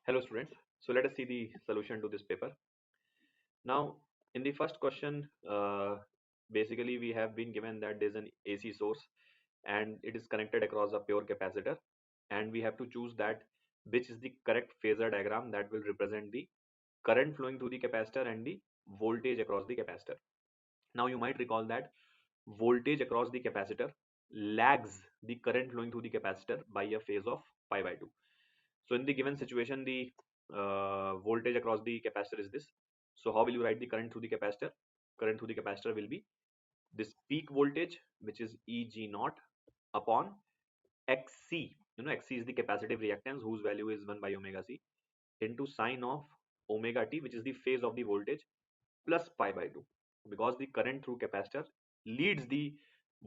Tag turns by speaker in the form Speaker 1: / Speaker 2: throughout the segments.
Speaker 1: Hello students. So let us see the solution to this paper. Now in the first question, basically we have been given that there is an AC source and it is connected across a pure capacitor, and we have to choose that which is the correct phasor diagram that will represent the current flowing through the capacitor and the voltage across the capacitor. Now you might recall that voltage across the capacitor lags the current flowing through the capacitor by a phase of pi by 2. So in the given situation, the voltage across the capacitor is this. So how will you write the current through the capacitor? Current through the capacitor will be this peak voltage, which is Eg naught upon Xc. Xc is the capacitive reactance whose value is 1 by omega c into sine of omega t, which is the phase of the voltage, plus pi by 2, because the current through capacitor leads the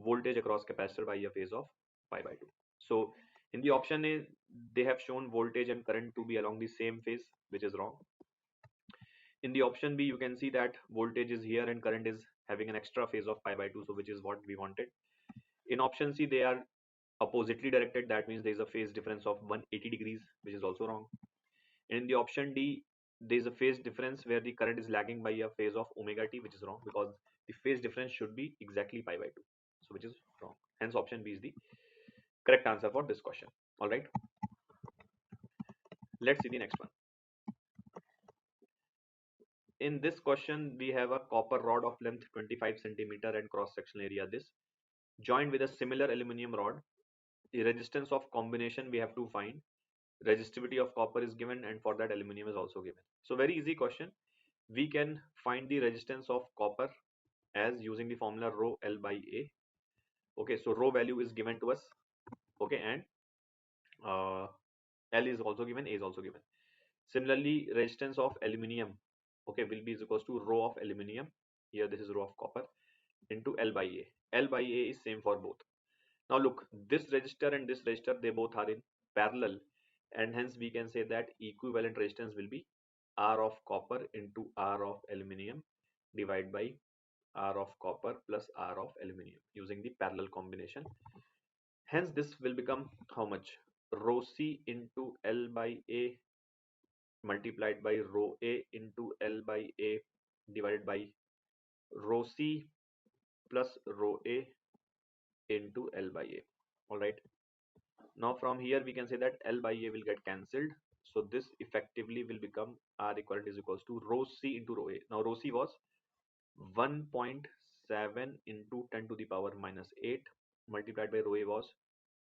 Speaker 1: voltage across capacitor by a phase of pi by 2. So in the option A, they have shown voltage and current to be along the same phase, which is wrong. In the option B, you can see that voltage is here and current is having an extra phase of pi by 2, so which is what we wanted. In option C, they are oppositely directed. That means there is a phase difference of 180 degrees, which is also wrong. And in the option D, there is a phase difference where the current is lagging by a phase of omega t, which is wrong because the phase difference should be exactly pi by 2, so which is wrong. Hence option B is the correct answer for this question. All right, let's see the next one. In this question, we have a copper rod of length 25 centimeter and cross sectional area this, joined with a similar aluminum rod. The resistance of combination we have to find. Resistivity of copper is given, and for that aluminum is also given. So very easy question. We can find the resistance of copper as using the formula rho L by A. Okay, so rho value is given to us. Okay, and uh, L is also given, A is also given. Similarly, resistance of aluminium, okay, will be is equals to rho of aluminium. Here this is rho of copper into L by A. L by A is same for both. Now look, this resistor and this resistor, they both are in parallel, and hence we can say that equivalent resistance will be R of copper into R of aluminium divided by R of copper plus R of aluminium using the parallel combination. Hence this will become how much? Rho C into L by A multiplied by rho A into L by A divided by rho C plus rho A into L by A. Alright. Now from here we can say that L by A will get cancelled. So this effectively will become R equivalent is equals to rho C into rho A. Now rho C was 1.7 into 10 to the power minus 8 multiplied by rho A was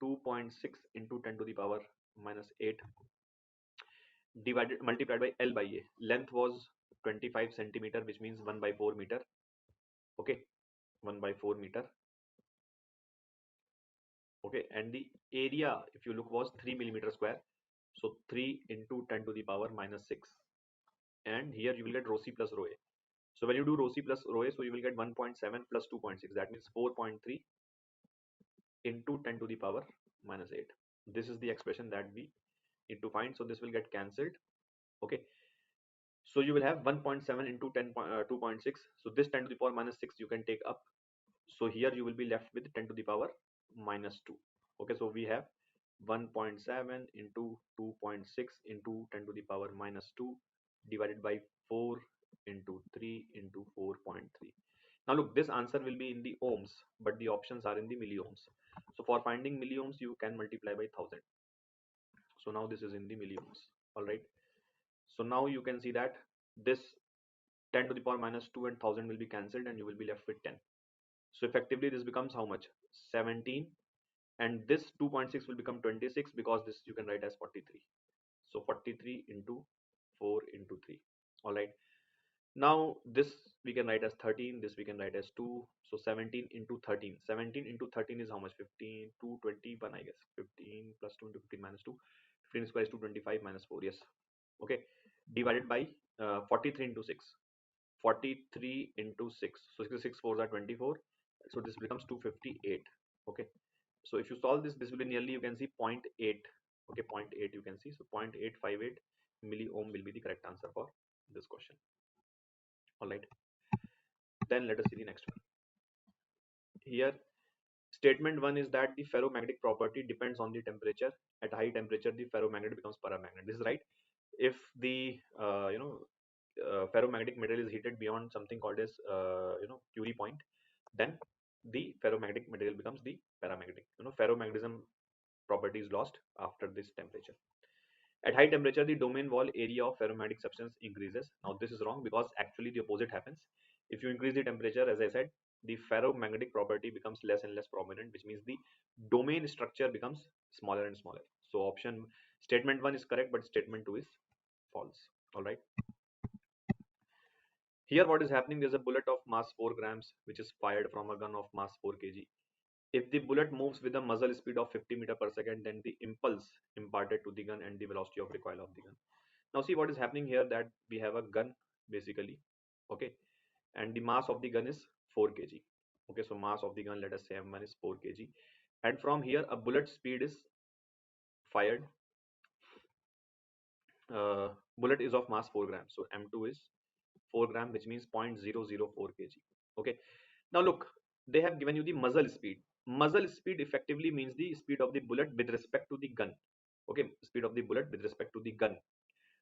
Speaker 1: 2.6 into 10 to the power minus 8 divided multiplied by L by A. Length was 25 centimeter, which means 1 by 4 meter. Okay, 1 by 4 meter. Okay, and the area, if you look, was 3 millimeter square. So 3 into 10 to the power minus 6. And here you will get rho C plus rho A. So when you do rho C plus rho A, so you will get 1.7 plus 2.6. That means 4.3 into 10 to the power minus 8. This is the expression that we need to find. So this will get cancelled. Okay. So you will have 1.7 into 2.6. So this 10 to the power minus 6 you can take up. So here you will be left with 10 to the power minus 2. Okay, so we have 1.7 into 2.6 into 10 to the power minus 2 divided by 4 into 3 into 4.3. Now look, this answer will be in the ohms, but the options are in the milliohms. So for finding milliohms, you can multiply by 1000. So now this is in the milliohms. All right. So now you can see that this 10 to the power minus 2 and 1000 will be cancelled, and you will be left with 10. So effectively this becomes how much? 17, and this 2.6 will become 26 because this you can write as 43. So 43 into 4 into 3. All right. Now this we can write as 13, this we can write as 2. So 17 into 13. 17 into 13 is how much? 15, 221, I guess. 15 plus 2 into 15 minus 2. 15 square is 225 minus 4. Yes. Okay. Divided by 43 into 6. 43 into 6. So 66 4s are 24. So this becomes 258. Okay. So if you solve this, this will be nearly, you can see 0.8. Okay, 0.8 you can see. So 0.858 milliohm will be the correct answer for this question. All right. Then let us see the next one. Here, statement 1 is that the ferromagnetic property depends on the temperature. At high temperature, the ferromagnet becomes paramagnet. This is right. if the ferromagnetic material is heated beyond something called as Curie point, then the ferromagnetic material becomes the paramagnetic. Ferromagnetism property is lost after this temperature. At high temperature, the domain wall area of ferromagnetic substance increases. Now this is wrong because actually the opposite happens. If you increase the temperature, as I said, the ferromagnetic property becomes less and less prominent, which means the domain structure becomes smaller and smaller. So option statement 1 is correct, but statement 2 is false. All right. Here what is happening, there's a bullet of mass 4 grams which is fired from a gun of mass 4 kg. If the bullet moves with a muzzle speed of 50 meter per second, then the impulse imparted to the gun and the velocity of recoil of the gun. Now see what is happening here, that we have a gun basically, okay, and the mass of the gun is 4 kg. Okay, so mass of the gun, let us say M1 is 4 kg, and from here a bullet speed is fired. Bullet is of mass 4 grams, so M2 is 4 gram, which means 0.004 kg. Okay, now look, they have given you the muzzle speed. Muzzle speed effectively means the speed of the bullet with respect to the gun. Okay, speed of the bullet with respect to the gun.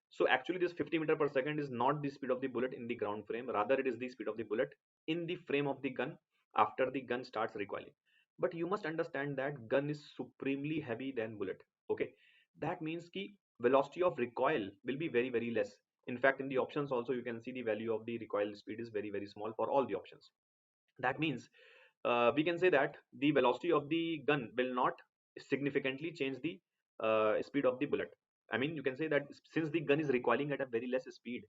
Speaker 1: So actually this 50 meter per second is not the speed of the bullet in the ground frame, rather it is the speed of the bullet in the frame of the gun after the gun starts recoiling. But you must understand that gun is supremely heavy than bullet. Okay, that means ki velocity of recoil will be very very less. In fact, in the options also you can see the value of the recoil speed is very very small for all the options. That means we can say that the velocity of the gun will not significantly change the speed of the bullet. I mean, you can say that since the gun is recoiling at a very less speed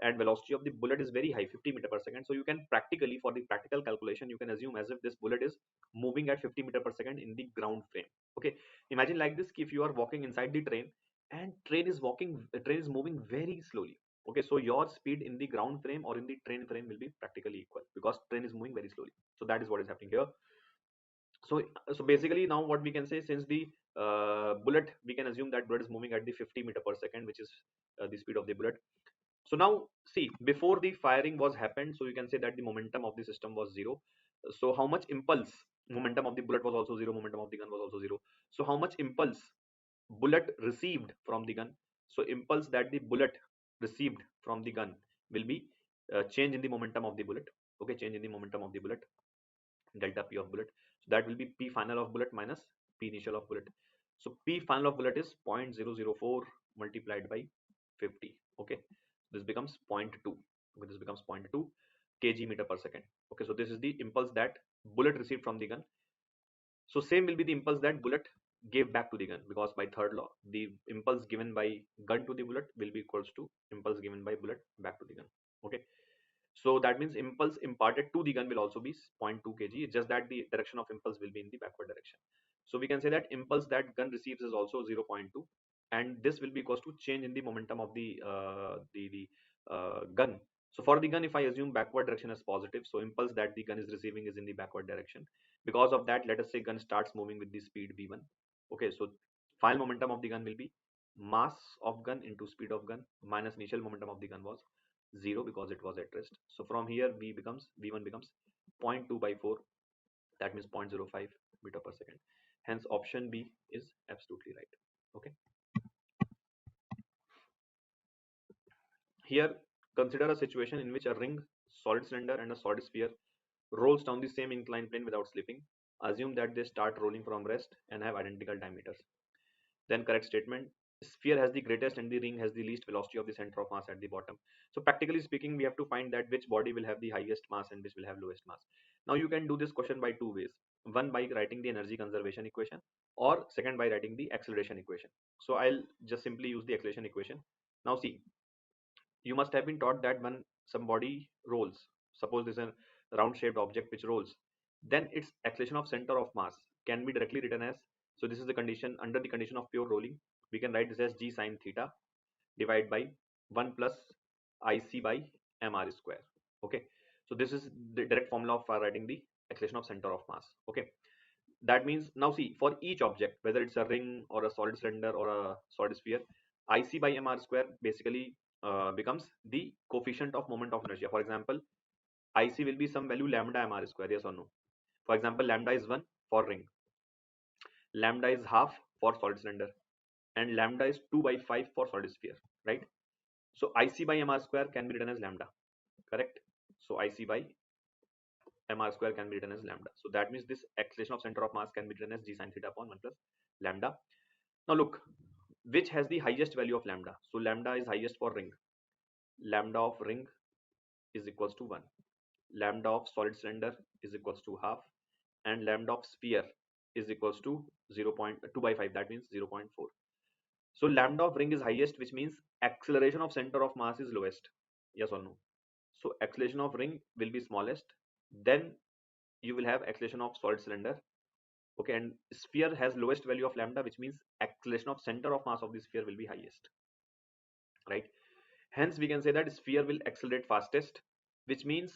Speaker 1: and velocity of the bullet is very high, 50 meter per second, so you can practically, for the practical calculation, you can assume as if this bullet is moving at 50 meter per second in the ground frame. Okay, imagine like this, if you are walking inside the train and train is moving very slowly. Okay, so your speed in the ground frame or in the train frame will be practically equal because train is moving very slowly. So that is what is happening here. So basically now what we can say, since the bullet, we can assume that bullet is moving at the 50 meter per second, which is the speed of the bullet. So now see, before the firing was happened, so you can say that the momentum of the system was zero. So how much impulse, momentum of the bullet was also zero, momentum of the gun was also zero. So how much impulse bullet received from the gun, so impulse that the bullet received from the gun will be change in the momentum of the bullet. Okay, change in the momentum of the bullet, delta p of bullet. So that will be p final of bullet minus p initial of bullet. So p final of bullet is 0.004 multiplied by 50. Okay, this becomes 0.2. Okay, this becomes 0.2 kg meter per second. Okay, so this is the impulse that bullet received from the gun. So same will be the impulse that bullet gave back to the gun, because by third law, the impulse given by gun to the bullet will be equals to impulse given by bullet back to the gun. Okay, so that means impulse imparted to the gun will also be 0.2 kg. It's just that the direction of impulse will be in the backward direction. So we can say that impulse that gun receives is also 0.2, and this will be equals to change in the momentum of the gun. So for the gun, if I assume backward direction as positive, so impulse that the gun is receiving is in the backward direction. Because of that, let us say gun starts moving with the speed v1. Okay, so final momentum of the gun will be mass of gun into speed of gun minus initial momentum of the gun was 0 because it was at rest. So from here v1 becomes 0.2 by 4, that means 0.05 meter per second. Hence option B is absolutely right. Okay. Here consider a situation in which a ring, solid cylinder and a solid sphere rolls down the same inclined plane without slipping. Assume that they start rolling from rest and have identical diameters. Then correct statement, sphere has the greatest and the ring has the least velocity of the center of mass at the bottom. So practically speaking, we have to find that which body will have the highest mass and which will have lowest mass. Now you can do this question by two ways. One, by writing the energy conservation equation, or second, by writing the acceleration equation. So I'll just simply use the acceleration equation. Now see, you must have been taught that when some body rolls, suppose there's a round shaped object which rolls, then its acceleration of center of mass can be directly written as, so this is the condition, under the condition of pure rolling, we can write this as g sine theta divided by 1 plus ic by mr square. Okay, so this is the direct formula for writing the acceleration of center of mass. Okay, that means now see, for each object, whether it's a ring or a solid cylinder or a solid sphere, ic by mr square basically becomes the coefficient of moment of inertia. For example, ic will be some value lambda mr square, yes or no? For example, lambda is 1 for ring, lambda is half for solid cylinder, and lambda is 2 by 5 for solid sphere. right? So IC by mr square can be written as lambda, correct? So IC by mr square can be written as lambda. So that means this acceleration of center of mass can be written as g sin theta upon 1 plus lambda. Now look, which has the highest value of lambda? So lambda is highest for ring. Lambda of ring is equals to 1. Lambda of solid cylinder is equals to half, and lambda of sphere is equals to 0.2 by 5, that means 0.4. So lambda of ring is highest, which means acceleration of center of mass is lowest. Yes or no? So acceleration of ring will be smallest, then you will have acceleration of solid cylinder. Okay, and sphere has lowest value of lambda, which means acceleration of center of mass of the sphere will be highest, right? Hence we can say that sphere will accelerate fastest, which means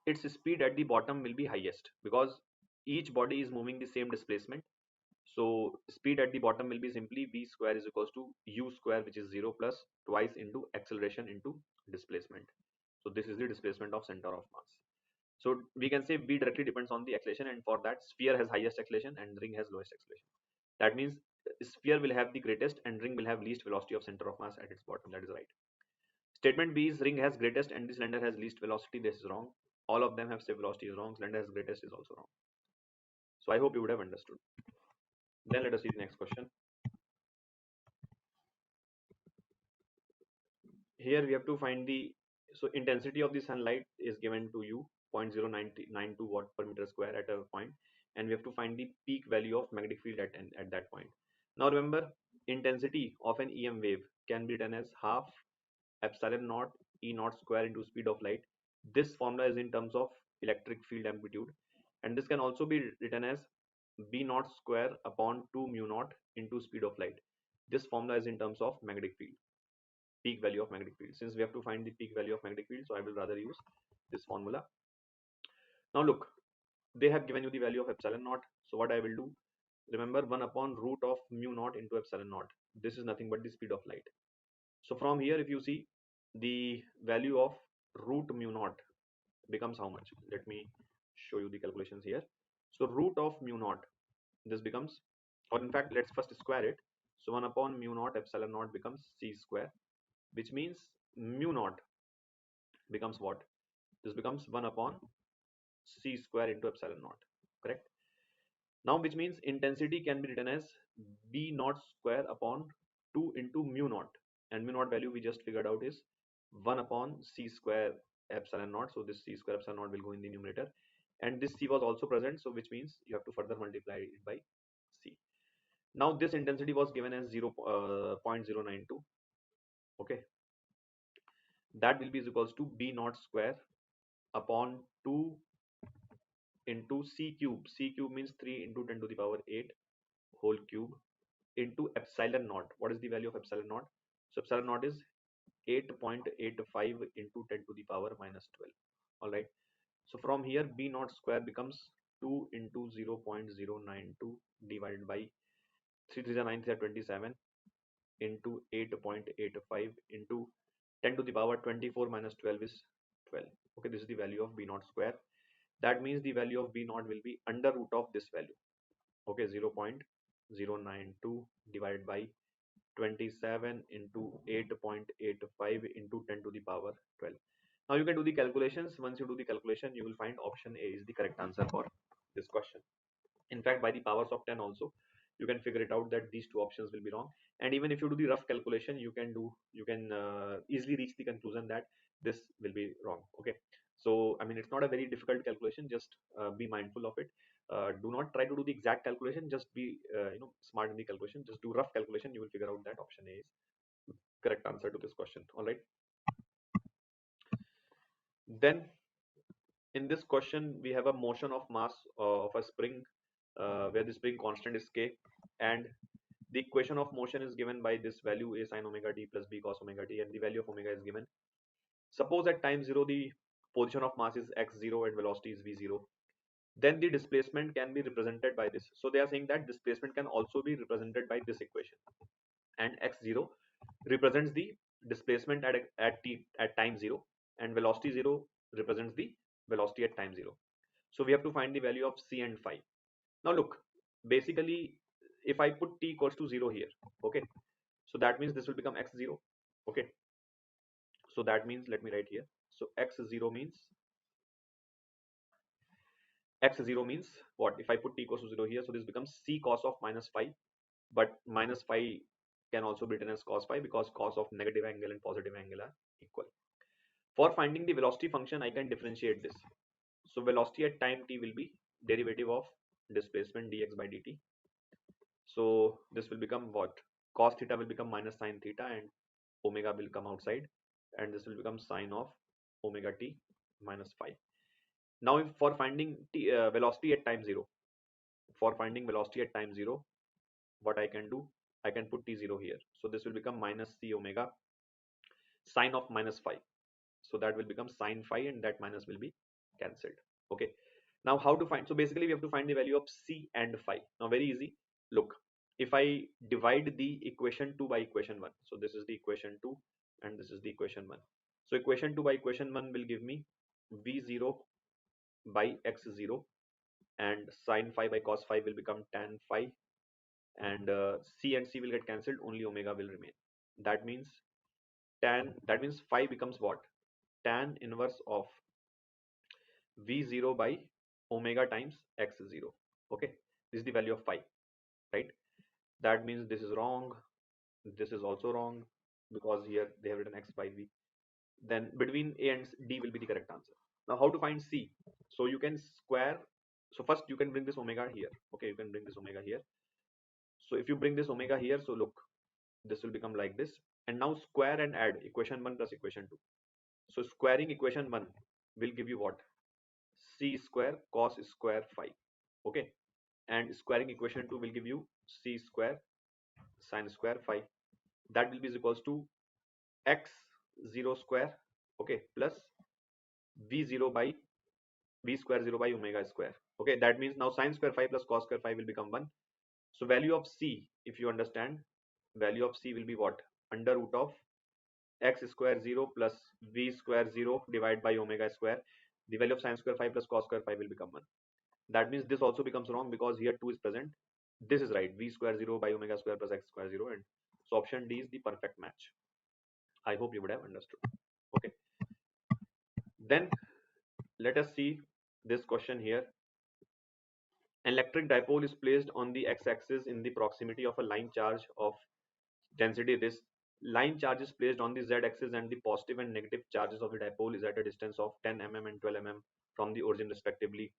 Speaker 1: its speed at the bottom will be highest because each body is moving the same displacement. So speed at the bottom will be simply v square is equals to u square, which is 0 plus twice into acceleration into displacement. So this is the displacement of center of mass. So we can say v directly depends on the acceleration, and for that sphere has highest acceleration and ring has lowest acceleration. That means sphere will have the greatest and ring will have least velocity of center of mass at its bottom. That is right. Statement B is ring has greatest and the cylinder has least velocity. This is wrong. All of them have same velocity is wrong. Cylinder has greatest is also wrong. So I hope you would have understood. Then let us see the next question. Here we have to find the, so intensity of the sunlight is given to you 0.0992 watt per meter square at a point, and we have to find the peak value of magnetic field at that point. Now remember, intensity of an EM wave can be written as half epsilon naught E naught square into speed of light. This formula is in terms of electric field amplitude, and this can also be written as B naught square upon 2 mu naught into speed of light. This formula is in terms of magnetic field, peak value of magnetic field. Since we have to find the peak value of magnetic field, so I will rather use this formula. Now look, they have given you the value of epsilon naught. So what I will do, remember 1 upon root of mu naught into epsilon naught. This is nothing but the speed of light. So from here, if you see, the value of root mu naught becomes how much? Let me show you the calculations here. So root of mu naught, this becomes, or in fact, let's first square it. So 1 upon mu naught epsilon naught becomes c square, which means mu naught becomes what? This becomes 1 upon c square into epsilon naught, correct? Now, which means intensity can be written as b naught square upon 2 into mu naught, and mu naught value we just figured out is 1 upon c square epsilon naught. So this c square epsilon naught will go in the numerator, and this c was also present, so which means you have to further multiply it by c. Now this intensity was given as 0.092. Okay, that will be equals to b naught square upon 2 into c cube. C cube means 3 into 10 to the power 8 whole cube into epsilon naught. What is the value of epsilon naught? So epsilon naught is 8.85 into 10 to the power minus 12. All right. So from here, b naught square becomes 2 into 0.092 divided by 3 3 9 3 27 into 8.85 into 10 to the power 24 minus 12 is 12. Okay, this is the value of b naught square. That means the value of b naught will be under root of this value. Okay, 0.092 divided by 27 into 8.85 into 10 to the power 12. Now you can do the calculations. Once you do the calculation, you will find option A is the correct answer for this question. In fact, by the powers of 10 also, you can figure it out that these two options will be wrong. And even if you do the rough calculation, you can easily reach the conclusion that this will be wrong. Okay, so I mean, it's not a very difficult calculation. Just be mindful of it. Do not try to do the exact calculation. Just be smart in the calculation. Just do rough calculation. You will figure out that option A is correct answer to this question. All right. Then in this question, we have a motion of mass of a spring where the spring constant is k, and the equation of motion is given by this value a sin omega t plus b cos omega t, and the value of omega is given. Suppose at time 0 the position of mass is x0 and velocity is v0, then the displacement can be represented by this. So they are saying that displacement can also be represented by this equation, and x0 represents the displacement at time 0, and velocity 0 represents the velocity at time 0. So we have to find the value of c and phi. Now look, basically if I put t equals to 0 here, okay, so that means this will become x0. Okay, So that means, let me write here. So x0 means what? If I put t equals to 0 here, so this becomes c cos of minus phi, but minus phi can also be written as cos phi because cos of negative angle and positive angle are equal. For finding the velocity function, I can differentiate this. So velocity at time t will be derivative of displacement dx by dt. So this will become what? Cos theta will become minus sine theta, and omega will come outside, and this will become sine of omega t minus phi. Now, if for finding velocity at time 0, for finding velocity at time 0, what I can do, I can put t0 here. So this will become minus c omega sine of minus phi. So that will become sine phi, and that minus will be cancelled. Okay. Now how to find? So basically we have to find the value of c and phi. Now very easy. Look, if I divide the equation 2 by equation 1, so this is the equation 2 and this is the equation 1. So equation 2 by equation 1 will give me v0 by x0, and sine phi by cos phi will become tan phi, and c and c will get cancelled, only omega will remain. That means phi becomes what? Tan inverse of v0 by omega times x0. Okay, this is the value of phi, right? That means this is wrong, this is also wrong, because here they have written x by v. Then between a and d will be the correct answer. Now how to find c? So you can square. So first you can bring this omega here. Okay, you can bring this omega here. So if you bring this omega here, so look, this will become like this, and now square and add equation 1 plus equation 2. So squaring equation 1 will give you what? C square cos square phi. Okay, and squaring equation 2 will give you c square sine square phi. That will be is equals to x0 square, okay, plus v0 by v square 0 by omega square. Okay, that means now sine square phi plus cos square phi will become 1. So value of c, if you understand, value of c will be what? Under root of x square 0 plus v square 0 divided by omega square. The value of sine square phi plus cos square phi will become 1. That means this also becomes wrong because here 2 is present. This is right, v square 0 by omega square plus x square 0, and so option D is the perfect match. I hope you would have understood. Okay, then let us see this question here. An electric dipole is placed on the x-axis in the proximity of a line charge of density this. Line charge is placed on the z-axis, and the positive and negative charges of the dipole is at a distance of 10 mm and 12 mm from the origin respectively.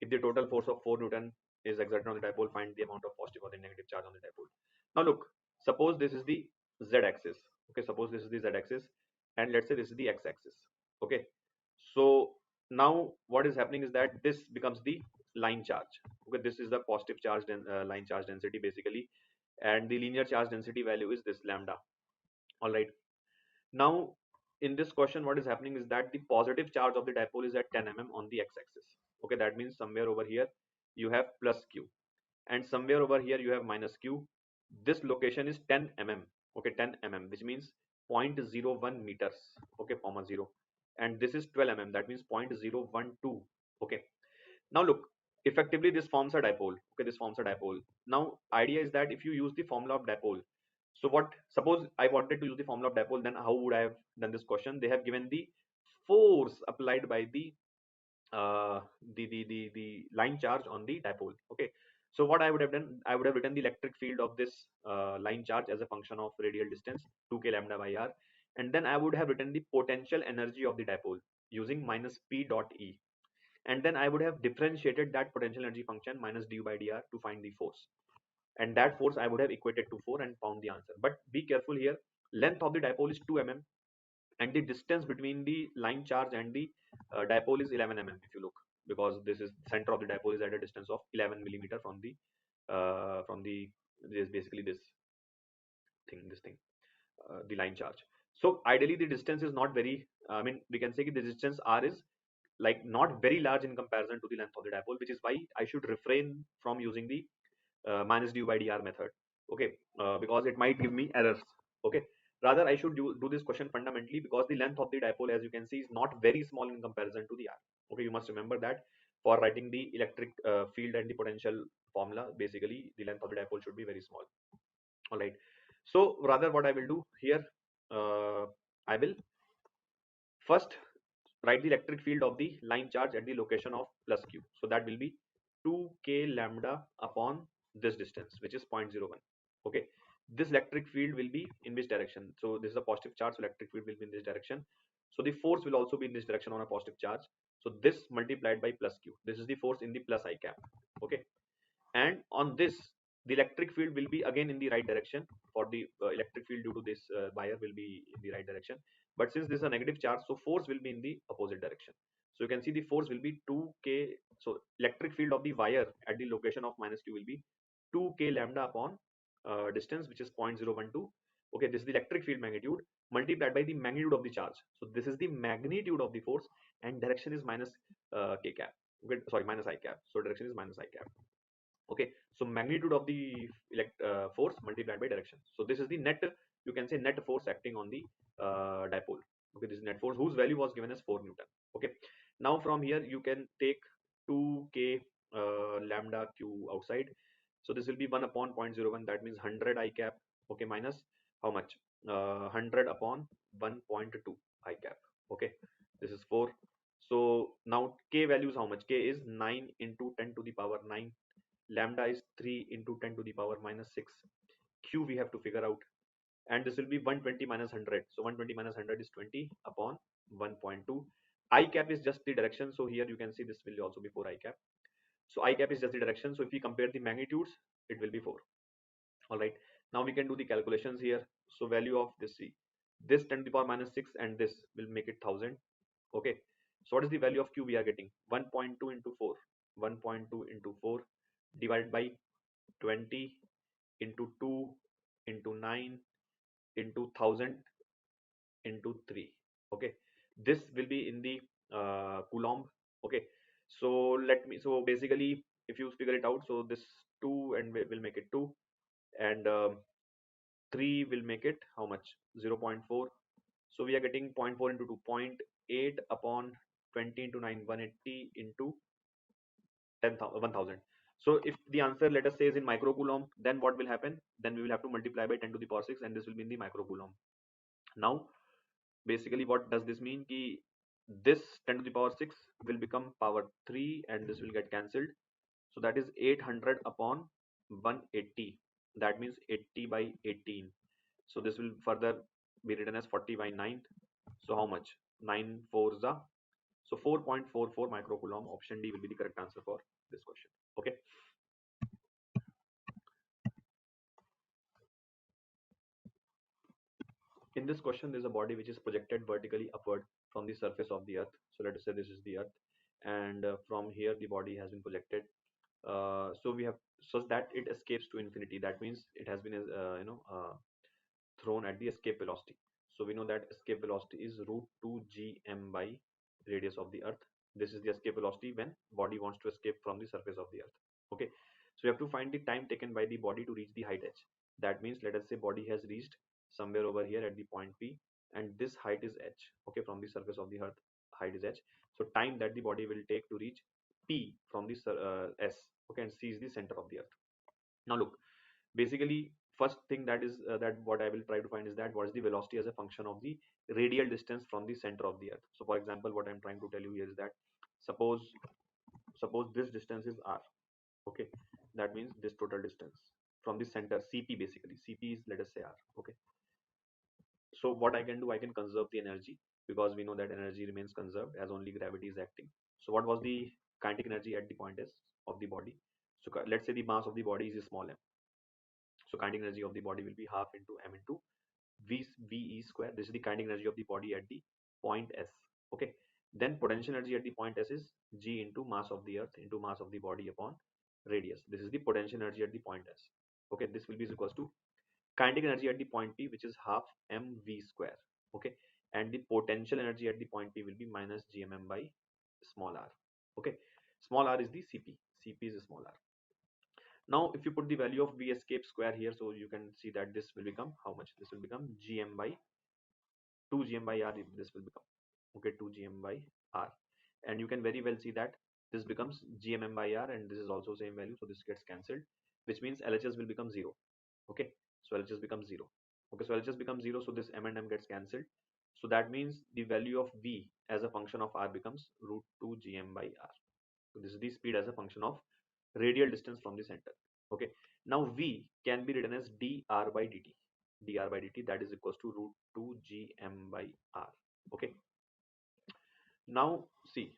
Speaker 1: If the total force of 4 Newton is exerted on the dipole, find the amount of positive or the negative charge on the dipole. Now look, suppose this is the z-axis. Okay, suppose this is the z-axis, and let's say this is the x-axis. Okay, so now what is happening is that this becomes the line charge. Okay, this is the positive charge line charge density basically, and the linear charge density value is this lambda. All right. Now in this question, what is happening is that the positive charge of the dipole is at 10 mm on the x-axis. Okay, that means somewhere over here you have plus q, and somewhere over here you have minus q. This location is 10 mm. Okay, 10 mm, which means 0.01 meters. Okay, comma 0, and this is 12 mm, that means 0.012. Okay, now look, effectively this forms a dipole. Okay, this forms a dipole. Now idea is that if you use the formula of dipole, so what, suppose I wanted to use the formula of dipole, then how would I have done this question? They have given the force applied by the line charge on the dipole. Okay, so what I would have done, I would have written the electric field of this line charge as a function of radial distance 2k lambda by r, and then I would have written the potential energy of the dipole using minus p dot e, and then I would have differentiated that potential energy function minus du by dr to find the force, and that force I would have equated to 4 and found the answer. But be careful here, length of the dipole is 2 mm, and the distance between the line charge and the dipole is 11 mm if you look, because this is center of the dipole is at a distance of 11 millimeter from the this basically this thing the line charge. So ideally the distance is not very, I mean we can say the distance r is like not very large in comparison to the length of the dipole, which is why I should refrain from using the minus du by dr method. Okay, because it might give me errors. Okay, rather I should do this question fundamentally because the length of the dipole, as you can see, is not very small in comparison to the r. Okay, you must remember that for writing the electric field and the potential formula, basically the length of the dipole should be very small. All right, so rather what I will do here, I will First, write the electric field of the line charge at the location of plus q. So that will be 2k lambda upon this distance, which is 0.01. Okay, this electric field will be in which direction? So this is a positive charge, so electric field will be in this direction. So the force will also be in this direction on a positive charge. So this multiplied by plus q, this is the force in the plus I cap. Okay, and on this the electric field will be again in the right direction. For the electric field due to this wire will be in the right direction, but since this is a negative charge, so force will be in the opposite direction. So you can see the force will be 2k. So electric field of the wire at the location of minus q will be 2k lambda upon distance, which is 0.012. Okay, this is the electric field magnitude multiplied by the magnitude of the charge. So this is the magnitude of the force, and direction is minus k cap. Okay, sorry, minus I cap. So direction is minus I cap. Okay, so magnitude of the force multiplied by direction. So this is the net, you can say net force acting on the dipole. Okay, this is net force whose value was given as 4 newton. Okay, now from here you can take 2k lambda q outside. So this will be 1 upon 0.01, that means 100 I cap. Okay, minus how much? 100 upon 1.2 I cap. Okay, this is 4. So now k value is how much? K is 9 into 10 to the power 9. Lambda is 3 into 10 to the power minus 6. Q we have to figure out, and this will be 120 minus 100. So 120 minus 100 is 20 upon 1.2. I cap is just the direction, so here you can see this will also be 4 I cap. So I cap is just the direction, so if we compare the magnitudes, it will be 4. All right, now we can do the calculations here. So value of this, c, this 10 to the power minus 6 and this will make it 1000. Okay, so what is the value of q we are getting? 1.2 into 4, 1.2 into 4 divided by 20 into 2 into 9 into 1000 into 3. Okay, this will be in the coulomb. Okay, so let me, so basically if you figure it out, so this 2 and will make it 2, and 3 will make it how much? 0.4. So we are getting 0.4 into 2, 0.8 upon 20 into 9, 180 into 10,000, 1000. So if the answer, let us say, is in microcoulomb, then what will happen? Then we will have to multiply by 10 to the power 6, and this will be in the microcoulomb. Now, basically, what does this mean? Ki this 10 to the power 6 will become power 3, and this will get cancelled. So that is 800 upon 180. That means 80 by 18. So this will further be written as 40 by 9. So how much? 9 4s are. So 4.44 microcoulomb. Option D will be the correct answer for this question. Okay. In this question, there's a body which is projected vertically upward from the surface of the earth. So let us say this is the earth, and from here the body has been projected. So we have, so that it escapes to infinity. That means it has been thrown at the escape velocity. So we know that escape velocity is root 2 gm by radius of the earth. This is the escape velocity when body wants to escape from the surface of the earth. Okay, so you have to find the time taken by the body to reach the height h. That means let us say body has reached somewhere over here at the point p, and this height is h. Okay, from the surface of the earth height is h. So time that the body will take to reach p from the s. Okay, and c is the center of the earth. Now look, basically first thing that is that what I will try to find is that what is the velocity as a function of the radial distance from the center of the earth. So for example, what I'm trying to tell you here is that suppose this distance is r. Okay, that means this total distance from the center, cp, basically cp is, let us say, r. Okay, so what I can do, I can conserve the energy, because we know that energy remains conserved as only gravity is acting. So what was the kinetic energy at the point s of the body? So let's say the mass of the body is small m. So kinetic energy of the body will be half into m into ve square. This is the kinetic energy of the body at the point s. Okay, then potential energy at the point s is g into mass of the earth into mass of the body upon radius. This is the potential energy at the point s. Okay, this will be equals to kinetic energy at the point p, which is half mv square. Okay, and the potential energy at the point p will be minus gmm by small r. Okay, small r is the cp. Cp is small r. Now, if you put the value of v escape square here, so you can see that this will become how much? This will become gm by 2 gm by r. This will become, okay, 2 gm by r, and you can very well see that this becomes gmm by r, and this is also same value, so this gets cancelled, which means LHS will become 0. Okay, so LHS becomes 0. Okay, so LHS becomes 0, so this m and m gets cancelled. So that means the value of v as a function of r becomes root 2 gm by r. So this is the speed as a function of radial distance from the center. Okay. Now v can be written as dr by dt. dr by dt, that is equals to root 2 gm by r. Okay. Now see,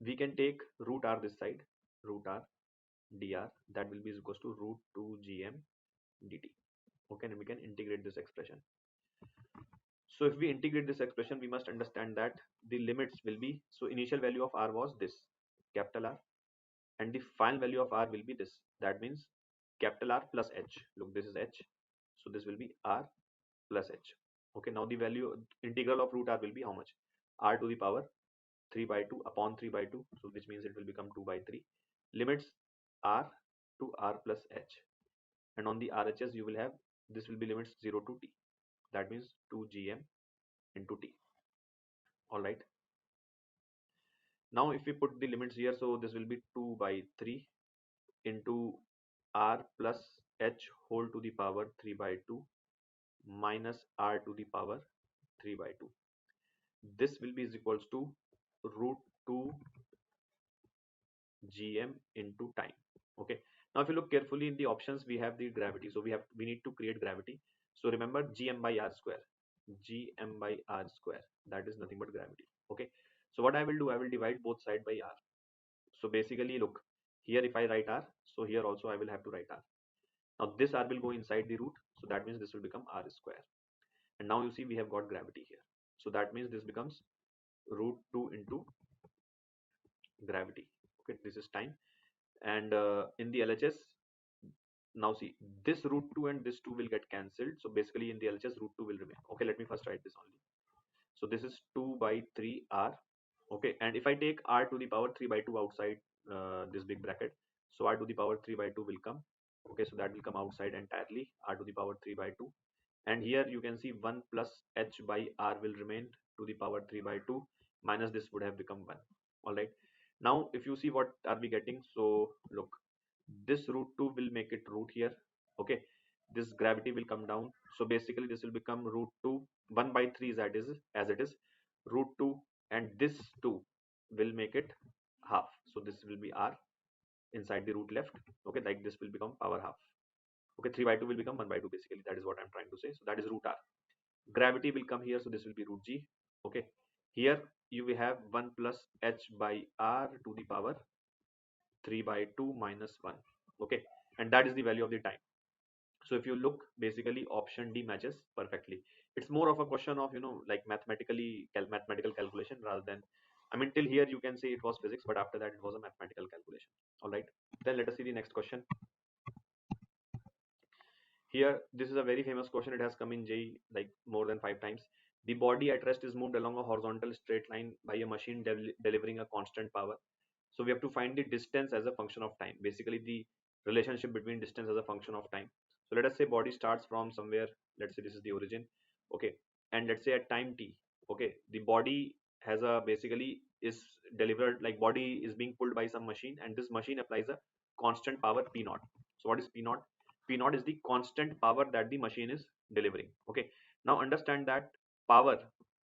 Speaker 1: we can take root r this side, root r dr, that will be equals to root 2 gm dt. Okay, and we can integrate this expression. So if we integrate this expression, we must understand that the limits will be, so initial value of r was this, capital R, and the final value of r will be this. That means capital R plus h. Look, this is h, so this will be r plus h. Okay, now the value integral of root r will be how much? R to the power 3 by 2 upon 3 by 2, so which means it will become 2 by 3. Limits r to r plus h, and on the RHS you will have, this will be limits 0 to t. That means 2 gm into t. All right. Now if we put the limits here, so this will be 2 by 3 into r plus h whole to the power 3 by 2 minus r to the power 3 by 2. This will be is equals to root 2 gm into time. Okay. Now if you look carefully in the options, we have the gravity. So we need to create gravity. So remember gm by r square. Gm by r square. That is nothing but gravity. Okay. So what I will do, I will divide both side by r. So basically look, here if I write r, so here also I will have to write r. Now this r will go inside the root, so that means this will become r square. And now you see we have got gravity here. So that means this becomes root 2 into gravity. Okay, this is time. And in the LHS, now see, this root 2 and this 2 will get cancelled. So basically in the LHS, root 2 will remain. Okay, let me first write this only. So this is 2 by 3 r. Okay, and if I take r to the power 3 by 2 outside this big bracket, so r to the power 3 by 2 will come. Okay, so that will come outside entirely, r to the power 3 by 2. And here you can see 1 plus h by r will remain to the power 3 by 2, minus this would have become 1. All right. Now if you see what are we getting, so look, this root 2 will make it root here. Okay, this gravity will come down, so basically this will become root 2, 1 by 3 is as it is, root 2, and this 2 will make it half, so this will be r inside the root left. Okay, like this will become power half. Okay, 3 by 2 will become 1 by 2, basically that is what I'm trying to say. So that is root r. Gravity will come here, so this will be root g. Okay, here you will have 1 plus h by r to the power 3 by 2 minus 1. Okay, and that is the value of the time. So if you look, basically option D matches perfectly. It's more of a question of, like mathematical calculation rather than, I mean, till here you can say it was physics, but after that it was a mathematical calculation. All right, then let us see the next question. Here, this is a very famous question. It has come in JEE like more than 5 times. The body at rest is moved along a horizontal straight line by a machine delivering a constant power. So we have to find the distance as a function of time. Basically, the relationship between distance as a function of time. So let us say body starts from somewhere. Let's say this is the origin. Okay, and let's say at time t. Okay, the body has a basically is delivered, like body is being pulled by some machine, and this machine applies a constant power p naught. So what is p naught? P naught is the constant power that the machine is delivering. Okay, now understand that power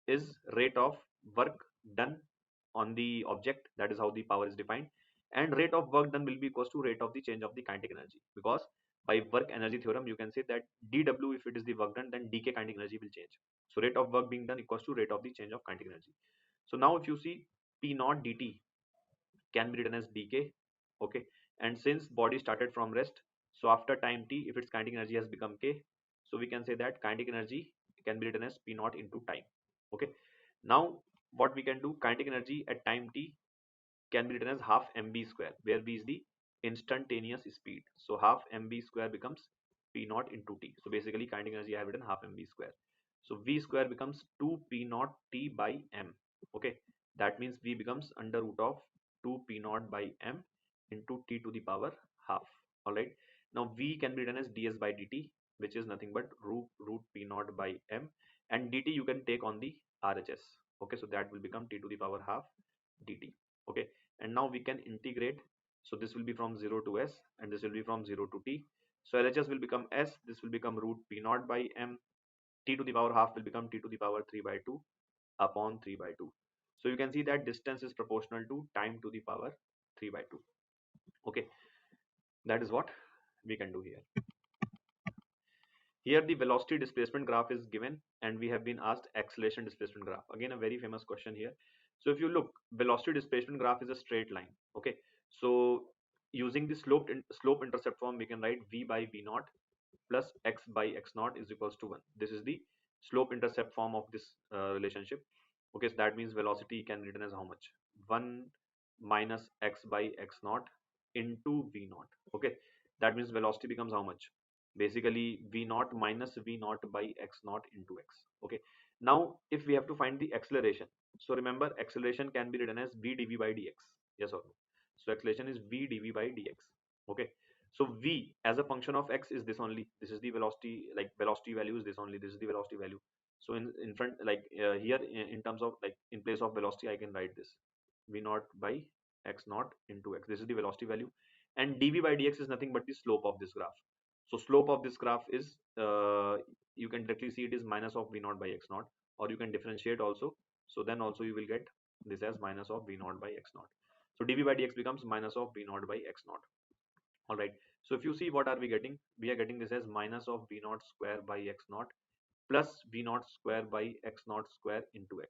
Speaker 1: is rate of work done on the object. That is how the power is defined, and rate of work done will be equals to rate of the change of the kinetic energy, because by work energy theorem you can say that dw, if it is the work done, then dk kinetic energy will change. So rate of work being done equals to rate of the change of kinetic energy. So now if you see, p naught dt can be written as dk. Okay, and since body started from rest, so after time t, if its kinetic energy has become k, so we can say that kinetic energy can be written as p naught into time. Okay, now what we can do, kinetic energy at time t can be written as half mv square, where v is the instantaneous speed. So half mv square becomes p naught into t. So basically kinetic energy I have written half mv square. So v square becomes 2 p naught t by m. Okay, that means v becomes under root of 2 p naught by m into t to the power half. All right, now v can be written as ds by dt, which is nothing but root p naught by m, and dt you can take on the RHS. Okay, so that will become t to the power half dt. Okay, and now we can integrate. So this will be from 0 to s, and this will be from 0 to t. So LHS will become s, this will become root p naught by m, t to the power half will become t to the power 3 by 2 upon 3 by 2. So you can see that distance is proportional to time to the power 3 by 2. Okay, that is what we can do here. Here the velocity displacement graph is given and we have been asked acceleration displacement graph. Again, a very famous question here. So if you look, velocity displacement graph is a straight line. Okay, so using the slope intercept form, we can write v by v naught plus x by x naught is equals to 1. This is the slope intercept form of this relationship. Okay, so that means velocity can be written as how much? 1 minus x by x naught into v naught. Okay, that means velocity becomes how much? Basically v naught minus v naught by x naught into x. Okay, now if we have to find the acceleration, so remember acceleration can be written as v dv by dx. Yes or no? So acceleration is v dv by dx. Okay, so v as a function of x is this only. This is the velocity, like velocity value is this only. This is the velocity value. So in front, like here in terms of, like, in place of velocity, I can write this v naught by x naught into x. This is the velocity value, and dv by dx is nothing but the slope of this graph. So slope of this graph is you can directly see it is minus of v naught by x naught, or you can differentiate also. So then also you will get this as minus of v naught by x naught. So dv by dx becomes minus of v naught by x naught. All right. So if you see, what are we getting? We are getting this as minus of v naught square by x naught plus v naught square by x naught square into x.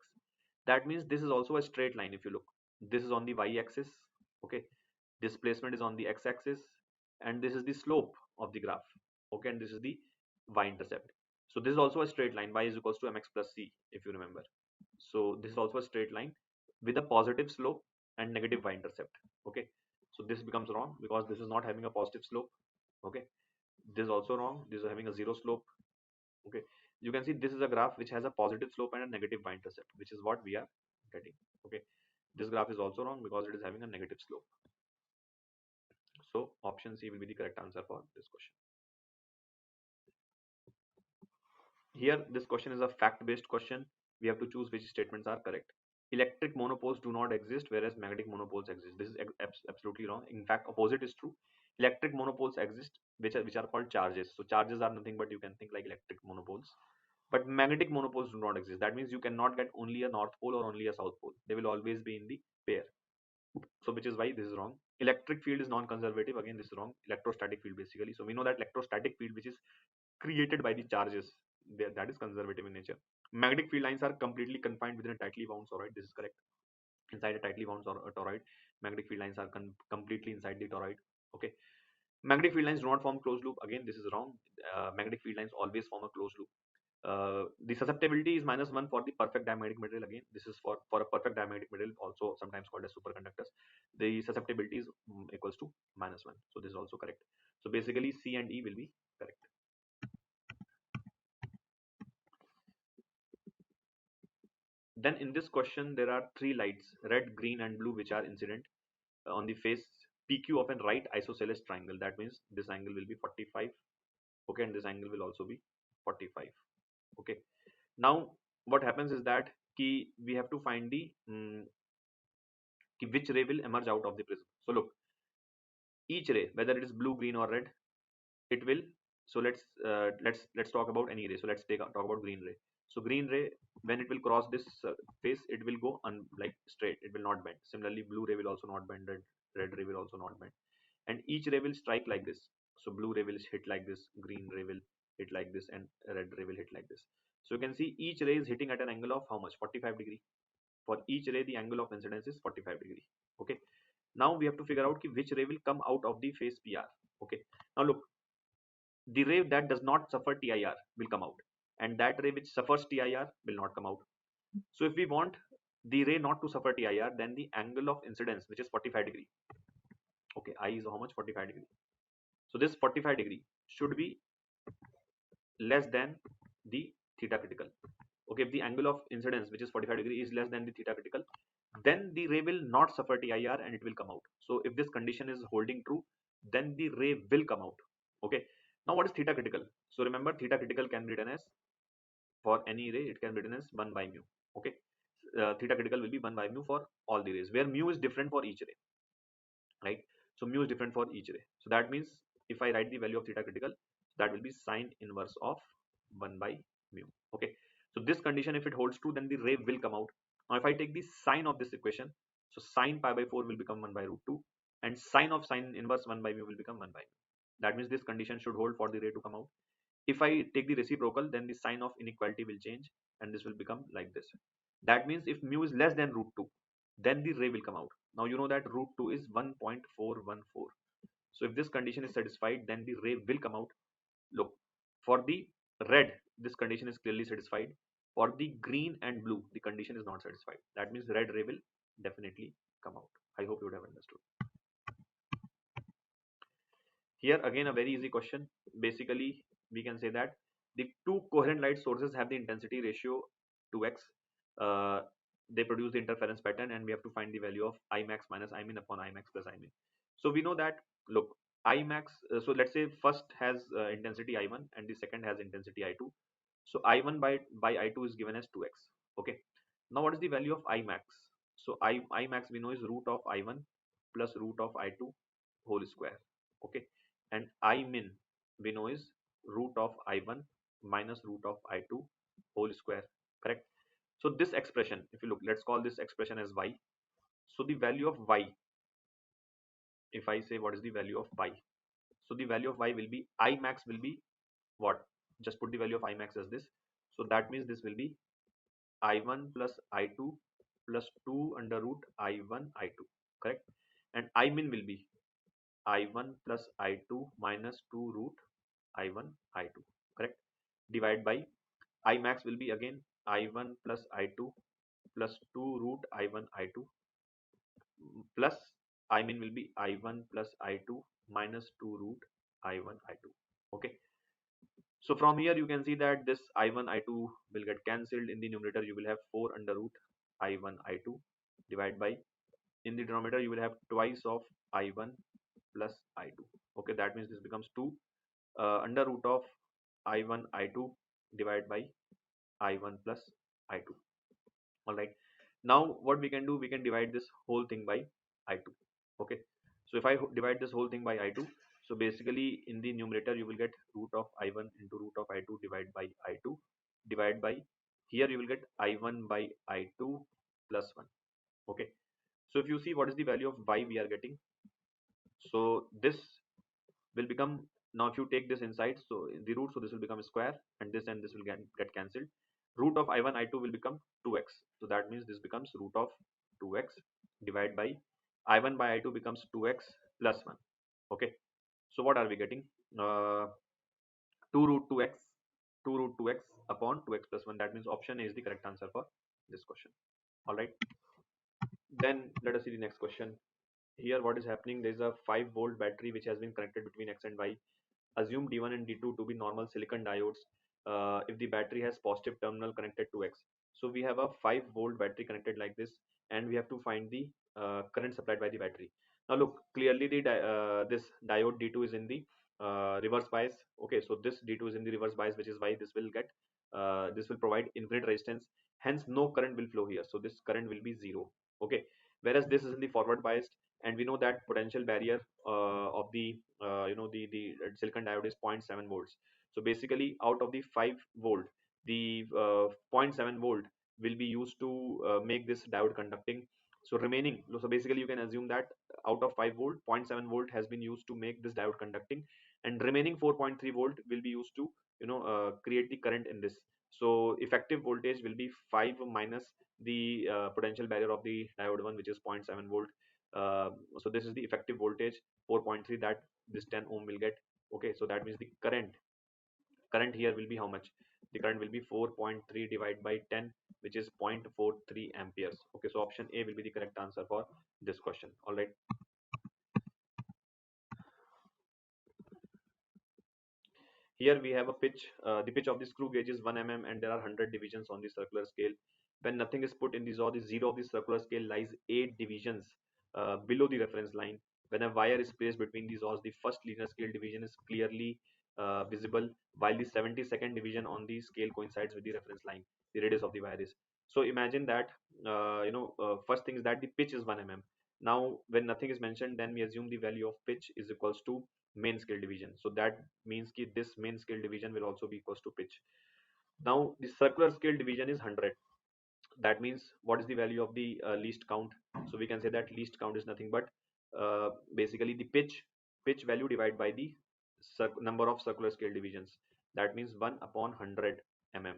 Speaker 1: That means this is also a straight line. If you look, this is on the y-axis. Okay, displacement is on the x-axis, and this is the slope of the graph. Okay, and this is the y-intercept. So this is also a straight line. Y is equals to mx plus c, if you remember. So this is also a straight line with a positive slope and negative y-intercept. Okay, so this becomes wrong because this is not having a positive slope. Okay, this is also wrong. This is having a zero slope. Okay, you can see this is a graph which has a positive slope and a negative y-intercept, which is what we are getting. Okay, this graph is also wrong because it is having a negative slope. So option C will be the correct answer for this question. Here this question is a fact based question. We have to choose which statements are correct. Electric monopoles do not exist, whereas magnetic monopoles exist. This is absolutely wrong. In fact, opposite is true. Electric monopoles exist, which are called charges. So charges are nothing but, you can think like electric monopoles. But magnetic monopoles do not exist. That means you cannot get only a north pole or only a south pole. They will always be in the pair. So which is why this is wrong. Electric field is non-conservative. Again, this is wrong. Electrostatic field basically. So we know that electrostatic field, which is created by the charges, that is conservative in nature. Magnetic field lines are completely confined within a tightly wound toroid. This is correct. Inside a tightly wound toroid, magnetic field lines are completely inside the toroid. Okay. Magnetic field lines do not form closed loop. Again, this is wrong. Magnetic field lines always form a closed loop. The susceptibility is -1 for the perfect diamagnetic material. Again, this is for a perfect diamagnetic material, also sometimes called as superconductors. The susceptibility is equals to -1. So this is also correct. So basically C and E will be correct. Then in this question there are three lights, red, green and blue, which are incident on the face PQ of a right isosceles triangle. That means this angle will be 45. Okay, and this angle will also be 45. Okay, now what happens is that we have to find the which ray will emerge out of the prism. So look, each ray, whether it is blue, green or red, it will, so let's talk about any ray. So let's talk about green ray. So green ray, when it will cross this face, it will go like straight, it will not bend. Similarly blue ray will also not bend, red ray will also not bend, and each ray will strike like this. So blue ray will hit like this, green ray will hit like this, and red ray will hit like this. So you can see each ray is hitting at an angle of how much? 45 degree. For each ray the angle of incidence is 45 degree. Okay, now we have to figure out which ray will come out of the face PR. Okay, now look, the ray that does not suffer TIR will come out, and that ray which suffers TIR will not come out. So if we want the ray not to suffer TIR, then the angle of incidence, which is 45 degree. Okay, I is how much? 45 degree. So this 45 degree should be less than the theta critical. Okay, if the angle of incidence, which is 45 degree, is less than the theta critical, then the ray will not suffer TIR and it will come out. So if this condition is holding true, then the ray will come out. Okay, now what is theta critical? So remember, theta critical can be written as, for any ray it can be written as 1 by mu. Okay, theta critical will be 1 by mu for all the rays, where mu is different for each ray, right? So mu is different for each ray. So that means if I write the value of theta critical, that will be sine inverse of 1 by mu. Okay, so this condition, if it holds true, then the ray will come out. Now if I take the sign of this equation, so sine pi by 4 will become 1 by root 2, and sine of sine inverse 1 by mu will become 1 by mu. That means this condition should hold for the ray to come out. If I take the reciprocal, then the sign of inequality will change and this will become like this. That means if mu is less than root 2, then the ray will come out. Now you know that root 2 is 1.414. So if this condition is satisfied, then the ray will come out. Look, for the red, this condition is clearly satisfied. For the green and blue, the condition is not satisfied. That means red ray will definitely come out. I hope you would have understood. Here again a very easy question. Basically, we can say that the two coherent light sources have the intensity ratio 2x. Uh, they produce the interference pattern, and we have to find the value of I max minus I min upon I max plus I min. So we know that, look, I max. So let's say first has intensity I1 and the second has intensity I2. So I1 by I2 is given as 2x. Okay. Now what is the value of I max? So I max we know is root of I1 plus root of I2 whole square. Okay, and I min we know is root of I1 minus root of I2 whole square. Correct. So this expression, if you look, let's call this expression as y. So the value of y, if I say what is the value of y, so the value of y will be I max will be what? Just put the value of I max as this. So that means this will be I1 plus I2 plus 2 under root I1 I2. Correct. And I min will be I1 plus I2 minus 2 root I1 I2. Correct. Divide by I max will be again I1 plus I2 plus 2 root I1 I2 plus I min will be I1 plus I2 minus 2 root I1 I2. Okay. So from here you can see that this I1 I2 will get cancelled. In the numerator you will have 4 under root I1 I2 divided by, in the denominator you will have twice of I1 plus I2. Okay, that means this becomes 2 under root of I1 I2 divided by I1 plus I2. All right. Now what we can do, we can divide this whole thing by I2. Okay. So if I divide this whole thing by I2, so basically in the numerator you will get root of I1 into root of I2 divided by I2 divided by, here you will get I1 by I2 plus 1. Okay. So if you see what is the value of y we are getting, so this will become, now if you take this inside, so the root, so this will become a square and this will get cancelled. Root of I1 I2 will become 2x, so that means this becomes root of 2x divided by I1 by I2 becomes 2x plus 1. Okay, so what are we getting? 2 root 2x 2 root 2x upon 2x plus 1. That means option A is the correct answer for this question. All right, then let us see the next question. Here what is happening, there is a 5-volt battery which has been connected between x and y. Assume D1 and D2 to be normal silicon diodes if the battery has positive terminal connected to X. So we have a 5-volt battery connected like this, and we have to find the current supplied by the battery. Now look, clearly the this diode D2 is in the reverse bias. Okay, so this D2 is in the reverse bias, which is why this will provide infinite resistance. Hence, no current will flow here. So this current will be 0. Okay, whereas this is in the forward biased, and we know that potential barrier of the the silicon diode is zero point 0.7 volts. So basically out of the 5 volt, the 0.7 volt will be used to make this diode conducting. So remaining, so basically you can assume that out of 5 volt, 0.7 volt has been used to make this diode conducting, and remaining 4.3 volt will be used to create the current in this. So effective voltage will be 5 minus the potential barrier of the diode 1, which is 0.7 volt. So this is the effective voltage 4.3 that this 10 ohm will get. Okay, so that means the current here will be how much? The current will be 4.3 divided by 10, which is 0.43 amperes. Okay, so option A will be the correct answer for this question. All right. Here we have a pitch. The pitch of the screw gauge is 1 mm and there are 100 divisions on the circular scale. When nothing is put in the zero, the zero of the circular scale lies 8 divisions below the reference line. When a wire is placed between these zaws, the first linear scale division is clearly visible, while the 72nd division on the scale coincides with the reference line. The radius of the wire is. So imagine that first thing is that the pitch is 1 mm. Now, when nothing is mentioned, then we assume the value of pitch is equals to main scale division. So that means that this main scale division will also be equals to pitch. Now the circular scale division is 100. That means what is the value of the least count? So we can say that least count is nothing but basically the pitch value divided by the number of circular scale divisions. That means 1 upon 100 mm.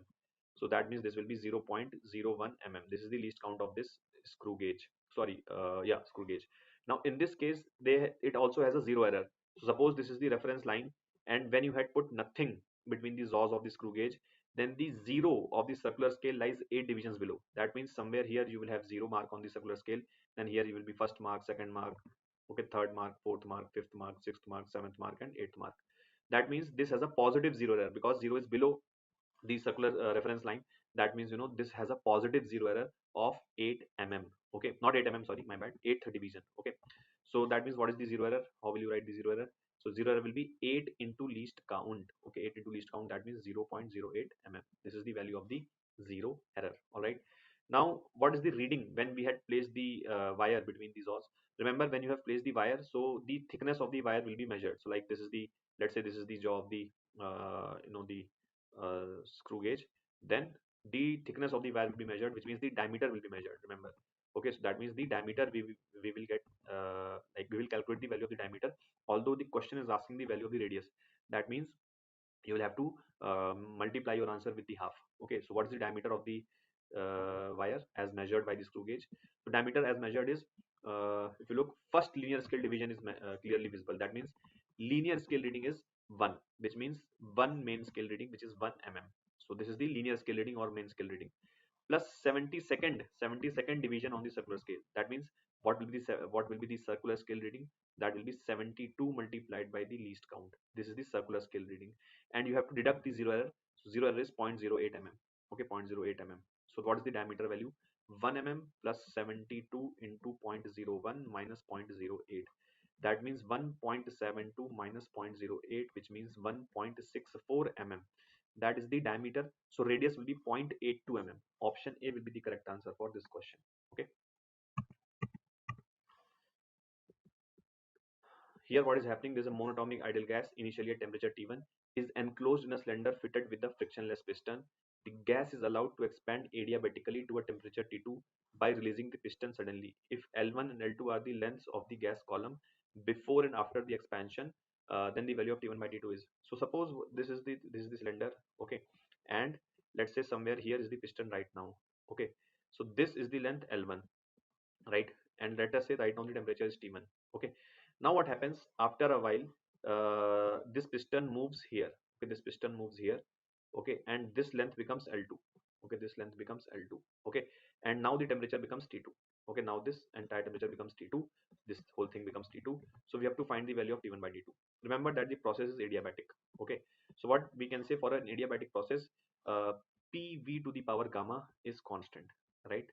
Speaker 1: So that means this will be 0.01 mm. This is the least count of this screw gauge. Sorry, yeah, screw gauge. Now in this case, it also has a zero error. So suppose this is the reference line, and when you had put nothing between the jaws of the screw gauge, then the zero of the circular scale lies 8 divisions below. That means somewhere here you will have zero mark on the circular scale. Then here you will be first mark, second mark, okay, third mark, fourth mark, fifth mark, sixth mark, seventh mark, and eighth mark. That means this has a positive zero error because zero is below the circular reference line. That means this has a positive zero error of 8 mm. Okay, not 8 mm, sorry, my bad, 8th division. Okay, so that means what is the zero error? How will you write the zero error? So zero error will be 8 into least count. Okay, 8 into least count, that means 0.08 mm. This is the value of the zero error. All right, now what is the reading when we had placed the wire between these jaws? Remember, when you have placed the wire, so the thickness of the wire will be measured. So like this is the, let's say this is the jaw of the the screw gauge. Then the thickness of the wire will be measured, which means the diameter will be measured. Remember, okay, so that means the diameter we will get like we will calculate the value of the diameter. Although the question is asking the value of the radius, that means you will have to multiply your answer with the half. Okay, so what is the diameter of the wire as measured by the screw gauge? So diameter as measured is, if you look, first linear scale division is clearly visible. That means linear scale reading is 1, which means one main scale reading, which is 1 mm. So this is the linear scale reading or main scale reading, plus 72nd division on the circular scale. That means what will be the circular scale reading? That will be 72 multiplied by the least count. This is the circular scale reading, and you have to deduct the zero error. So zero error is 0.08 mm. Okay, 0.08 mm. So what is the diameter value? 1 mm plus 72 into 0.01 minus 0.08. That means 1.72 minus 0.08, which means 1.64 mm. That is the diameter. So radius will be 0.82 mm. Option A will be the correct answer for this question. Okay. Here what is happening, there is a monatomic ideal gas initially at temperature T1 is enclosed in a cylinder fitted with a frictionless piston. The gas is allowed to expand adiabatically to a temperature T2 by releasing the piston suddenly. If L1 and L2 are the lengths of the gas column before and after the expansion, then the value of T1 by T2 is. So suppose this is the cylinder, okay, and let's say somewhere here is the piston right now, okay. So this is the length L1, right? And let us say right now the temperature is T1. Okay, now what happens after a while? This piston moves here. Okay, this piston moves here. Okay, and this length becomes L2. Okay, this length becomes L2. Okay, and now the temperature becomes T2. Okay, now this entire temperature becomes T2. This whole thing becomes T2. So we have to find the value of T1 by T2. Remember that the process is adiabatic. Okay, so what we can say for an adiabatic process, PV to the power gamma is constant, right?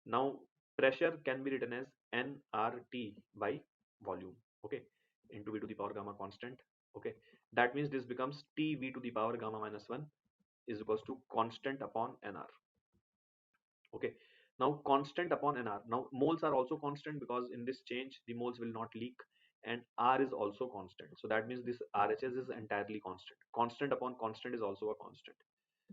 Speaker 1: Now pressure can be written as nRT by volume, okay, into V to the power gamma constant. Okay, that means this becomes TV to the power gamma minus 1 is equals to constant upon nr. Okay, now constant upon nr. Now moles are also constant because in this change the moles will not leak, and r is also constant. So that means this RHS is entirely constant. Constant upon constant is also a constant.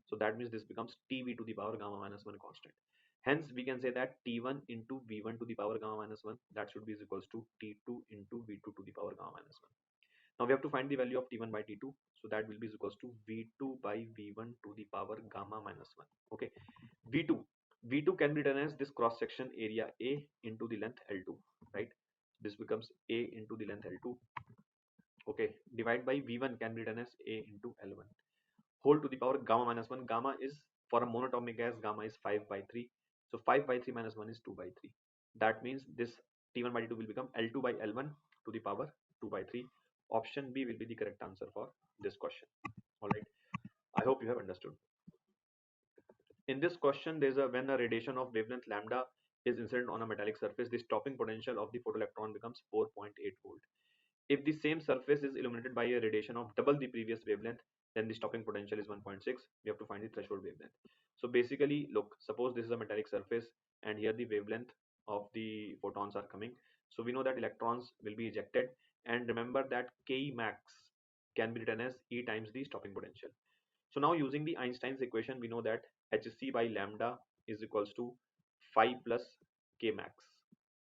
Speaker 1: So that means this becomes TV to the power gamma minus 1 constant. Hence, we can say that T1 into V1 to the power gamma minus 1, that should be equals to T2 into V2 to the power gamma minus 1. Now we have to find the value of T1 by T2. So that will be equals to V2 by V1 to the power gamma minus 1. Okay, V2. V2 can be written as this cross section area A into the length L2, right? This becomes A into the length L2. Okay, divide by V1 can be written as A into L1 whole to the power gamma minus 1. Gamma is, for a monatomic gas, gamma is 5 by 3. So 5 by 3 minus 1 is 2 by 3. That means this T1 by T2 will become L2 by L1 to the power 2 by 3. Option B will be the correct answer for this question. All right. I hope you have understood. In this question, there's a when a radiation of wavelength lambda is incident on a metallic surface, the stopping potential of the photoelectron becomes 4.8 volt. If the same surface is illuminated by a radiation of double the previous wavelength, then the stopping potential is 1.6. We have to find the threshold wavelength. So basically, look, suppose this is a metallic surface and here the wavelength of the photons are coming. So we know that electrons will be ejected, and remember that Ke max can be written as E times the stopping potential. So now using the Einstein's equation, we know that hc by lambda is equals to phi plus k max.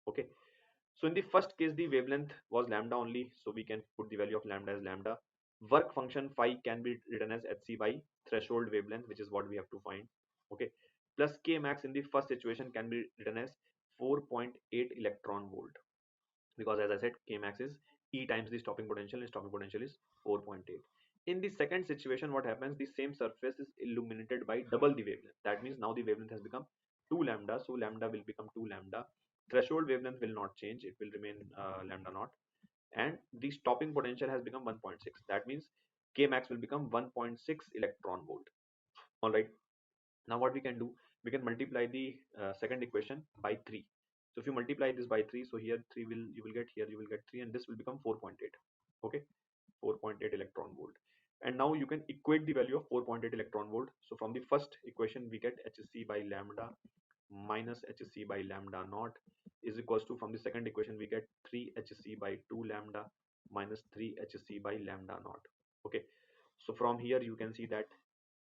Speaker 1: Okay, so in the first case the wavelength was lambda only, so we can put the value of lambda as lambda. Work function phi can be written as hc by threshold wavelength, which is what we have to find. Okay, plus k max in the first situation can be written as 4.8 electron volt, because as I said, k max is E times the stopping potential, and stopping potential is 4.8. In the second situation, what happens? The same surface is illuminated by double the wavelength. That means now the wavelength has become 2 lambda, so lambda will become 2 lambda. Threshold wavelength will not change, it will remain lambda naught, and the stopping potential has become 1.6. That means k max will become 1.6 electron volt. All right. Now what we can do, we can multiply the second equation by 3. So if you multiply this by 3, so here 3 will, you will get, here you will get 3, and this will become 4.8. Okay, 4.8 electron volt. And now you can equate the value of 4.8 electron volt. So from the first equation we get hc by lambda minus hc by lambda naught is equals to, from the second equation we get 3 hc by 2 lambda minus 3 hc by lambda naught. Okay, so from here you can see that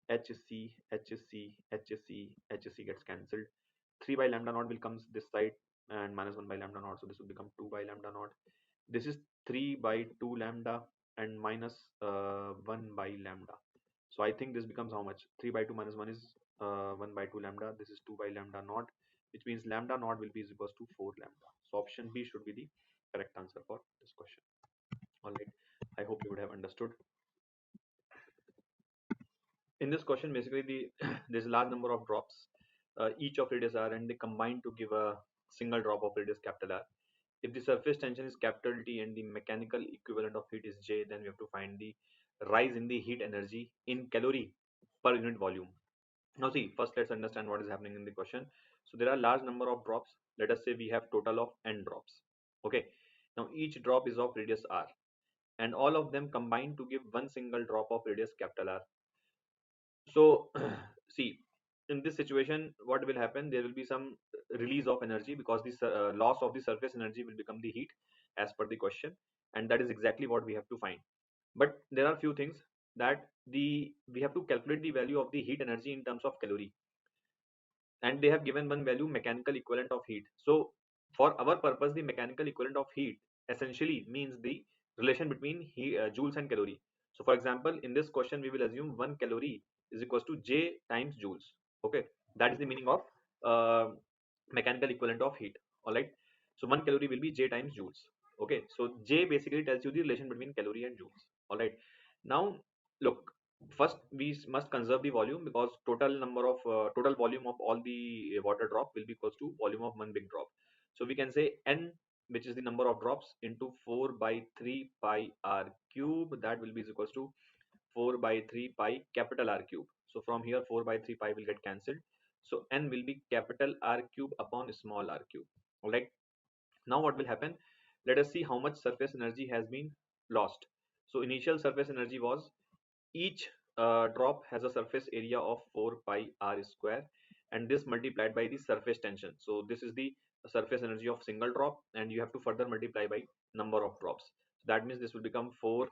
Speaker 1: HC, HC, HC, HC gets cancelled. 3 by lambda naught will comes this side, and minus 1 by lambda naught, so this will become 2 by lambda naught. This is 3 by 2 lambda and minus 1 by lambda. So I think this becomes how much? 3 by 2 minus 1 is 1 by 2 lambda. This is 2 by lambda naught, which means lambda naught will be is equals to 4 lambda. So option B should be the correct answer for this question. Alright, I hope you would have understood. In this question, basically there's a large number of drops, each of radius r, and they combine to give a single drop of radius capital R. If the surface tension is capital T and the mechanical equivalent of heat is J, then we have to find the rise in the heat energy in calorie per unit volume. Now see, first let's understand what is happening in the question. So there are large number of drops. Let us say we have total of n drops. Okay, now each drop is of radius r, and all of them combine to give one single drop of radius capital R. So see, in this situation what will happen, there will be some release of energy, because this loss of the surface energy will become the heat as per the question, and that is exactly what we have to find. But there are few things that we have to calculate the value of the heat energy in terms of calorie, and they have given one value, mechanical equivalent of heat. So for our purpose, the mechanical equivalent of heat essentially means the relation between joules and calorie. So for example, in this question we will assume 1 calorie is equals to J times joules. Okay, that is the meaning of uh, mechanical equivalent of heat. All right, so 1 calorie will be J times joules. Okay, so J basically tells you the relation between calorie and joules. All right, now look, first we must conserve the volume, because total number of total volume of all the water drop will be equals to volume of one big drop. So we can say n, which is the number of drops, into 4 by 3 pi r cube, that will be equals to 4 by 3 pi capital R cube. So from here 4 by 3 pi will get cancelled, so n will be capital R cube upon small r cube. All right, now what will happen, let us see how much surface energy has been lost. So initial surface energy was, each drop has a surface area of 4 pi r square, and this multiplied by the surface tension. So this is the surface energy of single drop, and you have to further multiply by number of drops. So that means this will become 4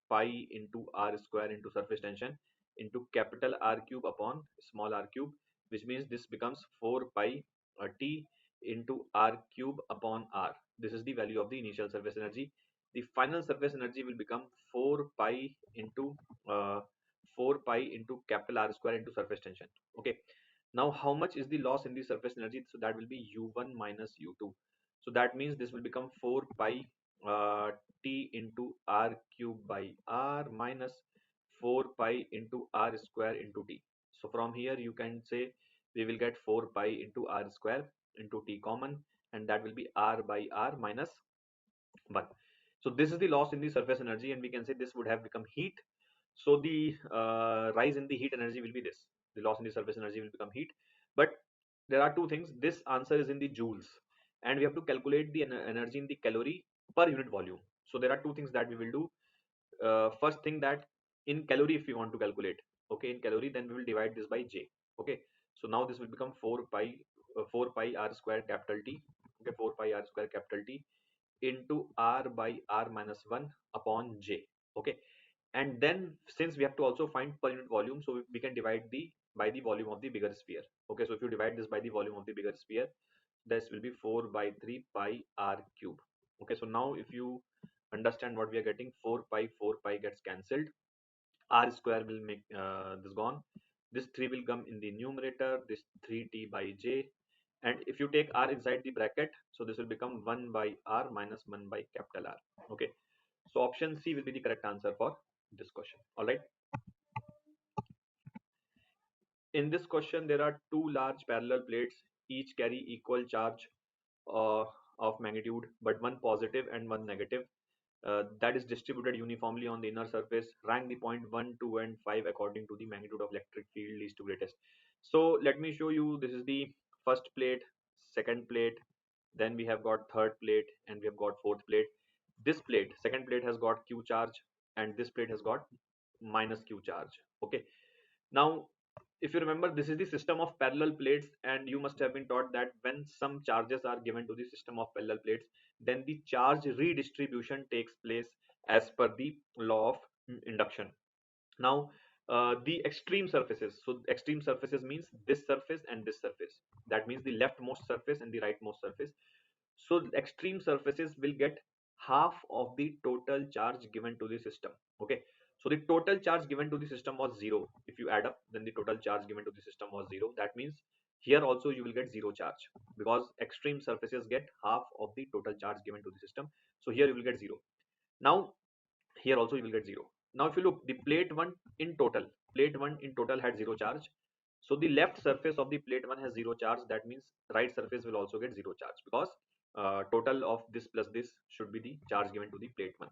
Speaker 1: pi into r square into surface tension into capital R cube upon small r cube, which means this becomes 4 pi T into r cube upon r. This is the value of the initial surface energy. The final surface energy will become 4 pi into uh, 4 pi into capital R square into surface tension. Okay, now how much is the loss in the surface energy? So that will be u1 minus u2. So that means this will become 4 pi uh, T into r cube by r minus 4 pi into r square into T. So from here you can say we will get 4 pi into r square into T common, and that will be r by r minus 1. So this is the loss in the surface energy, and we can say this would have become heat. So the rise in the heat energy will be this. The loss in the surface energy will become heat. But there are two things. This answer is in the joules, and we have to calculate the energy in the calorie per unit volume. So there are two things that we will do. First thing, that in calorie, if we want to calculate, okay, in calorie, then we will divide this by J. Okay, so now this will become 4 pi r square capital T. Okay, 4 pi r square capital T into r by r minus 1 upon J. Okay, and then since we have to also find per unit volume, so we can divide the by the volume of the bigger sphere. Okay, so if you divide this by the volume of the bigger sphere, this will be 4 by 3 pi r cube. Okay, so now if you understand what we are getting, 4 pi gets cancelled, r square will make this gone, this 3 will come in the numerator, this 3t by j, and if you take r inside the bracket, so this will become 1 by r minus 1 by capital R. Okay, so option C will be the correct answer for this question. All right. In this question, there are two large parallel plates, each carry equal charge uh, of magnitude, but one positive and one negative. That is distributed uniformly on the inner surface. Rank the point 1, 2, and 5 according to the magnitude of electric field least to greatest. So let me show you. This is the first plate, second plate, then we have got third plate, and we have got fourth plate. This plate, second plate, has got Q charge, and this plate has got minus Q charge. Okay. Now, if you remember, this is the system of parallel plates, and you must have been taught that when some charges are given to the system of parallel plates, then the charge redistribution takes place as per the law of induction. Now, the extreme surfaces. So extreme surfaces means this surface and this surface. That means the leftmost surface and the rightmost surface. So the extreme surfaces will get half of the total charge given to the system. Okay. So the total charge given to the system was 0. If you add up, then the total charge given to the system was 0. That means here also you will get 0 charge, because extreme surfaces get half of the total charge given to the system. So here you will get 0. Now here also you will get 0. Now if you look, the plate 1 in total had 0 charge. So the left surface of the plate 1 has 0 charge. That means right surface will also get 0 charge, because total of this plus this should be the charge given to the plate 1.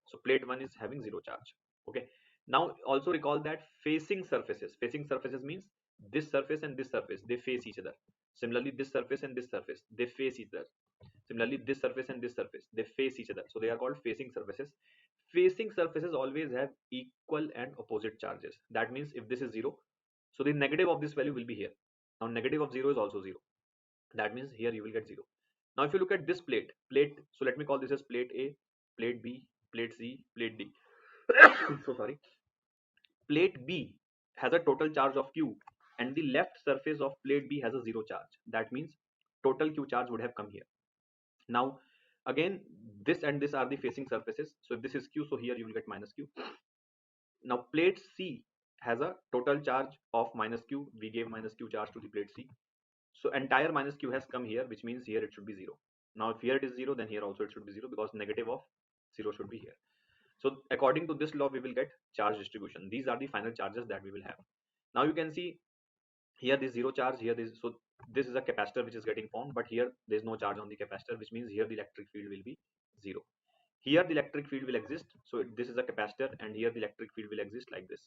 Speaker 1: So plate 1 is having 0 charge. Okay. Now also recall that facing surfaces means this surface and this surface, they face each other. Similarly, this surface and this surface, they face each other. Similarly, this surface and this surface, they face each other. So they are called facing surfaces. Facing surfaces always have equal and opposite charges. That means if this is 0, so the negative of this value will be here. Now negative of 0 is also 0. That means here you will get 0. Now if you look at this plate, so let me call this as plate A, plate B, plate C, plate D. So sorry. Plate B has a total charge of Q, and the left surface of plate B has a 0 charge. That means total Q charge would have come here. Now again, this and this are the facing surfaces. So if this is Q, so here you will get minus Q. Now plate C has a total charge of minus Q. We gave minus Q charge to the plate C. So entire minus Q has come here, which means here it should be 0. Now if here it is 0, then here also it should be 0, because negative of 0 should be here. So according to this law, we will get charge distribution. These are the final charges that we will have. Now you can see here this 0 charge, here this, so this is a capacitor which is getting formed, but here there is no charge on the capacitor, which means here the electric field will be 0. Here the electric field will exist. So this is a capacitor, and here the electric field will exist like this.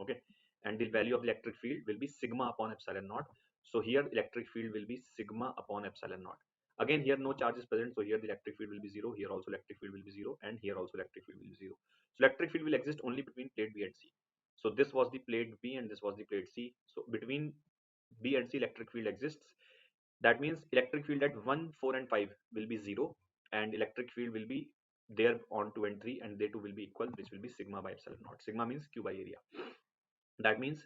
Speaker 1: Okay, and the value of the electric field will be sigma upon epsilon naught. So here electric field will be sigma upon epsilon naught. Again, here no charge is present, so here the electric field will be 0. Here also electric field will be 0, and here also electric field will be 0. So electric field will exist only between plate B and C. So this was the plate B and this was the plate C. So between B and C, electric field exists. That means electric field at 1, 4 and 5 will be 0, and electric field will be there on 2 and 3, and they two will be equal, which will be sigma by epsilon naught. Sigma means Q by area. That means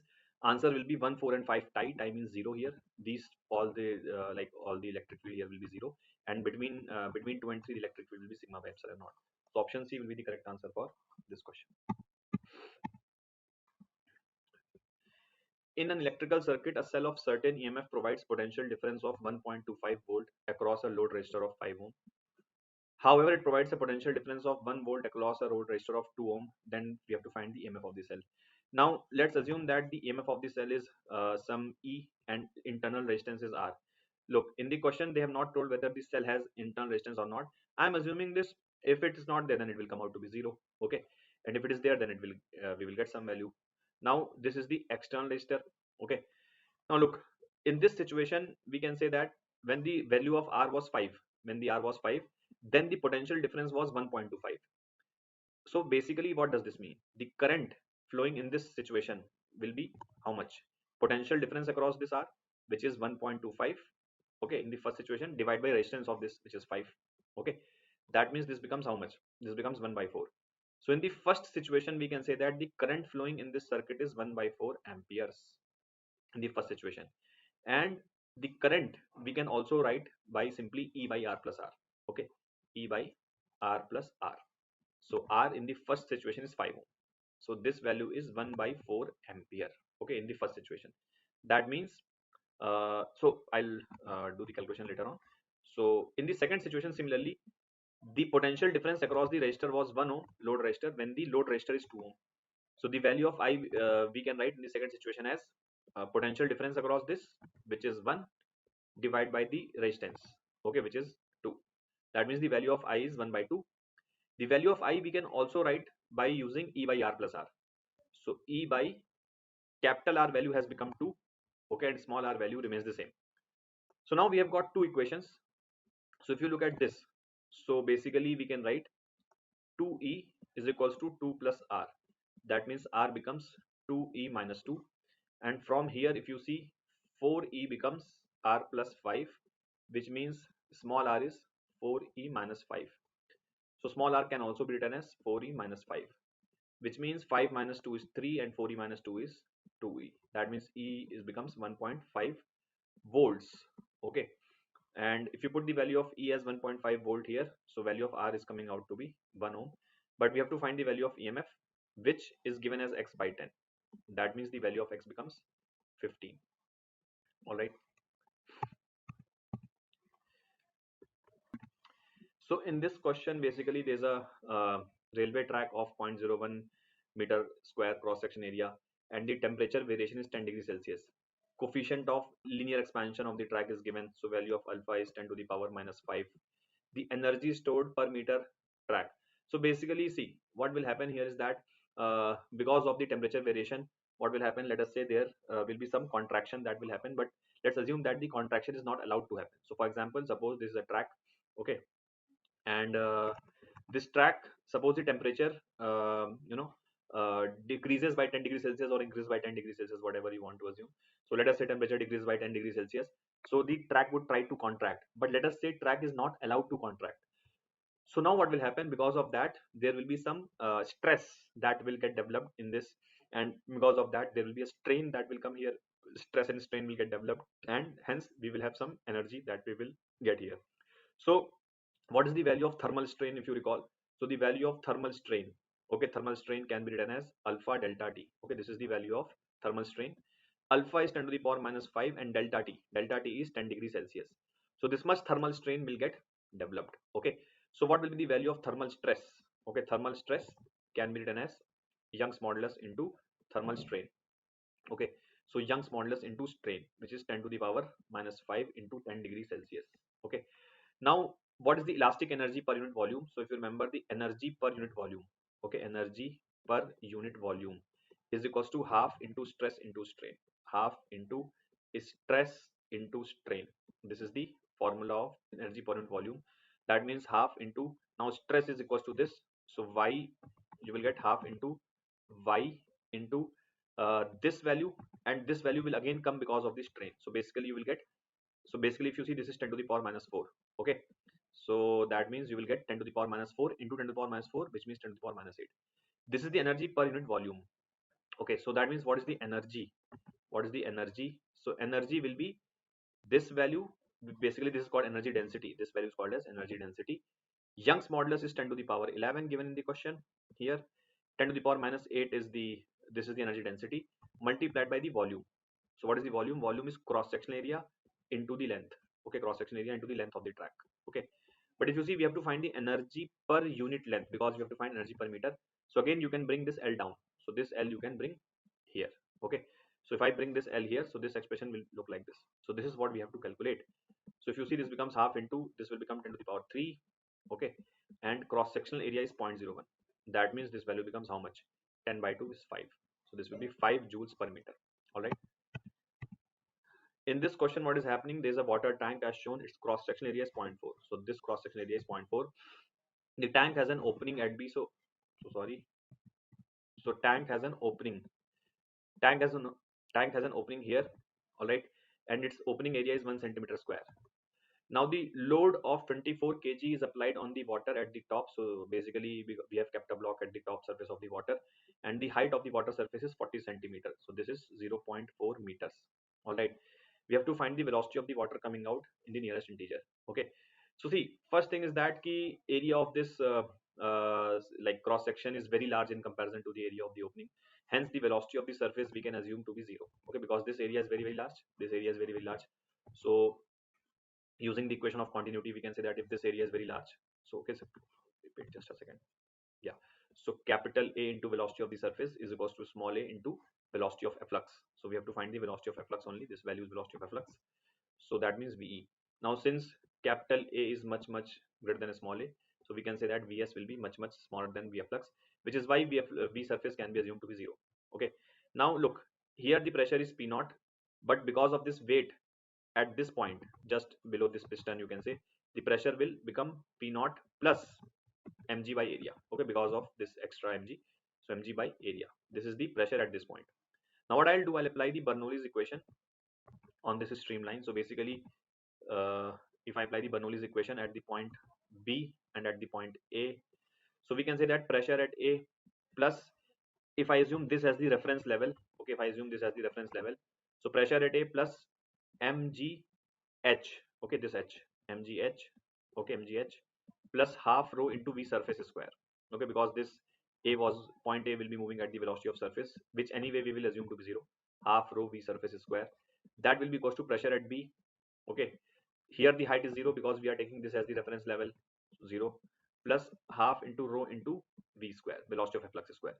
Speaker 1: answer will be 1, 4 and 5 tie means 0 here. These all the all the electric field here will be 0, and between 2 and 3 the electric field will be sigma by epsilon naught. So option C will be the correct answer for this question. In an electrical circuit, a cell of certain EMF provides potential difference of 1.25 volt across a load resistor of 5 ohm. However, it provides a potential difference of 1 volt across a load resistor of 2 ohm. Then we have to find the EMF of the cell. Now let's assume that the EMF of the cell is some E and internal resistance is R. Look, in the question they have not told whether the cell has internal resistance or not. I'm assuming this. If it is not there, then it will come out to be 0. Okay, and if it is there, then it will we will get some value. Now this is the external resistor. Okay, now look, in this situation we can say that when the value of R was 5, when the R was 5, then the potential difference was 1.25. So basically what does this mean? The current flowing in this situation will be how much? Potential difference across this R, which is 1.25, okay, in the first situation, divide by resistance of this, which is 5. Okay, that means this becomes how much? This becomes 1 by 4. So in the first situation, we can say that the current flowing in this circuit is 1 by 4 amperes in the first situation. And the current we can also write by simply E by R plus R. Okay, E by R plus R. So R in the first situation is 5 ohm. So this value is 1 by 4 ampere. Okay, in the first situation. That means, so I'll do the calculation later on. So in the second situation, similarly, the potential difference across the resistor was 1 ohm load resistor when the load resistor is 2 ohm. So the value of I we can write in the second situation as potential difference across this, which is 1 divided by the resistance, okay, which is 2. That means the value of I is 1 by 2. The value of I we can also write by using E by R plus R. So E by capital R value has become 2, okay, and small r value remains the same. So now we have got two equations. So if you look at this, so basically we can write 2E is equals to 2 plus R. That means R becomes 2E minus 2. And from here, if you see, 4E becomes R plus 5, which means small r is 4E minus 5. So small r can also be written as 4E minus 5, which means 5 minus 2 is 3 and 4E minus 2 is 2E. That means E is becomes 1.5 volts. Okay. And if you put the value of E as 1.5 volt here, so value of R is coming out to be 1 ohm. But we have to find the value of EMF, which is given as x by 10. That means the value of x becomes 15. All right. So in this question, basically there's a railway track of 0.01 meter square cross section area, and the temperature variation is 10 degrees Celsius. Coefficient of linear expansion of the track is given. So value of alpha is 10 to the power minus 5. The energy stored per meter track. So basically, see, what will happen here is that because of the temperature variation, what will happen, let us say there will be some contraction that will happen, but let's assume that the contraction is not allowed to happen. So for example, suppose this is a track, okay, and this track, suppose the temperature decreases by 10 degrees Celsius or increases by 10 degrees Celsius, whatever you want to assume. So let us say temperature decreases by 10 degrees Celsius. So the track would try to contract, but let us say track is not allowed to contract. So now what will happen, because of that there will be some stress that will get developed in this, and because of that there will be a strain that will come here. Stress and strain will get developed, and hence we will have some energy that we will get here. So what is the value of thermal strain, if you recall? So the value of thermal strain, okay, thermal strain can be written as alpha delta T. Okay, this is the value of thermal strain. Alpha is 10 to the power minus 5 and delta T is 10 degrees Celsius. So this much thermal strain will get developed. Okay, so what will be the value of thermal stress? Okay, thermal stress can be written as Young's modulus into thermal strain. Okay, so Young's modulus into strain, which is 10 to the power minus 5 into 10 degrees Celsius. Okay, now what is the elastic energy per unit volume? So if you remember, the energy per unit volume, okay, energy per unit volume is equals to half into stress into strain, half into stress into strain. This is the formula of energy per unit volume. That means half into, now stress is equals to this, so y, you will get half into y into this value, and this value will again come because of the strain. So basically you will get, so basically if you see, this is 10 to the power minus 4. Okay, so that means you will get 10 to the power minus 4 into 10 to the power minus 4, which means 10 to the power minus 8. This is the energy per unit volume. Okay, so that means what is the energy? What is the energy? So energy will be this value. Basically this is called energy density. This value is called as energy density. Young's modulus is 10 to the power 11 given in the question here. 10 to the power minus 8 is the, this is the energy density, multiplied by the volume. So what is the volume? Volume is cross sectional area into the length. Okay, cross sectional area into the length of the track. Okay, but if you see, we have to find the energy per unit length, because we have to find energy per meter. So again you can bring this L down. So this L you can bring here. Okay, so if I bring this L here, so this expression will look like this. So this is what we have to calculate. So if you see, this becomes half into, this will become 10 to the power 3. Okay, and cross sectional area is 0.01. That means this value becomes how much? 10 by 2 is 5. So this will be 5 joules per meter. All right, in this question what is happening, there is a water tank as shown, its cross sectional area is 0.4. So this cross sectional area is 0.4. The tank has an opening at B. So sorry, so tank has an opening, tank has an tank has an opening here. All right, and its opening area is 1 centimeter square. Now the load of 24 kg is applied on the water at the top. So basically we have kept a block at the top surface of the water, and the height of the water surface is 40 centimeters. So this is 0.4 meters. All right. We have to find the velocity of the water coming out in the nearest integer. Okay. So see, first thing is that key area of this like cross section is very large in comparison to the area of the opening. Hence the velocity of the surface we can assume to be zero. Okay, because this area is very large. This area is very large. So using the equation of continuity, we can say that if this area is very large, so okay, so wait just a second. Yeah, so capital A into velocity of the surface is equals to small a into velocity of efflux. So we have to find the velocity of efflux only. This value is velocity of efflux. So that means VE. Now since capital A is much greater than a small a, so we can say that Vs will be much smaller than V flux, which is why V surface can be assumed to be zero. Okay. Now look, here the pressure is P naught, but because of this weight at this point just below this piston, you can say the pressure will become P naught plus mg by area. Okay, because of this extra mg, so mg by area, this is the pressure at this point. Now what I'll do, I'll apply the Bernoulli's equation on this streamline. So basically if I apply the Bernoulli's equation at the point B and at the point A, so we can say that pressure at A plus, if I assume this as the reference level, okay, if I assume this as the reference level, so pressure at A plus mgh, okay, this h, mgh, okay, mgh plus half rho into V surface square. Okay, because this A was point A will be moving at the velocity of surface, which anyway we will assume to be zero. Half rho V surface square, that will be equals to pressure at B. Okay, here the height is zero because we are taking this as the reference level, zero plus half into rho into V square, velocity of efflux square.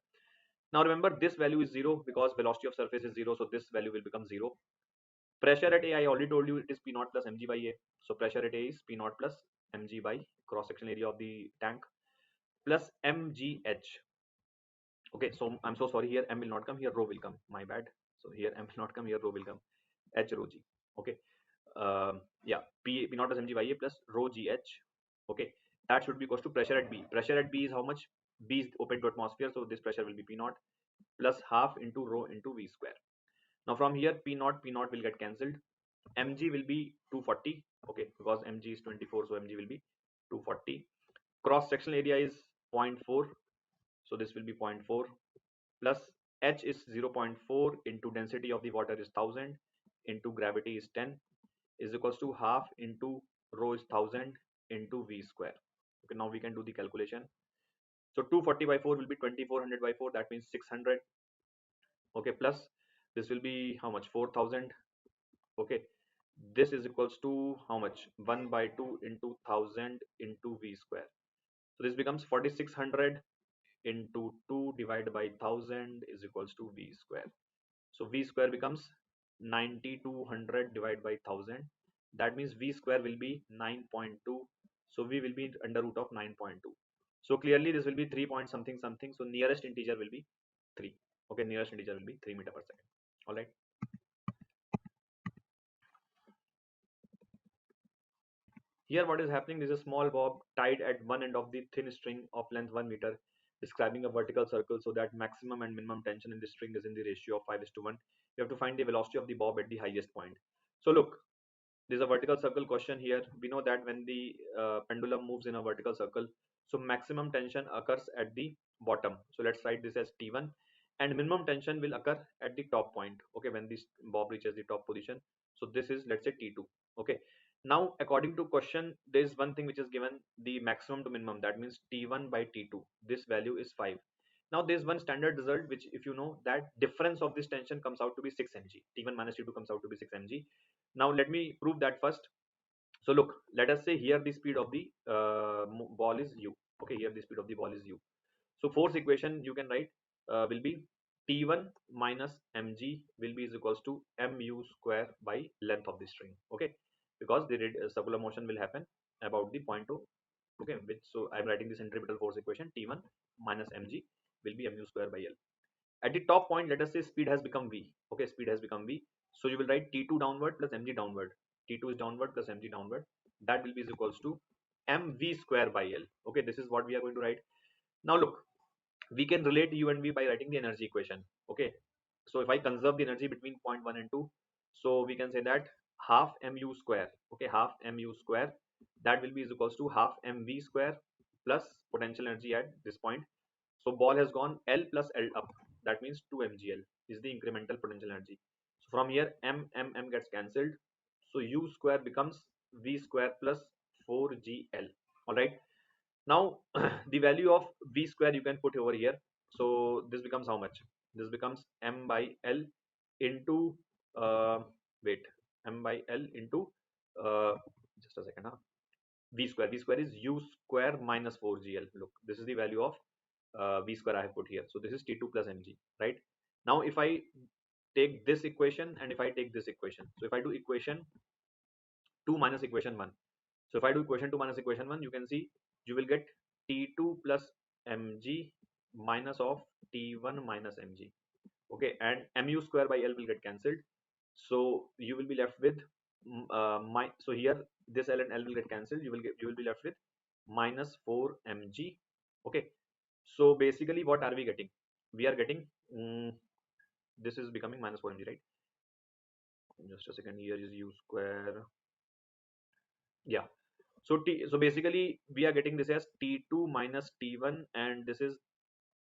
Speaker 1: Now remember, this value is zero because velocity of surface is zero, so this value will become zero. Pressure at A, I already told you it is P naught plus mg by A. So pressure at A is P naught plus mg by cross sectional area of the tank plus mgh. Okay, so I'm so sorry, here m will not come, here rho will come. My bad. So here m will not come, here rho will come. H rho g. Okay. Yeah, P naught plus mg by A plus rho gh. Okay, that should be equal to pressure at B. Pressure at B is how much? B is open to atmosphere, so this pressure will be P naught plus half into rho into V square. Now from here P naught will get cancelled. Mg will be 240. Okay, because mg is 24, so mg will be 240. Cross sectional area is 0.4, so this will be 0.4 plus h is 0.4 into density of the water is 1000 into gravity is 10 is equals to half into rho is 1000 into V square. Okay, now we can do the calculation. So 240 by 4 will be 2400 by 4, that means 600. Okay, plus this will be how much? 4000. Okay, this is equals to how much? 1 by 2 into 1000 into V square. So this becomes 4600 into 2 divided by 1000 is equals to V square. So V square becomes 9200 divided by 1000. That means V square will be 9.2. So V will be under root of 9.2. So clearly this will be 3 point something something. So nearest integer will be 3. Okay, nearest integer will be 3 meter per second. All right. Here what is happening is a small bob tied at one end of the thin string of length 1 meter, describing a vertical circle so that maximum and minimum tension in the string is in the ratio of 5:1. You have to find the velocity of the bob at the highest point. So look, there's a vertical circle question here. We know that when the pendulum moves in a vertical circle, so maximum tension occurs at the bottom. So let's write this as T1, and minimum tension will occur at the top point. Okay, when this bob reaches the top position. So this is, let's say, T2. Okay. Now, according to question, there is one thing which is given, the maximum to minimum. That means T1 by T2. This value is 5. Now, there is one standard result which, if you know, that difference of this tension comes out to be 6 mg. T1 minus T2 comes out to be 6 mg. Now let me prove that first. So look, let us say here the speed of the ball is u. Okay, here the speed of the ball is u. So force equation you can write will be T1 minus mg will be is equals to mu square by length of the string. Okay, because the circular motion will happen about the point O. Okay, which, so I'm writing the centripetal force equation. T1 minus mg will be mu square by L. At the top point, let us say speed has become v. Okay, speed has become v. So you will write T2 downward plus mg downward. T2 is downward plus mg downward. That will be is equals to mv square by L. Okay, this is what we are going to write. Now look, we can relate u and v by writing the energy equation. Okay, so if I conserve the energy between point 1 and 2, so we can say that half mu square. Okay, half mu square, that will be is equals to half mv square plus potential energy at this point. So ball has gone L plus L up. That means 2 mgl is the incremental potential energy. So from here m gets cancelled. So u square becomes v square plus 4gl. All right. Now the value of v square you can put over here. So this becomes how much? This becomes m by L into wait m by L into uh, just a second. V square. V square is u square minus 4gl. Look, this is the value of v square I have put here. So this is T2 plus mg, right? Now if I take this equation and if I take this equation, so if I do equation 2 minus equation 1, so if I do equation 2 minus equation 1, you can see you will get T2 plus mg minus of T1 minus mg. Okay, and mu square by L will get cancelled. So you will be left with so here this L and L will get cancelled. You will be left with minus 4 mg. Okay, so basically what are we getting? We are getting this is becoming minus 4 mg, right? Just a second, here is u square. Yeah, so basically we are getting this as T2 minus T1 and this is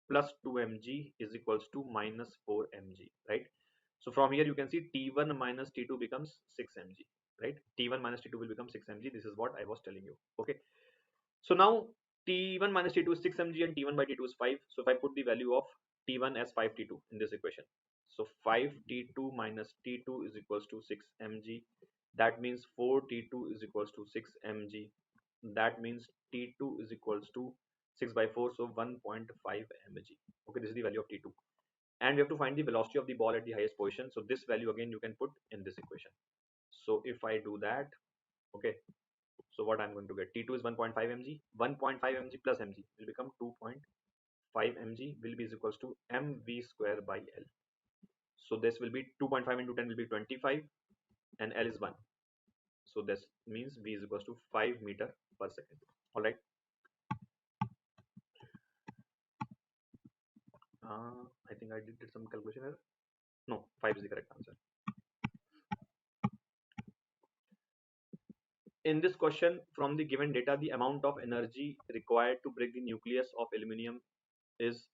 Speaker 1: plus 2 mg is equals to minus 4 mg, right? So from here you can see T1 minus T2 becomes 6 mg, right? T1 minus T2 will become 6 mg. This is what I was telling you. Okay, so now T1 minus T2 is 6 mg and T1 by T2 is 5. So if I put the value of T1 as 5 T2 in this equation, so 5 T2 minus T2 is equals to 6 mg. That means 4 T2 is equals to 6 mg. That means T2 is equals to 6 by 4, so 1.5 mg. Okay, this is the value of T2. And we have to find the velocity of the ball at the highest position. So this value again you can put in this equation. So if I do that, okay, so what I'm going to get, T2 is 1.5 mg, 1.5 mg plus mg will become 2.5 mg will be is equals to mv square by L. So this will be 2.5 into 10 will be 25 and L is 1. So this means v is equals to 5 meter per second. All right. I think I did some calculation here. No, 5 is the correct answer. In this question, from the given data, the amount of energy required to break the nucleus of aluminum is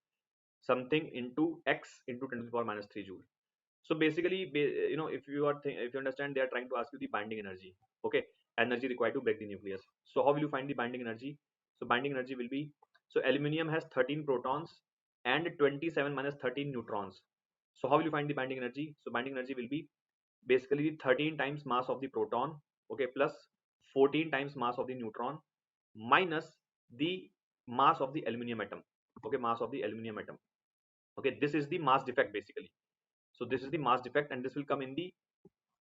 Speaker 1: something into x into 10 to the power minus 3 joule. So basically, if you understand, they are trying to ask you the binding energy. Okay, energy required to break the nucleus. So how will you find the binding energy? So binding energy will be, so aluminum has 13 protons and 27 minus 13 neutrons. So how will you find the binding energy? So binding energy will be basically 13 times mass of the proton, okay, plus 14 times mass of the neutron minus the mass of the aluminum atom. Okay, mass of the aluminum atom. Okay, this is the mass defect basically. So this is the mass defect and this will come in the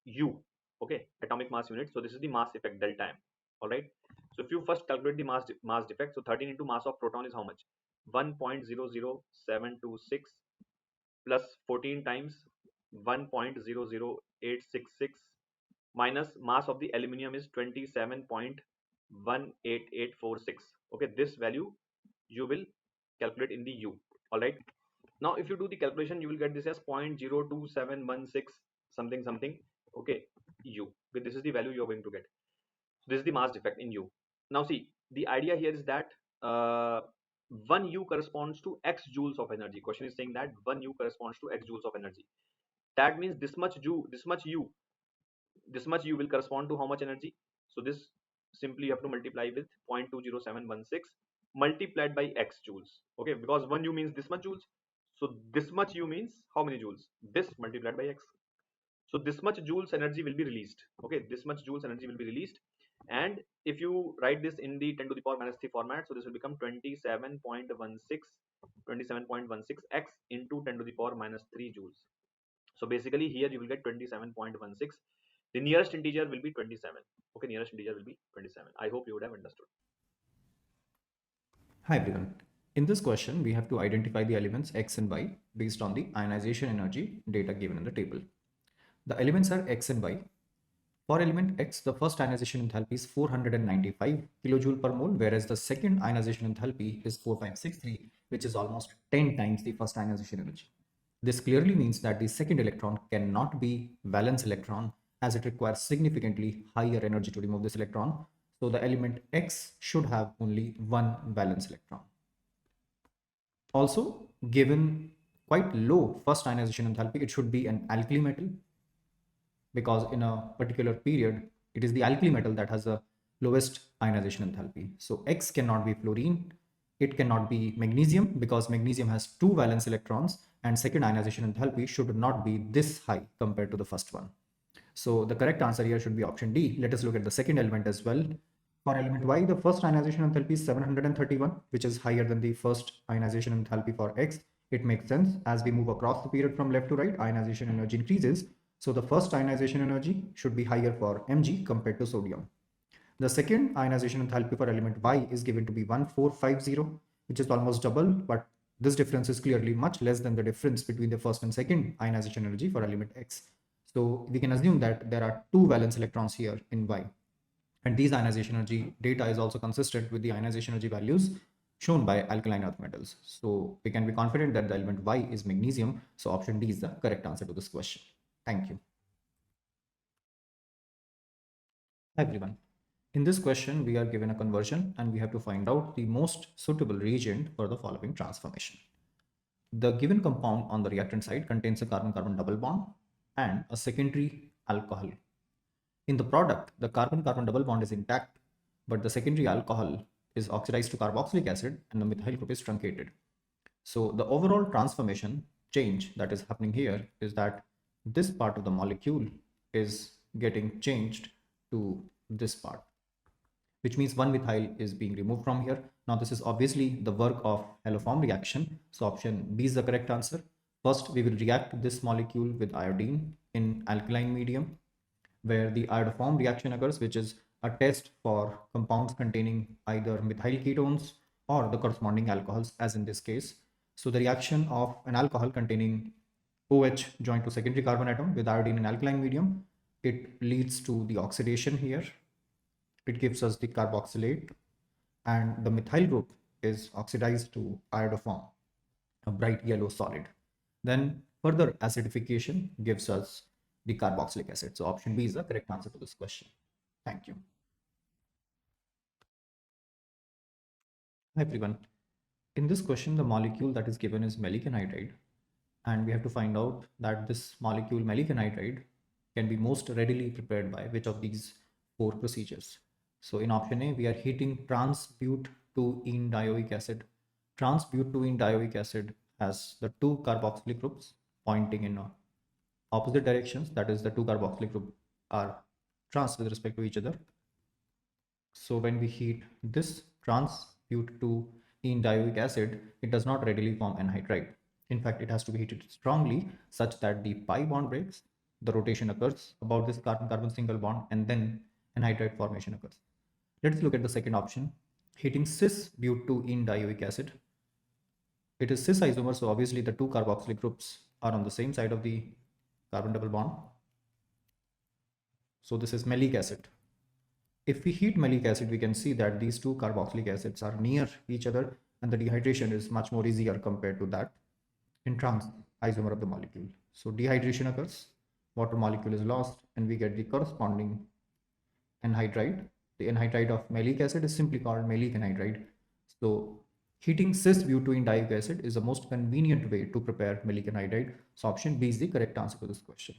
Speaker 1: U, okay, atomic mass unit. So this is the mass effect delta M. All right, so if you first calculate the mass defect, so 13 into mass of proton is how much? 1.00726 plus 14 times 1.00866 minus mass of the aluminum is 27.18846. Okay, this value you will calculate in the U. All right, now if you do the calculation you will get this as 0.02716 something something, okay, U. Okay, this is the value you are going to get. This is the mass defect in U. Now see, the idea here is that 1 U corresponds to x joules of energy. Question is saying that 1 U corresponds to x joules of energy. That means this much U will correspond to how much energy? So this simply you have to multiply with 0.20716 multiplied by x joules. Okay, because 1 U means this much joules. So this much U means how many joules? This multiplied by x. So this much joules energy will be released. Okay, this much joules energy will be released. And if you write this in the 10 to the power minus 3 format, so this will become 27.16 x into 10 to the power minus 3 joules. So basically here you will get 27.16. The nearest integer will be 27. Okay, nearest integer will be 27. I hope you would have understood.
Speaker 2: Hi everyone. In this question, we have to identify the elements X and Y based on the ionization energy data given in the table. The elements are X and Y. For element X, the first ionization enthalpy is 495 kilojoule per mole, whereas the second ionization enthalpy is 4563, which is almost 10 times the first ionization energy. This clearly means that the second electron cannot be valence electron as it requires significantly higher energy to remove this electron. So the element X should have only one valence electron. Also, given quite low first ionization enthalpy, it should be an alkali metal, because in a particular period, it is the alkali metal that has the lowest ionization enthalpy. So X cannot be fluorine, it cannot be magnesium, because magnesium has two valence electrons and second ionization enthalpy should not be this high compared to the first one. So the correct answer here should be option D. Let us look at the second element as well. For element Y, the first ionization enthalpy is 731, which is higher than the first ionization enthalpy for X. It makes sense. As we move across the period from left to right, ionization energy increases. So the first ionization energy should be higher for Mg compared to sodium. The second ionization enthalpy for element Y is given to be 1450, which is almost double, but this difference is clearly much less than the difference between the first and second ionization energy for element X. So we can assume that there are two valence electrons here in Y. And these ionization energy data is also consistent with the ionization energy values shown by alkaline earth metals. So we can be confident that the element Y is magnesium. So option D is the correct answer to this question. Thank you. Hi everyone. In this question, we are given a conversion and we have to find out the most suitable reagent for the following transformation. The given compound on the reactant side contains a carbon-carbon double bond and a secondary alcohol. In the product, the carbon-carbon double bond is intact, but the secondary alcohol is oxidized to carboxylic acid and the methyl group is truncated. So the overall transformation change that is happening here is that this part of the molecule is getting changed to this part, which means one methyl is being removed from here. Now this is obviously the work of haloform reaction. So option B is the correct answer. First, we will react this molecule with iodine in alkaline medium, where the iodoform reaction occurs, which is a test for compounds containing either methyl ketones or the corresponding alcohols, as in this case. So the reaction of an alcohol containing OH joined to secondary carbon atom with iodine in alkaline medium, it leads to the oxidation here. It gives us the carboxylate, and the methyl group is oxidized to iodoform, a bright yellow solid. Then further acidification gives us the carboxylic acid. So option B is the correct answer to this question. Thank you. Hi everyone. In this question, the molecule that is given is maleic anhydride, and we have to find out that this molecule maleic anhydride can be most readily prepared by which of these four procedures. So in option A, we are heating trans-but-2-ene dioic acid. Trans-but-2-ene dioic acid has the two carboxylic groups pointing in opposite directions. That is, the two carboxylic group are trans with respect to each other. So when we heat this trans-but-2-ene dioic acid, it does not readily form anhydride. In fact, it has to be heated strongly such that the pi bond breaks, the rotation occurs about this carbon-carbon single bond, and then anhydride formation occurs. Let's look at the second option, heating cis-but-2-ene dioic acid. It is cis isomer, so obviously the two carboxylic groups are on the same side of the carbon double bond. So this is maleic acid. If we heat maleic acid, we can see that these two carboxylic acids are near each other and the dehydration is much more easier compared to that in trans isomer of the molecule. So dehydration occurs, water molecule is lost, and we get the corresponding anhydride. The anhydride of maleic acid is simply called maleic anhydride. So heating cis-but-2-ene dioic acid is the most convenient way to prepare maleic anhydride. So option B is the correct answer to this question.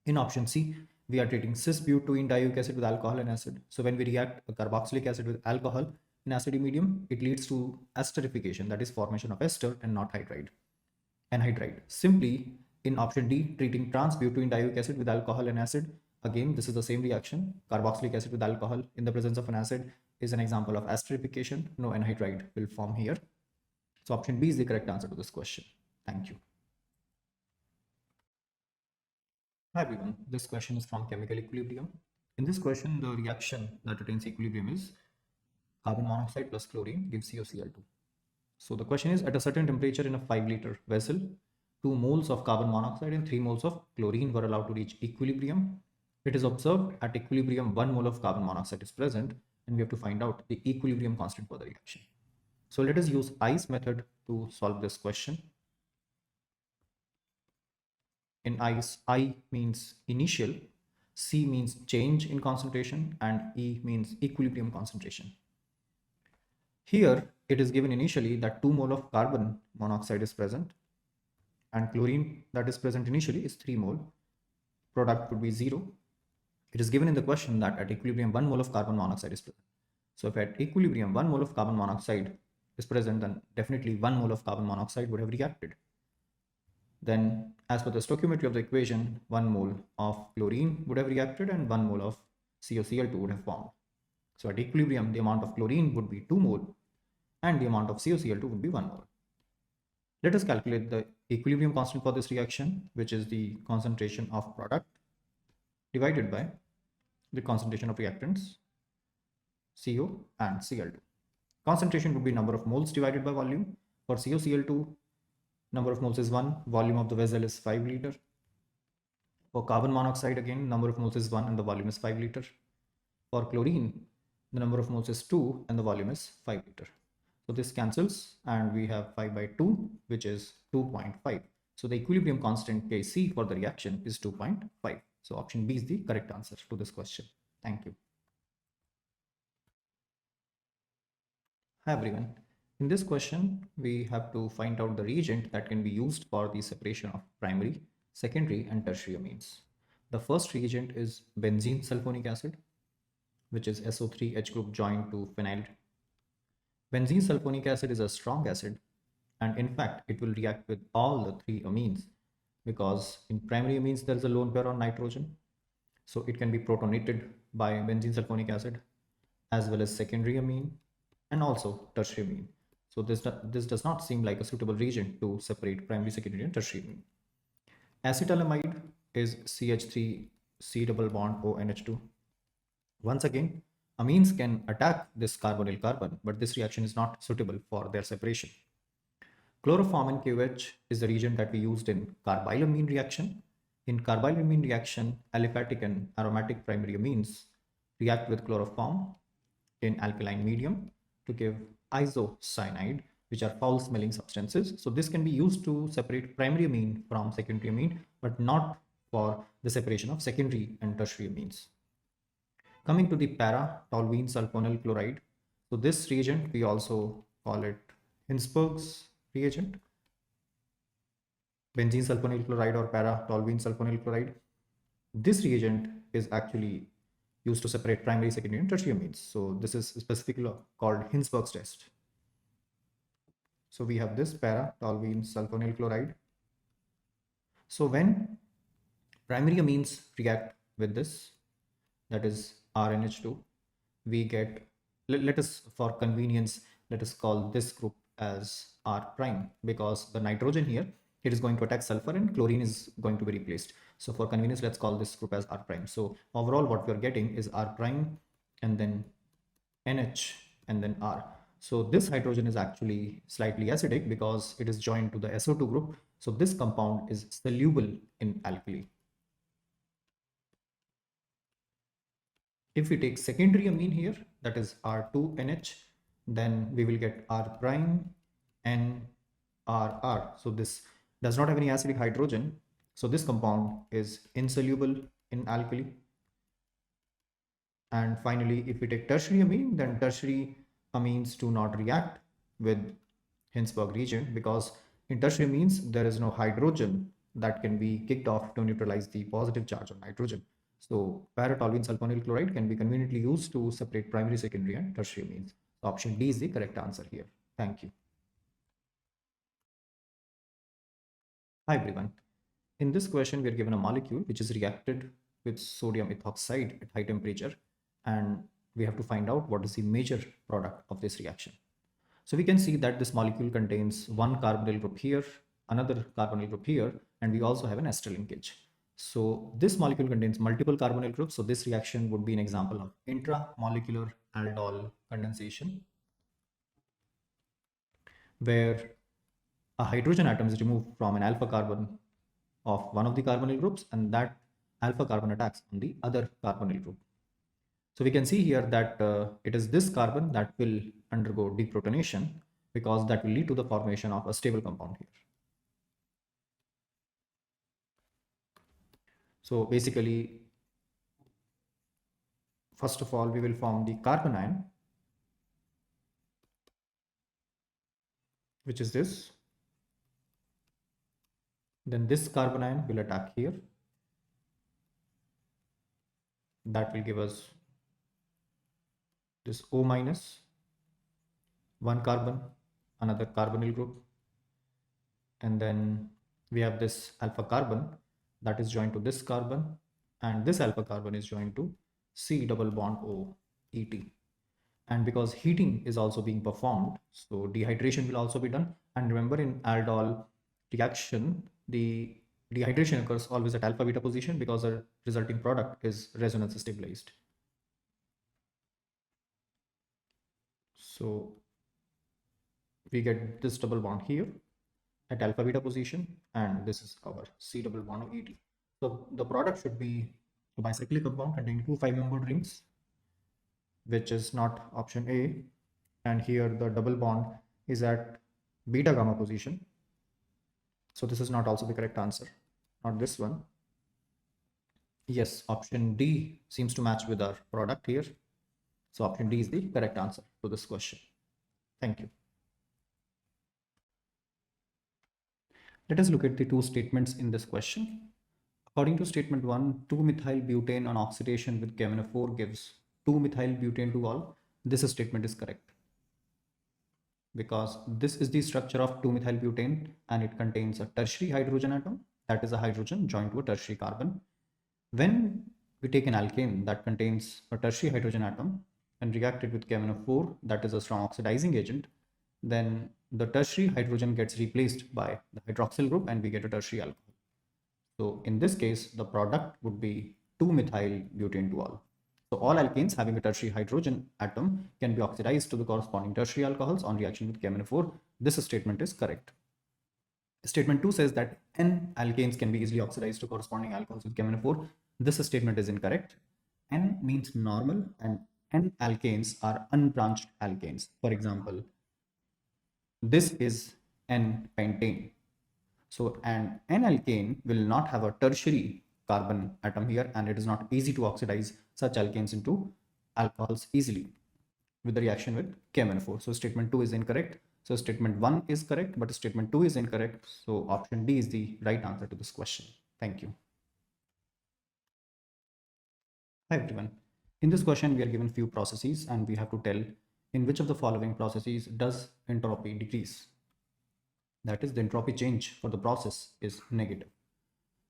Speaker 2: In option C, we are treating cis-but-2-ene dioic acid with alcohol and acid. So when we react a carboxylic acid with alcohol in acidic medium, it leads to esterification, that is formation of ester and not anhydride. Simply in option D, treating trans-but-2-ene dioic acid with alcohol and acid, again this is the same reaction. Carboxylic acid with alcohol in the presence of an acid is an example of esterification. No anhydride will form here. So option B is the correct answer to this question. Thank you. Hi everyone, this question is from chemical equilibrium. In this question, the reaction that attains equilibrium is carbon monoxide plus chlorine gives COCl2. So the question is, at a certain temperature in a 5-liter vessel, 2 moles of carbon monoxide and 3 moles of chlorine were allowed to reach equilibrium. It is observed at equilibrium 1 mole of carbon monoxide is present, and we have to find out the equilibrium constant for the reaction. So let us use ICE method to solve this question. In ICE, I means initial, C means change in concentration, and E means equilibrium concentration. Here, it is given initially that 2 mole of carbon monoxide is present, and chlorine that is present initially is 3 mole. Product would be 0. It is given in the question that at equilibrium 1 mole of carbon monoxide is present. So if at equilibrium 1 mole of carbon monoxide is present, then definitely 1 mole of carbon monoxide would have reacted. Then as per the stoichiometry of the equation, 1 mole of chlorine would have reacted and 1 mole of COCl2 would have formed. So at equilibrium, the amount of chlorine would be 2 mole and the amount of COCl2 would be 1 mole. Let us calculate the equilibrium constant for this reaction, which is the concentration of product divided by the concentration of reactants CO and Cl2. Concentration would be number of moles divided by volume. For COCl2, number of moles is 1, volume of the vessel is 5 liter. For carbon monoxide, again, number of moles is 1 and the volume is 5 liter. For chlorine, the number of moles is 2 and the volume is 5 liter. So this cancels and we have 5 by 2, which is 2.5. So the equilibrium constant Kc for the reaction is 2.5. So option B is the correct answer to this question. Thank you. Hi everyone. In this question, we have to find out the reagent that can be used for the separation of primary, secondary and tertiary amines. The first reagent is benzene sulfonic acid, which is SO3H group joined to phenyl. Benzene sulfonic acid is a strong acid, and in fact, it will react with all the 3 amines because in primary amines, there is a lone pair on nitrogen. So it can be protonated by benzene sulfonic acid as well as secondary amine and also tertiary amine. So this does not seem like a suitable reagent to separate primary, secondary and tertiary amine. Acetylamide is CH3C double bond ONH2. Once again, amines can attack this carbonyl carbon, but this reaction is not suitable for their separation. Chloroformine QH is the reagent that we used in carbylamine reaction. In carbylamine reaction, aliphatic and aromatic primary amines react with chloroform in alkaline medium to give isocyanide, which are foul smelling substances. So this can be used to separate primary amine from secondary amine, but not for the separation of secondary and tertiary amines. Coming to the para-toluene sulfonyl chloride. So this reagent, we also call it Hinsberg's reagent. Benzene sulfonyl chloride or para-toluene sulfonyl chloride. This reagent is actually used to separate primary, secondary and tertiary amines. So this is specifically called Hinsberg's test. So we have this para-toluene sulfonyl chloride. So when primary amines react with this, that is RNH2, we get, let us for convenience, let us call this group as R prime, because the nitrogen here, it is going to attack sulfur and chlorine is going to be replaced. So for convenience, let's call this group as R prime. So overall what we are getting is R prime and then NH and then R. So this hydrogen is actually slightly acidic because it is joined to the SO2 group. So this compound is soluble in alkali. If we take secondary amine here, that is R2NH, then we will get R prime and RR. So this does not have any acidic hydrogen. So this compound is insoluble in alkali. And finally, if we take tertiary amine, then tertiary amines do not react with Hinsberg reagent because in tertiary amines, there is no hydrogen that can be kicked off to neutralize the positive charge of nitrogen. So para-toluene sulfonyl chloride can be conveniently used to separate primary, secondary and tertiary amines. So option D is the correct answer here. Thank you. Hi everyone. In this question, we are given a molecule which is reacted with sodium ethoxide at high temperature, and we have to find out what is the major product of this reaction. So we can see that this molecule contains one carbonyl group here, another carbonyl group here, and we also have an ester linkage. So this molecule contains multiple carbonyl groups. So this reaction would be an example of intramolecular aldol condensation, where a hydrogen atom is removed from an alpha carbon of one of the carbonyl groups, and that alpha carbon attacks on the other carbonyl group. So we can see here that it is this carbon that will undergo deprotonation because that will lead to the formation of a stable compound here. So basically, first of all, we will form the carbon ion, which is this. Then this carbon ion will attack here. That will give us this O minus, one carbon, another carbonyl group. And then we have this alpha carbon that is joined to this carbon, and this alpha carbon is joined to C double bond O, ET. And because heating is also being performed, so dehydration will also be done. And remember, in aldol reaction, the dehydration occurs always at alpha beta position because the resulting product is resonance stabilized. So we get this double bond here at alpha beta position, and this is our C double bond ET. So the product should be a bicyclic compound containing two 5-membered rings, which is not option A. And here the double bond is at beta gamma position. So this is not also the correct answer, not this one. Yes, option D seems to match with our product here. So option D is the correct answer to this question. Thank you. Let us look at the two statements in this question. According to statement 1, 2-methyl-butane on oxidation with KMnO4 gives 2-methyl-butane-2-ol. This statement is correct because this is the structure of 2-methyl-butane and it contains a tertiary hydrogen atom, that is a hydrogen joined to a tertiary carbon. When we take an alkane that contains a tertiary hydrogen atom and react it with KMnO4, that is a strong oxidizing agent, then the tertiary hydrogen gets replaced by the hydroxyl group and we get a tertiary alcohol. So in this case, the product would be 2-methyl-butane-2-ol. So all alkanes having a tertiary hydrogen atom can be oxidized to the corresponding tertiary alcohols on reaction with KMnO4. This statement is correct. Statement 2 says that N alkanes can be easily oxidized to corresponding alcohols with KMnO4. This statement is incorrect. N means normal and N alkanes are unbranched alkanes. For example, this is N-pentane. So an N-alkane will not have a tertiary carbon atom here, and it is not easy to oxidize such alkanes into alcohols easily with the reaction with KMnO4. So statement 2 is incorrect. So statement 1 is correct, but statement 2 is incorrect. So option D is the right answer to this question. Thank you. Hi everyone. In this question, we are given few processes and we have to tell in which of the following processes does entropy decrease. That is, the entropy change for the process is negative.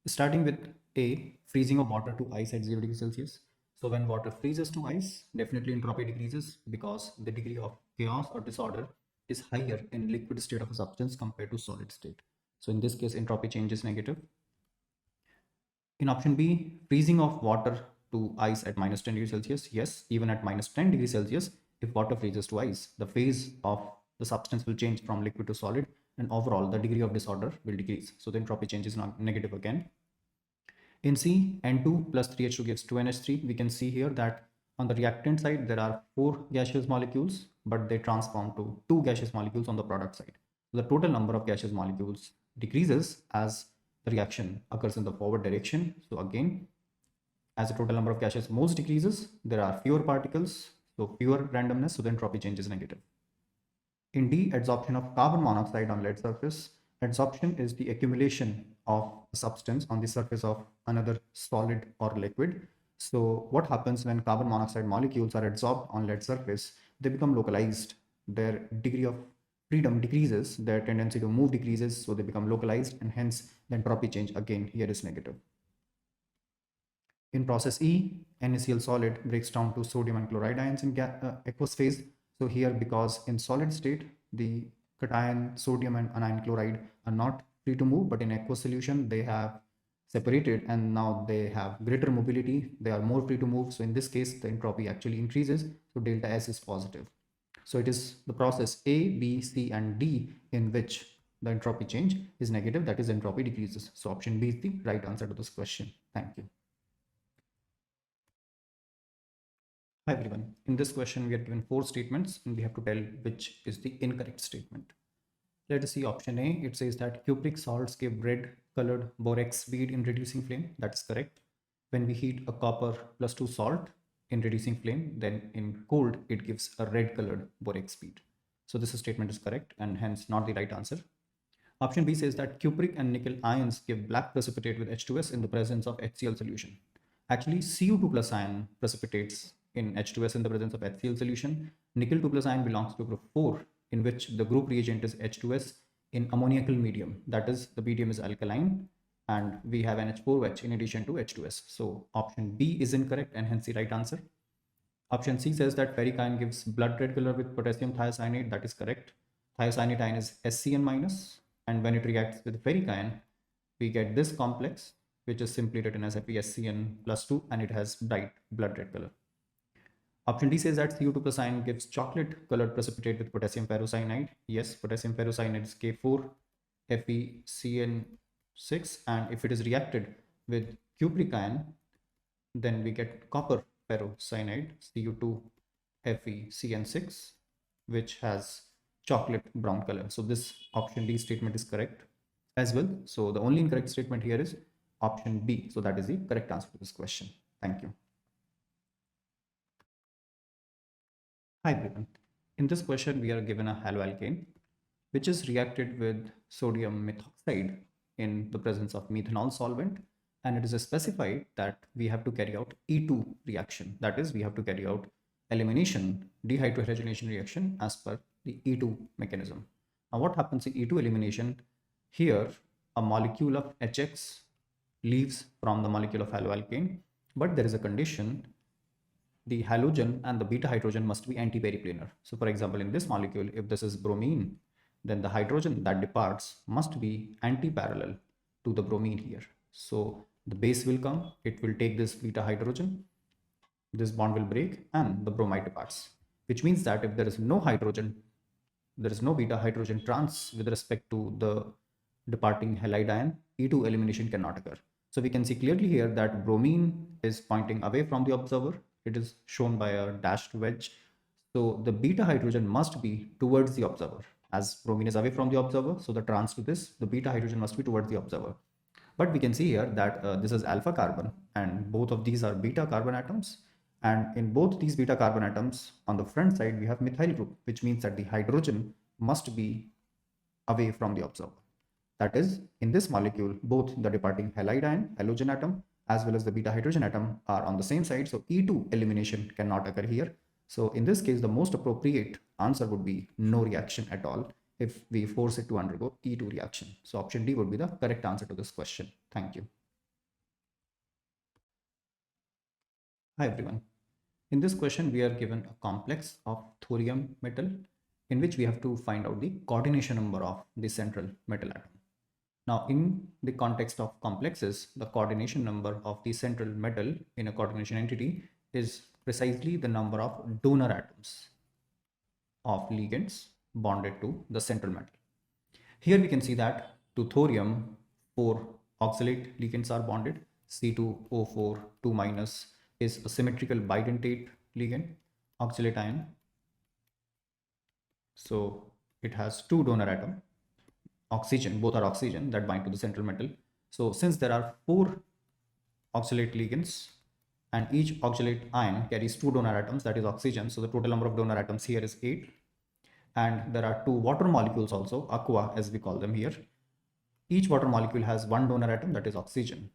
Speaker 2: Starting with A, freezing of water to ice at 0 degrees Celsius. So when water freezes to ice, definitely entropy decreases because the degree of chaos or disorder is higher in liquid state of a substance compared to solid state. So in this case, entropy change is negative. In option B, freezing of water to ice at minus 10 degrees Celsius. Yes, even at minus 10 degrees Celsius, if water freezes to ice, the phase of the substance will change from liquid to solid, and overall the degree of disorder will decrease. So the entropy change is not negative again. In C, N2 plus 3H2 gives 2NH3. We can see here that on the reactant side, there are 4 gaseous molecules, but they transform to 2 gaseous molecules on the product side. So the total number of gaseous molecules decreases as the reaction occurs in the forward direction. So again, as the total number of gaseous moles decreases, there are fewer particles, so fewer randomness, so the entropy change is negative. In D, adsorption of carbon monoxide on lead surface. Adsorption is the accumulation of a substance on the surface of another solid or liquid. So what happens when carbon monoxide molecules are adsorbed on lead surface? They become localized. Their degree of freedom decreases, their tendency to move decreases, so they become localized, and hence the entropy change again here is negative. In process E, NaCl solid breaks down to sodium and chloride ions in aqueous phase. So here, because in solid state, the cation sodium and anion chloride are not free to move, but in aqueous solution, they have separated and now they have greater mobility. They are more free to move. So in this case, the entropy actually increases. So delta S is positive. So it is the process A, B, C, and D in which the entropy change is negative, that is entropy decreases. So option B is the right answer to this question. Thank you. Hi everyone. In this question, we are given 4 statements and we have to tell which is the incorrect statement. Let us see option A. It says that cupric salts give red colored borax bead in reducing flame. That's correct. When we heat a copper plus 2 salt, in reducing flame, then in cold it gives a red colored boric speed. So this statement is correct and hence not the right answer. Option B says that cupric and nickel ions give black precipitate with H2S in the presence of HCl solution. Actually, Cu2 plus ion precipitates in H2S in the presence of HCl solution. Nickel 2 plus ion belongs to group 4, in which the group reagent is H2S in ammoniacal medium. That is, the medium is alkaline and we have NH4OH in addition to H2S. So option B is incorrect and hence the right answer. Option C says that ferric ion gives blood red color with potassium thiocyanate. That is correct. Thiocyanate ion is SCN minus, and when it reacts with ferric ion, we get this complex, which is simply written as FeSCN plus 2, and it has bright blood red color. Option D says that Cu2 plus ion gives chocolate colored precipitate with potassium ferrocyanide. Yes, potassium ferrocyanide is K4 FeCN6, and if it is reacted with cupric ion, then we get copper ferrocyanide Cu2 FeCN6, which has chocolate brown color. So this option D statement is correct as well. So the only incorrect statement here is option B. So that is the correct answer to this question. Thank you. Hi everyone. In this question, we are given a haloalkane, which is reacted with sodium methoxide in the presence of methanol solvent, and it is specified that we have to carry out E2 reaction. That is, we have to carry out elimination, dehydrogenation reaction as per the E2 mechanism. Now, what happens in E2 elimination? Here, a molecule of HX leaves from the molecule of haloalkane, but there is a condition: the halogen and the beta hydrogen must be anti-periplanar. So for example, in this molecule, if this is bromine, then the hydrogen that departs must be anti-parallel to the bromine here. So the base will come, it will take this beta hydrogen, this bond will break, and the bromide departs, which means that if there is no hydrogen, there is no beta hydrogen trans with respect to the departing halide ion, E2 elimination cannot occur. So we can see clearly here that bromine is pointing away from the observer. It is shown by a dashed wedge. So the beta hydrogen must be towards the observer. As bromine is away from the observer, so the trans to this, the beta hydrogen must be towards the observer. But we can see here that this is alpha carbon and both of these are beta carbon atoms. And in both these beta carbon atoms, on the front side, we have methyl group, which means that the hydrogen must be away from the observer. That is, in this molecule, both the departing halide ion, halogen atom, as well as the beta hydrogen atom are on the same side. So E2 elimination cannot occur here. So in this case, the most appropriate answer would be no reaction at all if we force it to undergo E2 reaction. So option D would be the correct answer to this question. Thank you. Hi everyone. In this question, we are given a complex of thorium metal in which we have to find out the coordination number of the central metal atom. Now, in the context of complexes, the coordination number of the central metal in a coordination entity is precisely the number of donor atoms of ligands bonded to the central metal. Here we can see that to thorium, 4 oxalate ligands are bonded. C2O4 2 minus is a symmetrical bidentate ligand, oxalate ion. So it has 2 donor atoms. Oxygen, both are oxygen that bind to the central metal. So since there are 4 oxalate ligands and each oxalate ion carries 2 donor atoms, that is oxygen, so the total number of donor atoms here is 8. And there are 2 water molecules also, aqua as we call them here. Each water molecule has 1 donor atom, that is oxygen.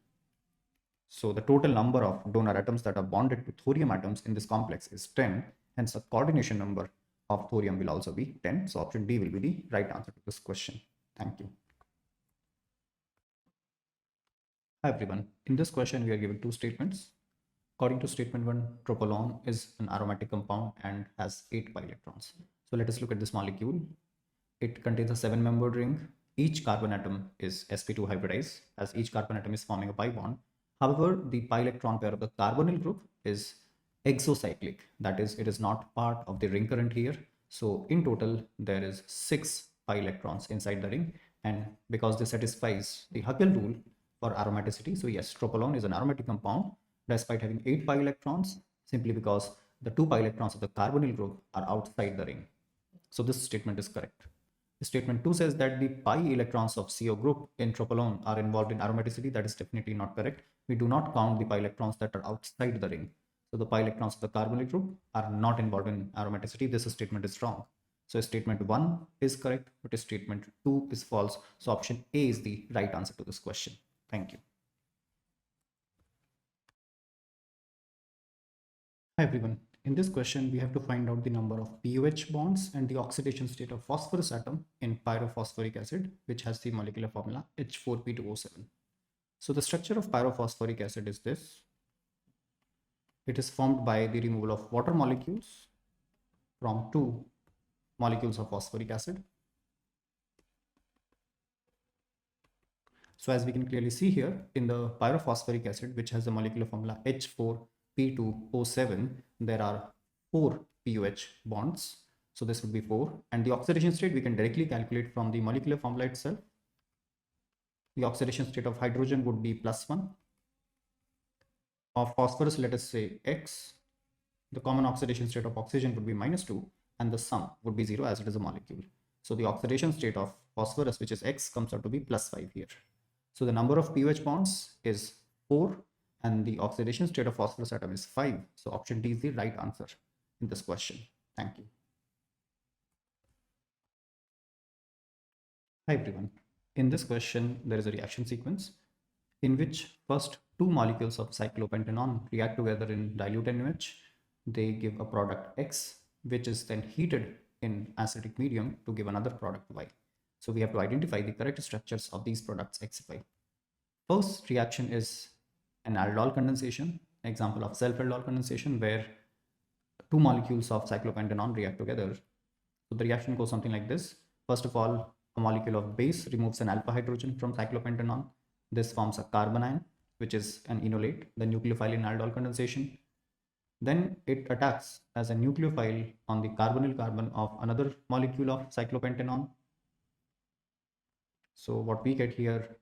Speaker 2: So the total number of donor atoms that are bonded to thorium atoms in this complex is 10. Hence the coordination number of thorium will also be 10. So option D will be the right answer to this question. Thank you. Hi everyone. In this question, we are given 2 statements. According to statement 1, tropolone is an aromatic compound and has 8 pi electrons. So let us look at this molecule. It contains a 7-membered ring. Each carbon atom is sp2 hybridized, as each carbon atom is forming a pi bond. However, the pi electron pair of the carbonyl group is exocyclic. That is, it is not part of the ring current here. So in total, there is 6 pi electrons inside the ring, and because this satisfies the Huckel rule for aromaticity, so yes, tropolone is an aromatic compound despite having 8 pi electrons, simply because the 2 pi electrons of the carbonyl group are outside the ring. So this statement is correct. Statement 2 says that the pi electrons of CO group in tropolone are involved in aromaticity. That is definitely not correct. We do not count the pi electrons that are outside the ring. So the pi electrons of the carbonyl group are not involved in aromaticity. This statement is wrong. So statement 1 is correct, but statement 2 is false. So option A is the right answer to this question. Thank you. Hi everyone. In this question, we have to find out the number of pOH bonds and the oxidation state of phosphorus atom in pyrophosphoric acid, which has the molecular formula H4P2O7. So the structure of pyrophosphoric acid is this. It is formed by the removal of water molecules from two molecules of phosphoric acid. So as we can clearly see here in the pyrophosphoric acid, which has the molecular formula H4P2O7, there are 4 pOH bonds. So this would be 4. And the oxidation state we can directly calculate from the molecular formula itself. The oxidation state of hydrogen would be +1. Of phosphorus, let us say X. The common oxidation state of oxygen would be -2. And the sum would be 0 as it is a molecule. So the oxidation state of phosphorus, which is X, comes out to be +5 here. So the number of pOH bonds is 4 and the oxidation state of phosphorus atom is 5. So option D is the right answer in this question. Thank you. Hi everyone. In this question, there is a reaction sequence in which first two molecules of cyclopentanone react together in dilute NaOH. They give a product X, which is then heated in acidic medium to give another product Y. So we have to identify the correct structures of these products X, Y. First reaction is an aldol condensation, example of self-aldol condensation, where two molecules of cyclopentanone react together. So the reaction goes something like this. First of all, a molecule of base removes an alpha hydrogen from cyclopentanone. This forms a carbon ion, which is an enolate, the nucleophile in aldol condensation. Then it attacks as a nucleophile on the carbonyl carbon of another molecule of cyclopentanone. So what we get here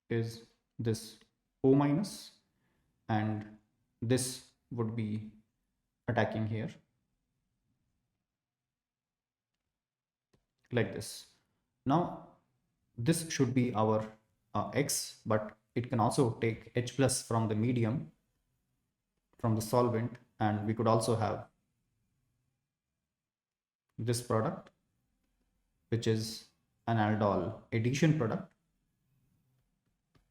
Speaker 2: is this O minus, and this would be attacking here like this. Now this should be our X, but it can also take H plus from the medium, from the solvent, and we could also have this product, which is an aldol addition product.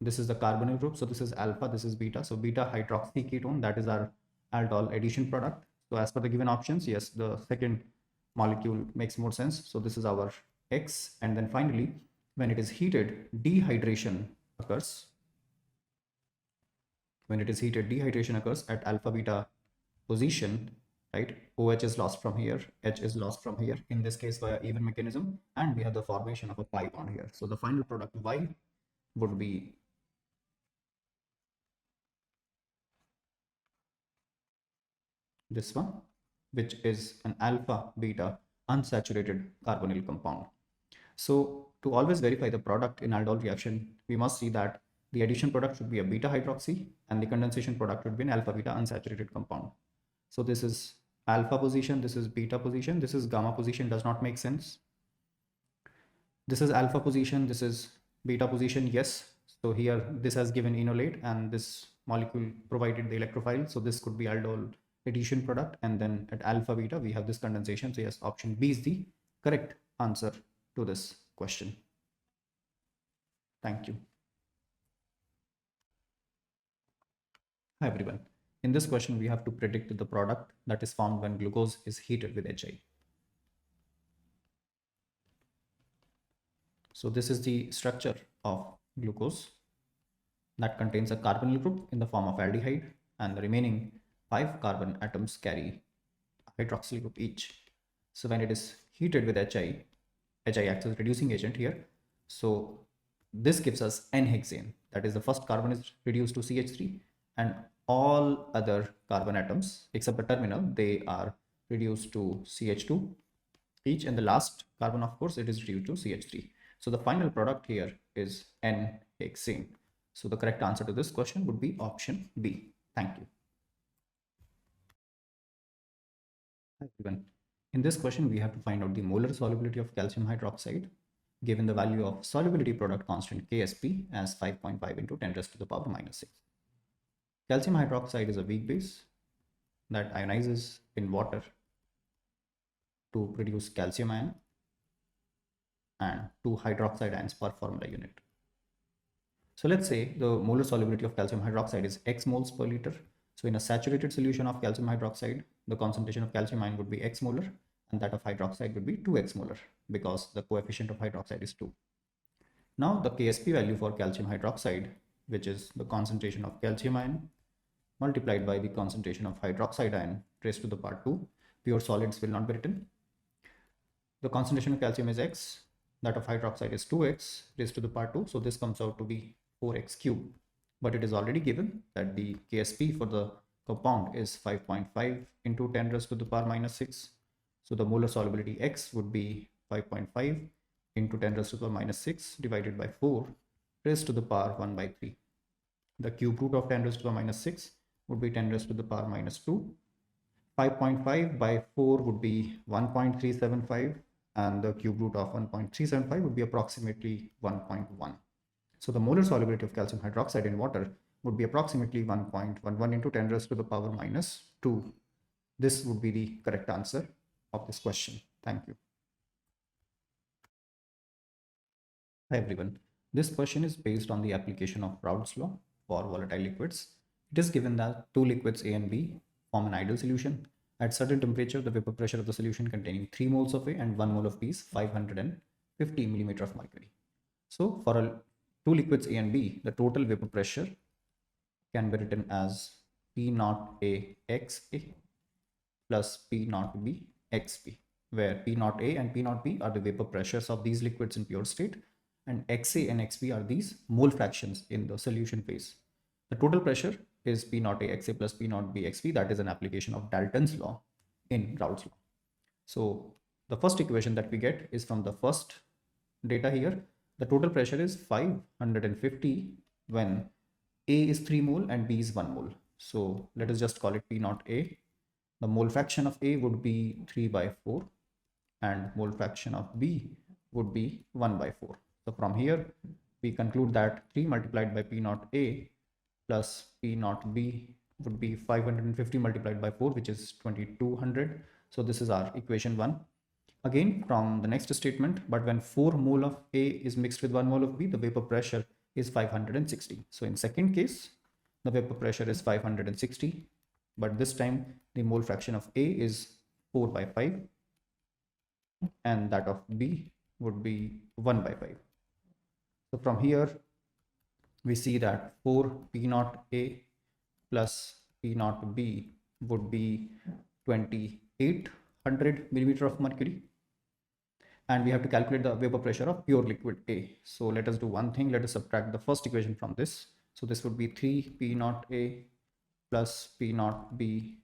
Speaker 2: This is the carbonyl group, so this is alpha, this is beta. So beta hydroxy ketone, that is our aldol addition product. So as per the given options, yes, the second molecule makes more sense. So this is our X, and then finally, when it is heated, dehydration occurs. When it is heated, dehydration occurs at alpha beta position, right? OH is lost from here, H is lost from here, in this case via even mechanism, and we have the formation of a pi bond here. So the final product Y would be this one, which is an alpha beta unsaturated carbonyl compound. So to always verify the product in aldol reaction, we must see that the addition product should be a beta hydroxy and the condensation product would be an alpha beta unsaturated compound. So this is alpha position, this is beta position, this is gamma position, does not make sense. This is alpha position, this is beta position, yes. So here this has given enolate and this molecule provided the electrophile. So this could be aldol addition product, and then at alpha beta we have this condensation. So yes, option B is the correct answer to this question. Thank you. Hi everyone. In this question, we have to predict the product that is formed when glucose is heated with Hi. So this is the structure of glucose that contains a carbonyl group in the form of aldehyde, and the remaining 5 carbon atoms carry a hydroxyl group each. So when it is heated with Hi acts as reducing agent here. So this gives us N-hexane. That is, the first carbon is reduced to CH3 and all other carbon atoms except the terminal, they are reduced to CH2 each, and the last carbon, of course, it is reduced to CH3. So the final product here is N-hexane. So the correct answer to this question would be option B. Thank you. Hi everyone. In this question, we have to find out the molar solubility of calcium hydroxide given the value of solubility product constant Ksp as 5.5 into 10 raised to the power minus 6. Calcium hydroxide is a weak base that ionizes in water to produce calcium ion and 2 hydroxide ions per formula unit. So let's say the molar solubility of calcium hydroxide is x moles per liter. So in a saturated solution of calcium hydroxide, the concentration of calcium ion would be x molar and that of hydroxide would be 2x molar because the coefficient of hydroxide is 2. Now the Ksp value for calcium hydroxide, which is the concentration of calcium ion multiplied by the concentration of hydroxide ion raised to the power 2, pure solids will not be written. The concentration of calcium is x, that of hydroxide is 2x raised to the power 2. So this comes out to be 4x cube. But it is already given that the Ksp for the compound is 5.5 into 10 raised to the power minus 6. So the molar solubility x would be 5.5 into 10 raised to the power minus 6 divided by 4 raised to the power 1 by 3. The cube root of 10 raised to the minus 6 would be 10 raised to the power minus 2. 5.5 by 4 would be 1.375 and the cube root of 1.375 would be approximately 1.1. So the molar solubility of calcium hydroxide in water would be approximately 1.11 into 10 raised to the power minus 2. This would be the correct answer of this question. Thank you. Hi everyone. This question is based on the application of Raoult's law for volatile liquids. It is given that two liquids A and B form an ideal solution. At certain temperature, the vapor pressure of the solution containing 3 moles of A and 1 mole of B is 550 millimeter of mercury. So for two liquids A and B, the total vapor pressure can be written as P naught A XA plus P naught B XB, where P naught A and P naught B are the vapor pressures of these liquids in pure state, and XA and XB are these mole fractions in the solution phase. The total pressure is P naught A XA plus P naught B XB. That is an application of Dalton's law in Raoult's law. So the first equation that we get is from the first data here. The total pressure is 550 when A is 3 mole and B is 1 mole. So let us just call it P naught A. The mole fraction of A would be 3 by 4 and mole fraction of B would be 1 by 4. So from here, we conclude that 3 multiplied by P naught A plus P naught B would be 550 multiplied by 4, which is 2200. So this is our equation 1. Again, from the next statement, but when 4 mole of A is mixed with 1 mole of B, the vapor pressure is 560. So in second case, the vapor pressure is 560, but this time the mole fraction of A is 4 by 5 and that of B would be 1 by 5. So from here, we see that 4 P naught A plus P naught B would be 2800 millimeter of mercury. And we have to calculate the vapor pressure of pure liquid A. So let us do one thing. Let us subtract the first equation from this. So this would be 3 P naught A plus P naught B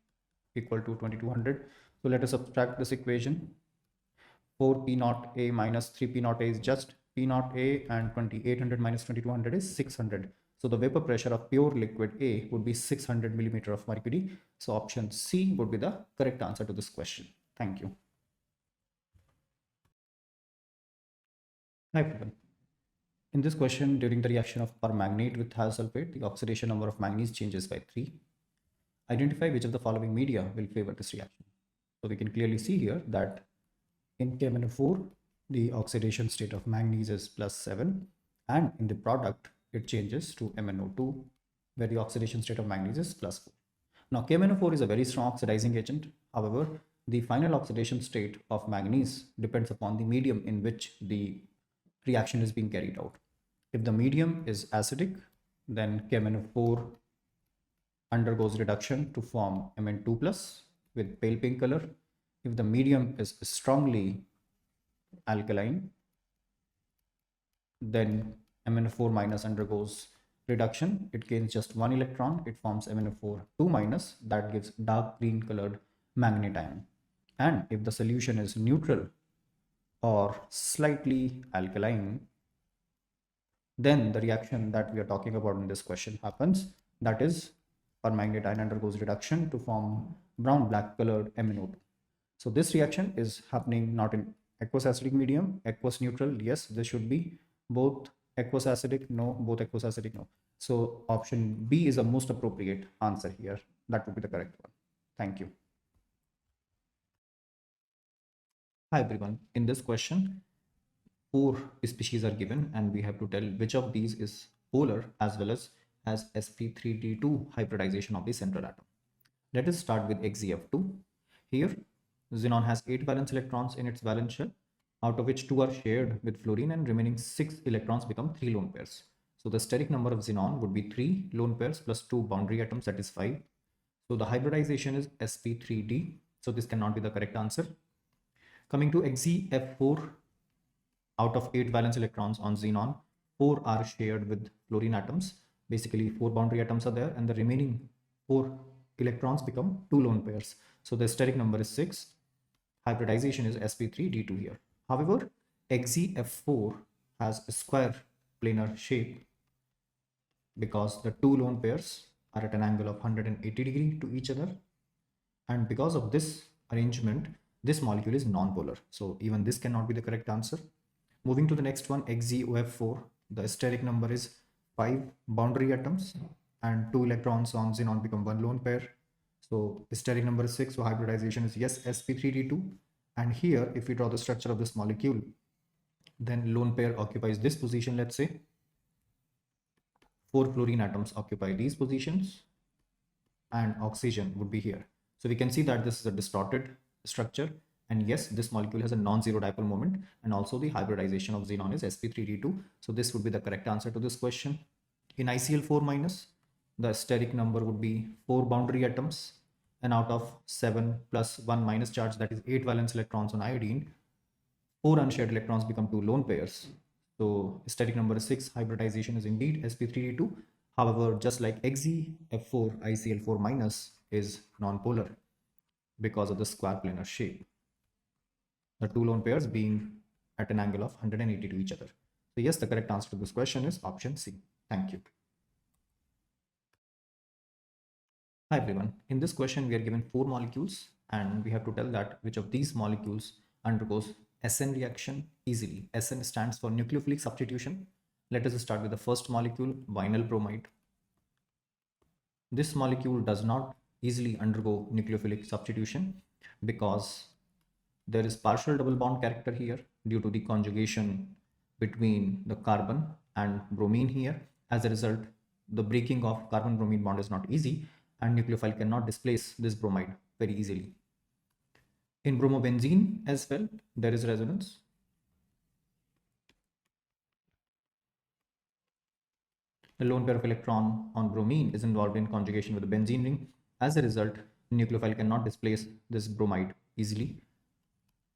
Speaker 2: equal to 2200. So let us subtract this equation. 4 P naught A minus 3 P naught A is just P naught A, and 2800 minus 2200 is 600. So the vapor pressure of pure liquid A would be 600 millimeter of mercury. So option C would be the correct answer to this question. Thank you. Hi everyone. In this question, during the reaction of permanganate with thiosulfate, the oxidation number of manganese changes by 3. Identify which of the following media will favor this reaction. So we can clearly see here that in KMnO4, the oxidation state of manganese is +7, and in the product, it changes to MnO2, where the oxidation state of manganese is +4. Now, KMnO4 is a very strong oxidizing agent. However, the final oxidation state of manganese depends upon the medium in which the reaction is being carried out. If the medium is acidic, then KMnO4 undergoes reduction to form Mn2 plus with pale pink color. If the medium is strongly alkaline, then MnO4 minus undergoes reduction. It gains just 1 electron. It forms MnO4 2 minus, that gives dark green colored manganate ion. And if the solution is neutral or slightly alkaline, then the reaction that we are talking about in this question happens. That is, permanganate ion undergoes reduction to form brown black colored MnO2. So this reaction is happening not in aqueous acidic medium, aqueous neutral, yes, this should be both aqueous acidic, no, both aqueous acidic, no. So option B is the most appropriate answer here. That would be the correct one. Thank you. Hi everyone. In this question, four species are given and we have to tell which of these is polar as well as has sp3d2 hybridization of the central atom. Let us start with XeF2. Here, xenon has 8 valence electrons in its valence shell, out of which 2 are shared with fluorine and remaining 6 electrons become 3 lone pairs. So the steric number of xenon would be 3 lone pairs plus 2 boundary atoms, that is 5. So the hybridization is sp3d. So this cannot be the correct answer. Coming to XeF4, out of 8 valence electrons on xenon, 4 are shared with fluorine atoms. Basically 4 boundary atoms are there and the remaining 4 electrons become 2 lone pairs. So the steric number is 6. Hybridization is sp3d2 here. However, XeF4 has a square planar shape because the 2 lone pairs are at an angle of 180 degree to each other, and because of this arrangement this molecule is non-polar. So even this cannot be the correct answer. Moving to the next one, XeOF4, the steric number is 5 boundary atoms and 2 electrons on xenon become 1 lone pair. So steric number is 6, so hybridization is yes, sp3d2. And here if we draw the structure of this molecule, then lone pair occupies this position, let's say. 4 fluorine atoms occupy these positions and oxygen would be here. So we can see that this is a distorted structure, and yes, this molecule has a non-zero dipole moment, and also the hybridization of xenon is sp3d2. So this would be the correct answer to this question. In ICl4 minus, the steric number would be 4 boundary atoms, and out of 7 plus 1 minus charge, that is 8 valence electrons on iodine, 4 unshared electrons become 2 lone pairs. So steric number is 6, hybridization is indeed sp3d2. However, just like XeF4, ICl4 minus is non-polar because of the square planar shape, the 2 lone pairs being at an angle of 180 to each other. So yes, the correct answer to this question is option C. Thank you. Hi everyone. In this question, we are given 4 molecules and we have to tell that which of these molecules undergoes SN reaction easily. SN stands for nucleophilic substitution. Let us start with the first molecule, vinyl bromide. This molecule does not easily undergo nucleophilic substitution because there is partial double bond character here due to the conjugation between the carbon and bromine here. As a result, the breaking of carbon-bromine bond is not easy and nucleophile cannot displace this bromide very easily. In bromobenzene as well, there is resonance. The lone pair of electron on bromine is involved in conjugation with the benzene ring. As a result, nucleophile cannot displace this bromide easily.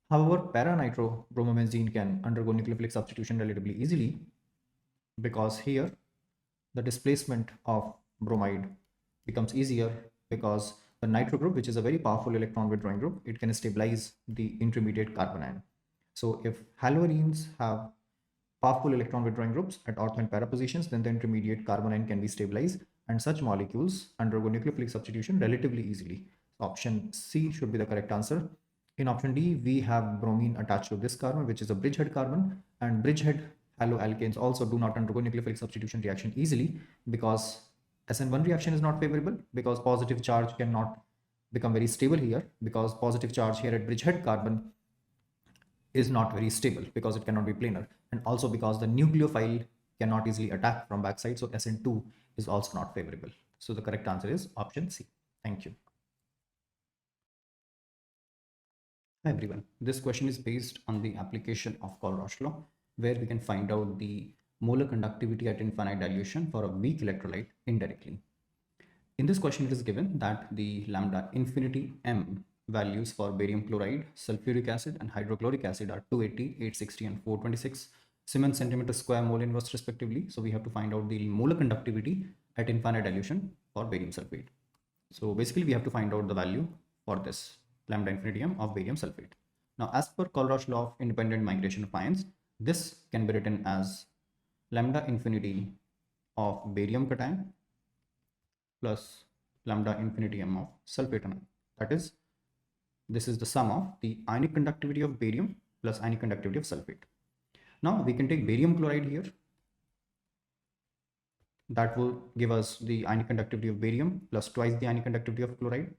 Speaker 2: However, para-nitro-bromobenzene can undergo nucleophilic substitution relatively easily because here the displacement of bromide becomes easier because the nitro group, which is a very powerful electron withdrawing group, it can stabilize the intermediate carbon ion. So if haloarenes have powerful electron withdrawing groups at ortho and para positions, then the intermediate carbon ion can be stabilized and such molecules undergo nucleophilic substitution relatively easily. Option C should be the correct answer. In option D, we have bromine attached to this carbon, which is a bridgehead carbon, and bridgehead haloalkanes also do not undergo nucleophilic substitution reaction easily because SN1 reaction is not favorable because positive charge cannot become very stable here because positive charge here at bridgehead carbon is not very stable because it cannot be planar, and also because the nucleophile cannot easily attack from backside, so SN2 is also not favorable. So the correct answer is option C. Thank you. Hi everyone. This question is based on the application of Colroche law, where we can find out the molar conductivity at infinite dilution for a weak electrolyte indirectly. In this question, it is given that the lambda infinity m values for barium chloride, sulfuric acid, and hydrochloric acid are 280, 860, and 426 Siemens centimeter square mole inverse respectively. So we have to find out the molar conductivity at infinite dilution for barium sulfate. So basically, we have to find out the value for this lambda infinity m of barium sulfate. Now, as per Colroche law of independent migration of ions, this can be written as lambda infinity of barium cation plus lambda infinity m of sulfate anion. That is, this is the sum of the ionic conductivity of barium plus ionic conductivity of sulfate. Now we can take barium chloride here. That will give us the ionic conductivity of barium plus twice the ionic conductivity of chloride.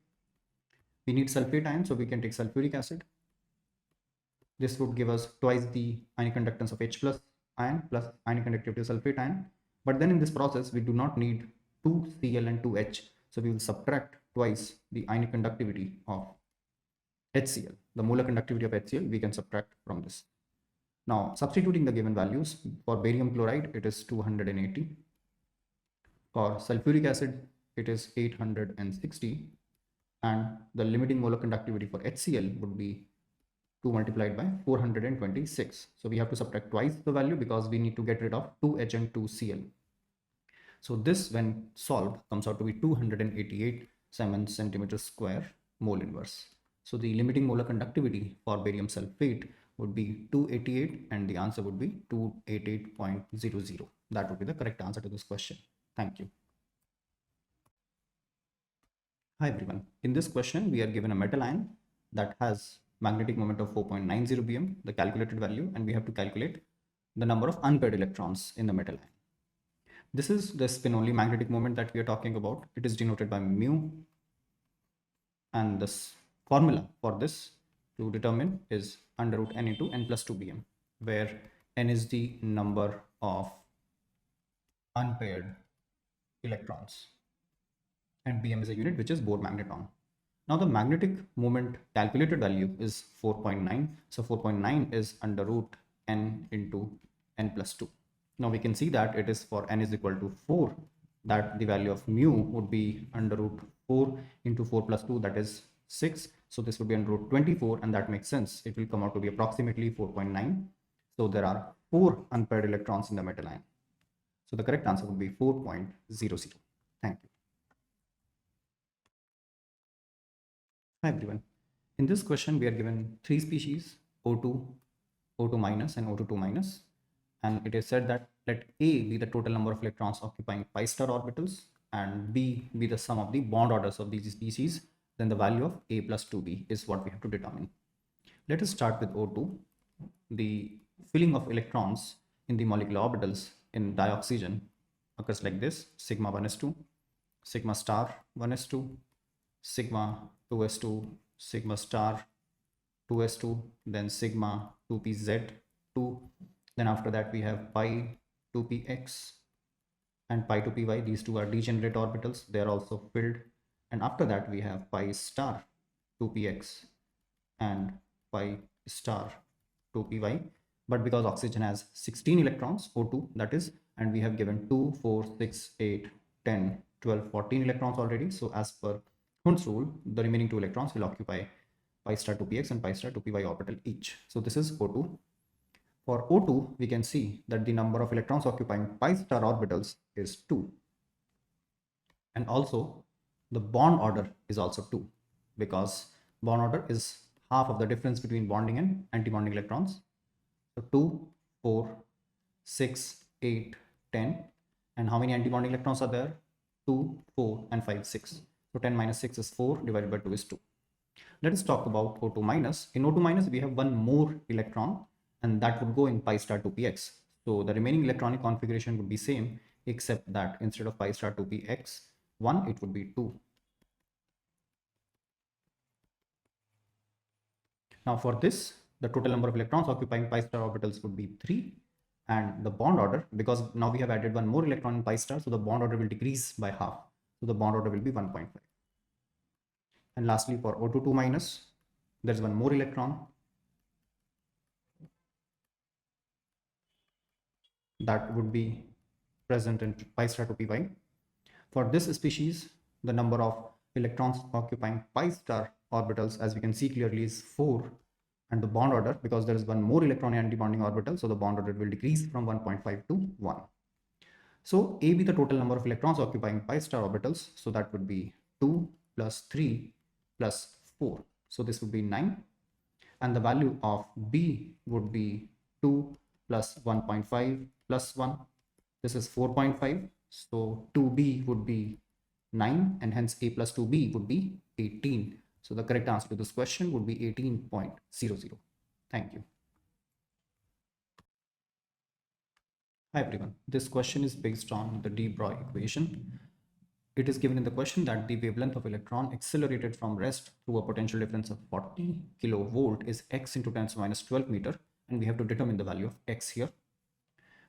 Speaker 2: We need sulfate ion, so we can take sulfuric acid. This would give us twice the ionic conductance of H plus ion plus ionic conductivity of sulfate ion. But then in this process, we do not need 2Cl and 2H. So we will subtract twice the ionic conductivity of HCl. The molar conductivity of HCl we can subtract from this. Now, substituting the given values, for barium chloride, it is 280. For sulfuric acid, it is 860. And the limiting molar conductivity for HCl would be 2 multiplied by 426. So we have to subtract twice the value because we need to get rid of 2H and 2Cl. So this, when solved, comes out to be 288 Siemens centimeter square mole inverse. So the limiting molar conductivity for barium sulfate would be 288 and the answer would be 288.00. That would be the correct answer to this question. Thank you. Hi everyone. In this question, we are given a metal ion that has magnetic moment of 4.90 bm, the calculated value, and we have to calculate the number of unpaired electrons in the metal ion. This is the spin-only magnetic moment that we are talking about. It is denoted by mu, and this formula for this to determine is under root n into n plus 2 bm, where n is the number of unpaired electrons and bm is a unit which is Bohr magneton. Now the magnetic moment calculated value is 4.9. So 4.9 is under root n into n plus 2. Now we can see that it is for n is equal to 4, that the value of mu would be under root 4 into 4 plus 2, that is 6. So this would be under root 24, and that makes sense. It will come out to be approximately 4.9. So there are 4 unpaired electrons in the metal ion. So the correct answer would be 4.00. Thank you. Hi everyone. In this question, we are given 3 species, O2, O2 minus and O2 minus. And it is said that let A be the total number of electrons occupying pi star orbitals and B be the sum of the bond orders of these species. Then the value of A plus 2B is what we have to determine. Let us start with O2. The filling of electrons in the molecular orbitals in dioxygen occurs like this: sigma 1s2, sigma star 1s2, sigma 2s2, sigma star 2s2, then sigma 2pz2. Then after that we have pi 2px and pi 2py. These two are degenerate orbitals. They are also filled. And after that we have pi star 2px and pi star 2py. But because oxygen has 16 electrons, O2 that is, and we have given 2, 4, 6, 8, 10, 12, 14 electrons already. So as per Hund's rule, the remaining 2 electrons will occupy pi star 2px and pi star 2py orbital each. So this is O2. For O2, we can see that the number of electrons occupying pi star orbitals is 2. And also, the bond order is also 2, because bond order is half of the difference between bonding and anti-bonding electrons. So 2, 4, 6, 8, 10. And how many anti-bonding electrons are there? 2, 4, and 5, 6. So 10 minus 6 is 4, divided by 2 is 2. Let us talk about O2 minus. In O2 minus, we have one more electron, and that would go in pi star 2px. So the remaining electronic configuration would be same, except that instead of pi star 2px 1, it would be 2. Now for this, the total number of electrons occupying pi star orbitals would be 3. And the bond order, because now we have added one more electron in pi star, so the bond order will decrease by half. So the bond order will be 1.5. And lastly, for O2 minus, there's one more electron that would be present in pi star 2py. For this species, the number of electrons occupying pi star orbitals, as we can see clearly, is 4. And the bond order, because there is one more electron in anti-bonding orbital, so the bond order will decrease from 1.5 to 1. So A be the total number of electrons occupying pi star orbitals, so that would be 2 plus 3 plus 4. So this would be 9. And the value of B would be 2 plus 1.5 plus 1. This is 4.5. So 2B would be 9, and hence A plus 2B would be 18. So the correct answer to this question would be 18.00. Thank you. Hi everyone. This question is based on the de Broglie equation. It is given in the question that the wavelength of electron accelerated from rest through a potential difference of 40 kilovolt is x into 10 to the minus 12 meter, and we have to determine the value of x here.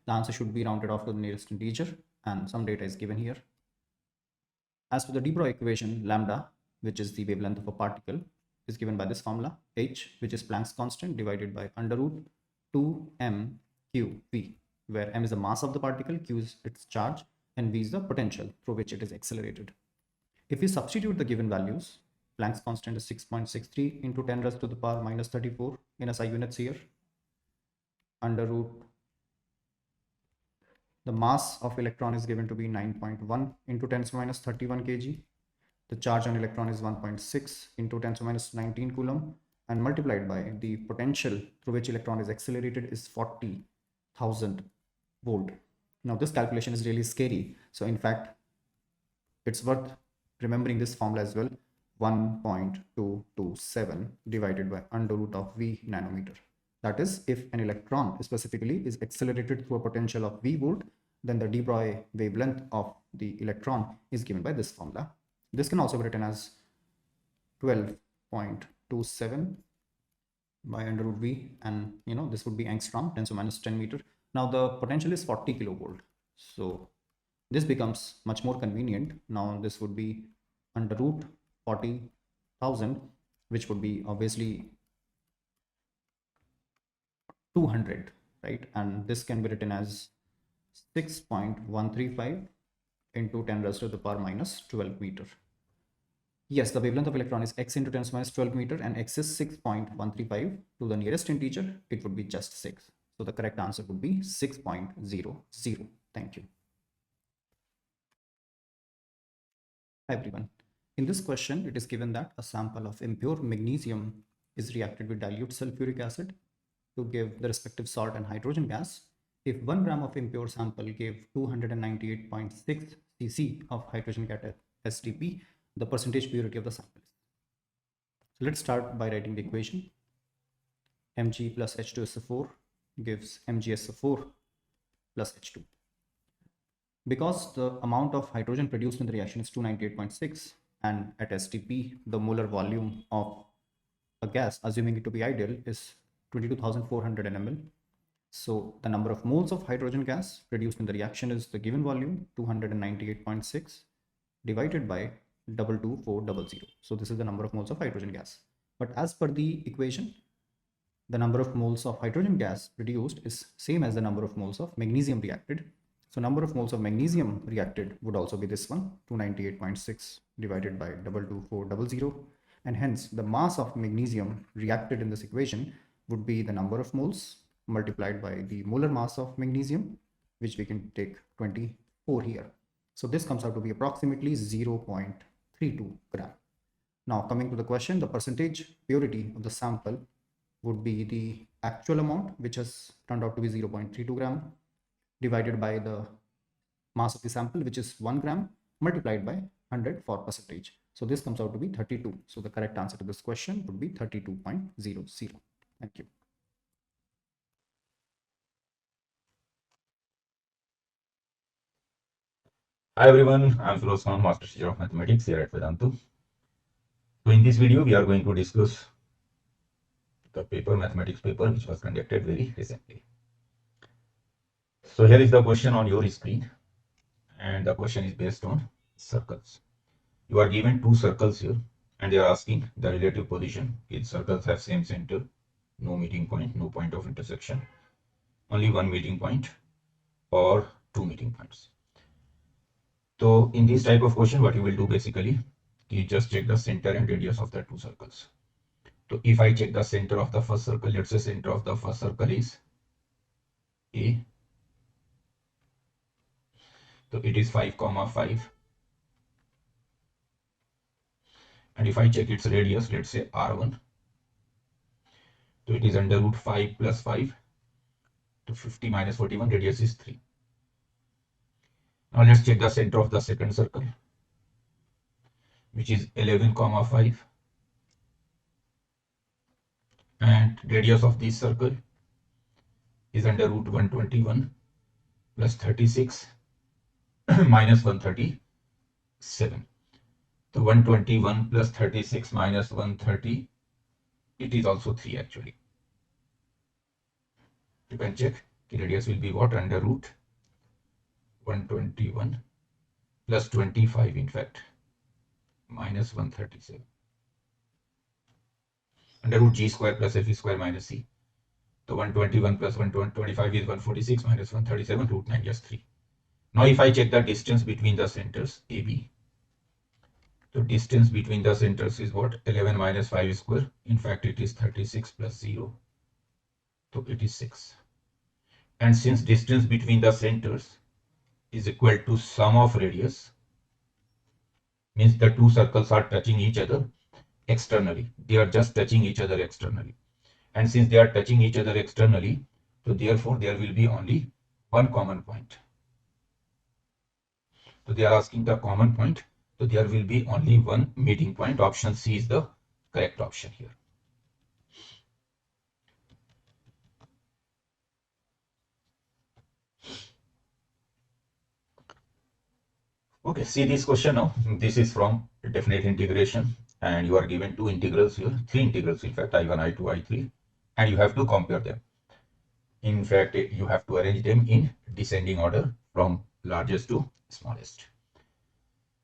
Speaker 2: The answer should be rounded off to the nearest integer, and some data is given here. As to the de Broglie equation, lambda, which is the wavelength of a particle, is given by this formula, h, which is Planck's constant, divided by under root 2m qv, where m is the mass of the particle, q is its charge, and v is the potential through which it is accelerated. If we substitute the given values, Planck's constant is 6.63 into 10 raised to the power minus 34 in SI units here. Under root, the mass of electron is given to be 9.1 into 10 to the minus 31 kg. The charge on electron is 1.6 into 10 to the minus 19 coulomb, and multiplied by the potential through which electron is accelerated is 40,000 volt. Now this calculation is really scary. So in fact, it's worth remembering this formula as well. 1.227 divided by under root of V nanometer. That is, if an electron specifically is accelerated through a potential of V volt, then the de Broglie wavelength of the electron is given by this formula. This can also be written as 12.27 by under root V, and this would be angstrom, 10 to the minus 10 meter. Now the potential is 40 kilovolt. So this becomes much more convenient. Now this would be under root 40,000, which would be obviously 200, right? And this can be written as 6.135 into 10 raised to the power minus 12 meter. Yes, the wavelength of electron is x into 10 to the minus 12 meter, and x is 6.135. To the nearest integer, it would be just 6. So the correct answer would be 6.00. Thank you. Hi everyone. In this question, it is given that a sample of impure magnesium is reacted with dilute sulfuric acid to give the respective salt and hydrogen gas. If 1 gram of impure sample gave 298.6 cc of hydrogen gas STP, the percentage purity of the sample. So let's start by writing the equation. Mg plus H2SO4 gives MgSO4 plus H2. Because the amount of hydrogen produced in the reaction is 298.6, and at STP, the molar volume of a gas, assuming it to be ideal, is 22,400 nml. So the number of moles of hydrogen gas produced in the reaction is the given volume, 298.6, divided by 22400. So this is the number of moles of hydrogen gas. But as per the equation, the number of moles of hydrogen gas produced is same as the number of moles of magnesium reacted. So number of moles of magnesium reacted would also be this one, 298.6 divided by 22400, and hence the mass of magnesium reacted in this equation would be the number of moles multiplied by the molar mass of magnesium, which we can take 24 here. So this comes out to be approximately 0.32 gram. Now coming to the question, the percentage purity of the sample would be the actual amount, which has turned out to be 0.32 gram, divided by the mass of the sample, which is 1 gram, multiplied by 100 for percentage. So this comes out to be 32. So the correct answer to this question would be 32.00. Thank you.
Speaker 3: Hi everyone, I'm Firoz Khan, Master Teacher of Mathematics here at Vedantu. So in this video, we are going to discuss the mathematics paper, which was conducted very recently. So here is the question on your screen, and the question is based on circles. You are given two circles here, and they are asking the relative position. Each circles have same center, no meeting point, no point of intersection, only one meeting point or two meeting points. So in this type of question, what you will do basically, you just check the center and radius of the two circles. So if I check the center of the first circle, let's say center of the first circle is A. So it is 5,5. And if I check its radius, let's say R1. So it is under root 5 plus 5. So 50 minus 41, radius is 3. Now let's check the center of the second circle, which is 11,5. And radius of this circle is under root 121. plus 36 minus 137. So 121 plus 36 minus 130, it is also 3 actually. You can check. The radius will be what? Under root 121 plus 25 in fact minus 137. Under root g square plus f square minus c. So 121 plus 125 is 146 minus 137 root 9 just 3. Now if I check the distance between the centers AB, the distance between the centers is what? 11 minus 5 square. In fact, it is 36 plus 0. So it is 6. And since distance between the centers is equal to sum of radius, means the two circles are touching each other externally. They are just touching each other externally. And since they are touching each other externally, so therefore there will be only one common point. So they are asking the common point. So there will be only one meeting point. Option C is the correct option here. Okay, see this question now. This is from definite integration, and you are given two integrals here, three integrals in fact, I1, I2, I3, and you have to compare them. In fact, you have to arrange them in descending order from largest to smallest.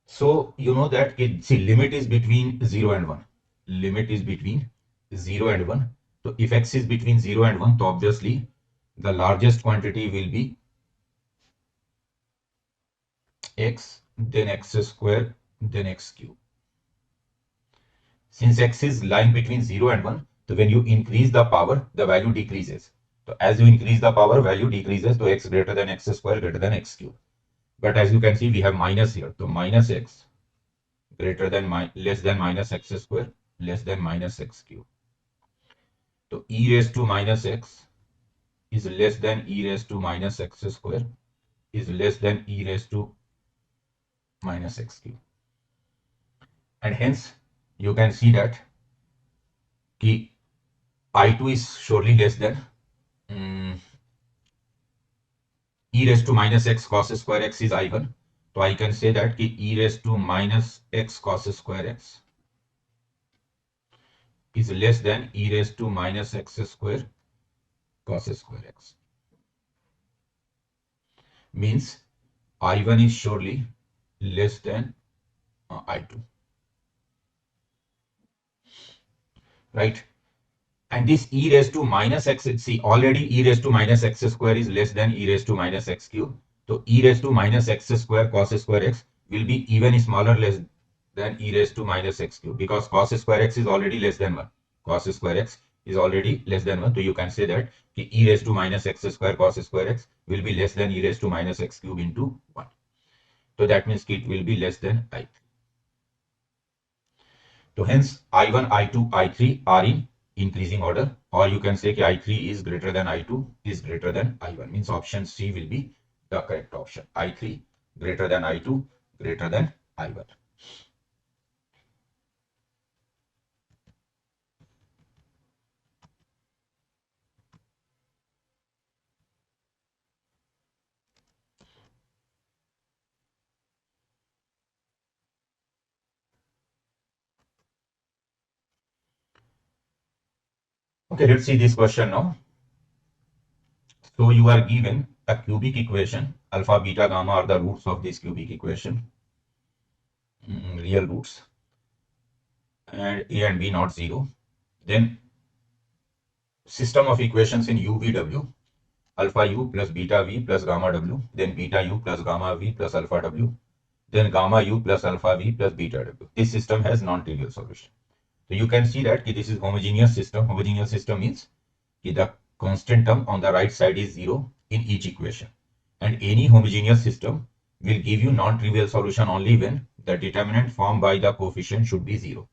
Speaker 3: So you know that see, limit is between 0 and 1. Limit is between 0 and 1. So if x is between 0 and 1, so obviously the largest quantity will be x, then x square, then x cube. Since x is lying between 0 and 1, so when you increase the power, the value decreases. So as you increase the power, value decreases to x greater than x square greater than x cube. But as you can see, we have minus here. So minus x greater than less than minus x square less than minus x cube. So e raised to minus x is less than e raised to minus x square is less than e raised to minus x cube. And hence you can see that I2 is surely less than e raised to minus x cos square x is I1. So I can say that e raised to minus x cos square x is less than e raised to minus x square cos square x. Means I1 is surely less than I2. Right? And this e raised to minus x, see already e raised to minus x square is less than e raised to minus x cube. So e raised to minus x square cos square x will be even smaller less than e raised to minus x cube, because cos square x is already less than 1. Cos square x is already less than 1. So you can say that e raised to minus x square cos square x will be less than e raised to minus x cube into 1. So that means it will be less than I3. So hence I1, I2, I3 are in increasing order, or you can say I3 is greater than I2 is greater than I1. Means option C will be the correct option. I3 greater than I2 greater than I1. Okay, let's see this question now. So you are given a cubic equation. Alpha, beta, gamma are the roots of this cubic equation. Real roots. And A and B not 0. Then system of equations in U, V, W. Alpha U plus beta V plus gamma W. Then beta U plus gamma V plus alpha W. Then gamma U plus alpha V plus beta W. This system has non-trivial solution. So you can see that this is homogeneous system. Homogeneous system means the constant term on the right side is 0 in each equation. And any homogeneous system will give you non-trivial solution only when the determinant formed by the coefficient should be 0.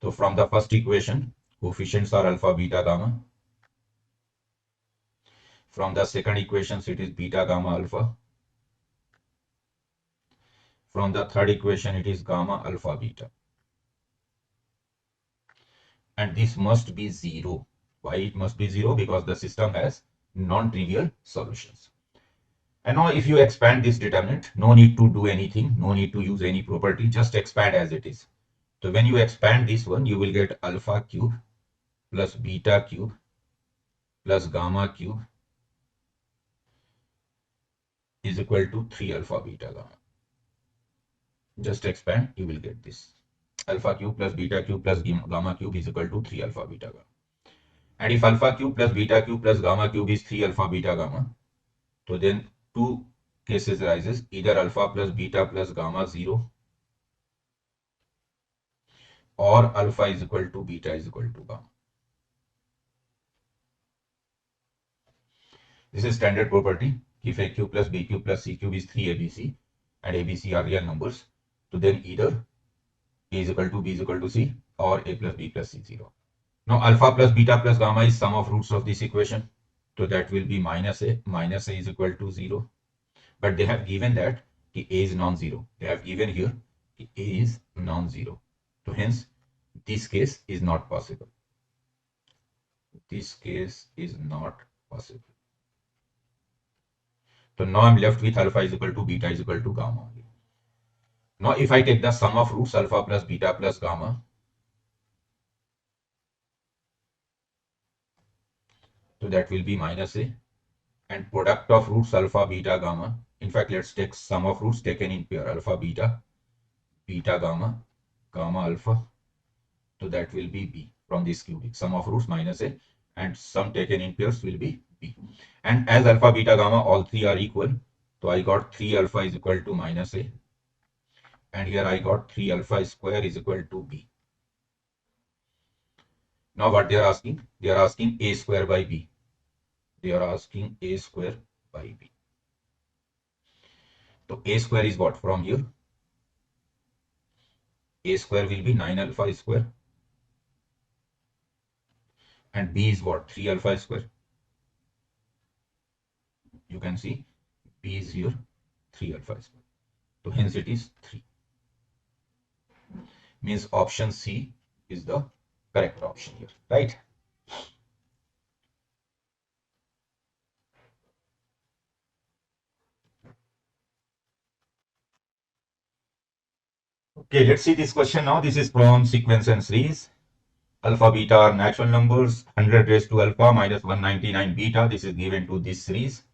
Speaker 3: So from the first equation, coefficients are alpha, beta, gamma. From the second equation, it is beta, gamma, alpha. From the third equation, it is gamma, alpha, beta. And this must be 0. Why it must be 0? Because the system has non-trivial solutions. And now if you expand this determinant, no need to do anything, no need to use any property, just expand as it is. So when you expand this one, you will get alpha cube plus beta cube plus gamma cube is equal to 3 alpha beta gamma. Just expand, you will get this. Alpha cube plus beta cube plus gamma cube is equal to 3 alpha beta gamma. And if alpha cube plus beta cube plus gamma cube is 3 alpha beta gamma, so then two cases arises, either alpha plus beta plus gamma 0 or alpha is equal to beta is equal to gamma. This is standard property. If a cube plus b cube plus c cube is 3abc and abc are real numbers, so then either a is equal to b is equal to c or a plus b plus c 0. Now alpha plus beta plus gamma is sum of roots of this equation. So that will be minus a is equal to 0. But they have given that a is non-zero. They have given here a is non-zero. So hence this case is not possible. This case is not possible. So now I'm left with alpha is equal to beta is equal to gamma only. Now if I take the sum of roots alpha plus beta plus gamma, so that will be minus a, and product of roots alpha beta gamma. In fact, let's take sum of roots taken in pair alpha beta, beta gamma, gamma alpha. So that will be b from this cubic. Sum of roots minus a and sum taken in pairs will be b. And as alpha beta gamma all three are equal, so I got 3 alpha is equal to minus a, and here I got 3 alpha square is equal to b. Now what they are asking? They are asking a square by b. They are asking a square by b. So a square is what from here? A square will be 9 alpha square. And b is what? 3 alpha square. You can see b is here 3 alpha square. So hence it is 3. Means option C is the correct option here, right? Okay, let's see this question now. This is from sequence and series. Alpha beta are natural numbers. 100 raised to alpha minus 199 beta. This is given to this series.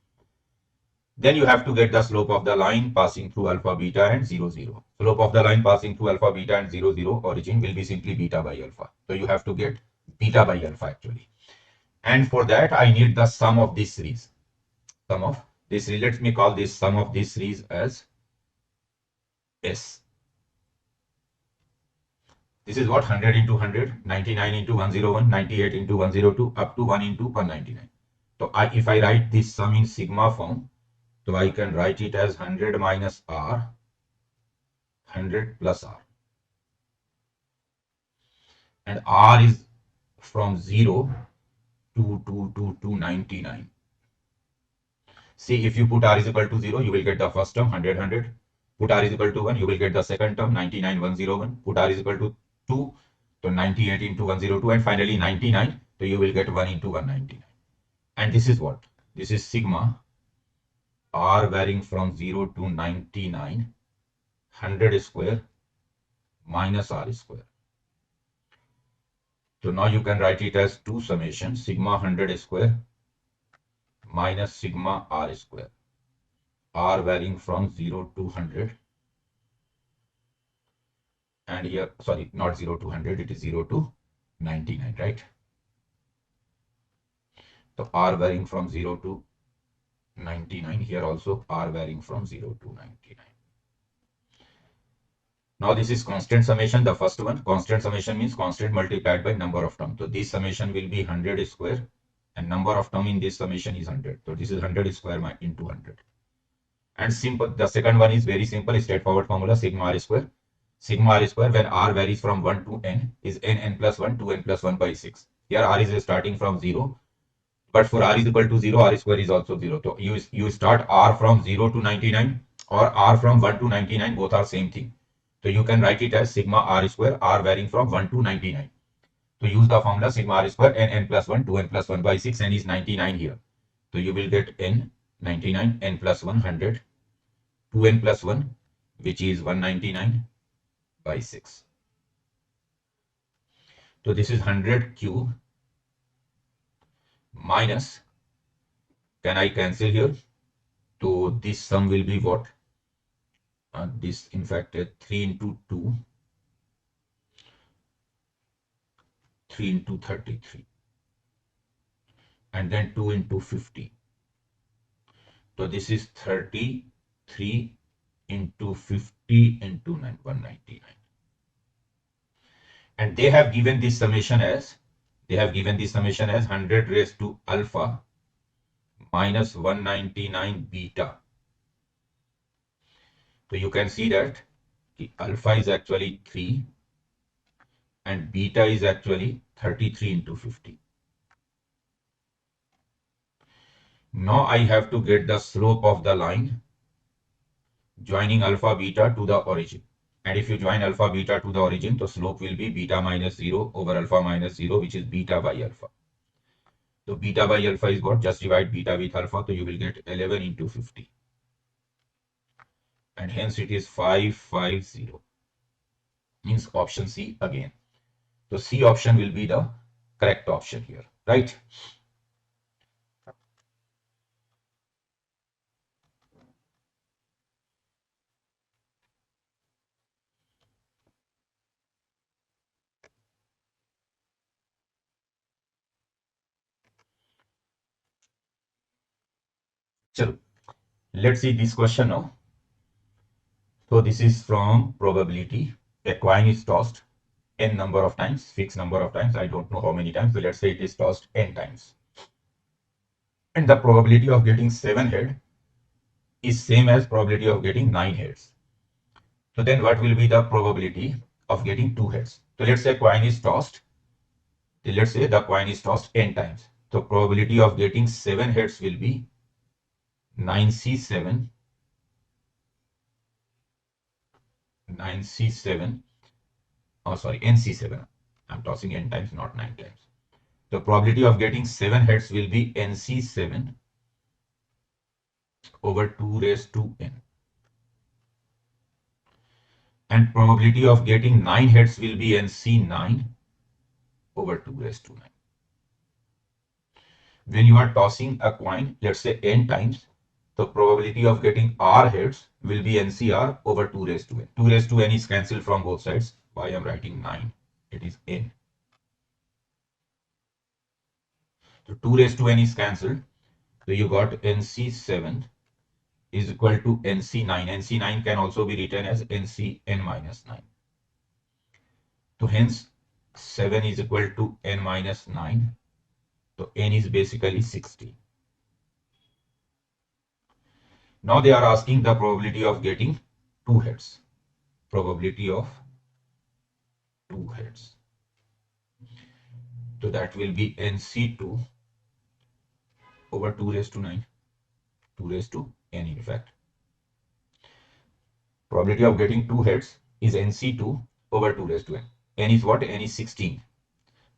Speaker 3: Then you have to get the slope of the line passing through alpha beta and 0 0. Slope of the line passing through alpha beta and 0 0 origin will be simply beta by alpha. So you have to get beta by alpha actually. And for that I need the sum of this series. Sum of this series. Let me call this sum of this series as S. This is what 100 into 100, 99 into 101, 98 into 102, up to 1 into 199. So if I write this sum in sigma form, so I can write it as 100 minus R, 100 plus R. And R is from 0 to 99. See, if you put R is equal to 0, you will get the first term 100, 100. Put R is equal to 1, you will get the second term 99, 101. Put R is equal to 2, so 98 into 102, and finally 99, so you will get 1 into 199. And this is what? This is sigma R varying from 0 to 99, 100 square minus R square. So now you can write it as 2 summation sigma 100 square minus sigma R square. R varying from 0 to 100. And here, sorry, not 0 to 100, it is 0 to 99, right? So R varying from 0 to 99, here also R varying from 0 to 99. Now this is constant summation, the first one. Constant summation means constant multiplied by number of terms. So this summation will be 100 square and number of term in this summation is 100. So this is 100 square into 100. And simple, the second one is very simple, straightforward formula, sigma R square. Sigma R square when R varies from 1 to n is n plus 1 to n plus 1 by 6. Here R is starting from 0. But for R is equal to 0, R square is also 0. So you start R from 0 to 99 or R from 1 to 99, both are same thing. So you can write it as sigma R square, R varying from 1 to 99. So use the formula sigma R square n plus 1 to n plus 1 by 6, n is 99 here. So you will get n 99, n plus 1, 100, 2n plus 1, which is 199 by 6. So this is 100 cube minus, can I cancel here? So this sum will be what? This in fact 3 into 2, 3 into 33, and then 2 into 50. So this is 33 into 50 into 199. And they have given this summation as 100 raised to alpha minus 199 beta. So you can see that alpha is actually 3 and beta is actually 33 into 50. Now I have to get the slope of the line joining alpha beta to the origin. And if you join alpha beta to the origin, the slope will be beta minus 0 over alpha minus 0, which is beta by alpha. So beta by alpha is what? Just divide beta with alpha, so you will get 11 into 50. And hence it is 550. Means option C again. So C option will be the correct option here, right? Chalo, let's see this question now. So this is from probability. A coin is tossed n number of times, fixed number of times. I don't know how many times. So let's say it is tossed n times. And the probability of getting 7 head is same as probability of getting 9 heads. So then what will be the probability of getting 2 heads? So let's say coin is tossed. Let's say the coin is tossed n times. So probability of getting 7 heads will be 9c7, 9c7, oh sorry, nc7. I'm tossing n times, not 9 times. The probability of getting 7 heads will be nc7 over 2 raised to n. And probability of getting 9 heads will be nc9 over 2 raised to 9. When you are tossing a coin, let's say n times, the probability of getting r heads will be ncr over 2 raised to n. 2 raised to n is cancelled from both sides. Why I am writing 9? It is n. So 2 raised to n is cancelled. So you got nc7 is equal to nc9. nc9 can also be written as ncn minus 9. So hence 7 is equal to n minus 9. So n is basically 60. Now they are asking the probability of getting 2 heads. Probability of 2 heads. So that will be nc2 over 2 raised to 9. 2 raised to n in fact. Probability of getting 2 heads is nc2 over 2 raised to n. N is what? N is 16.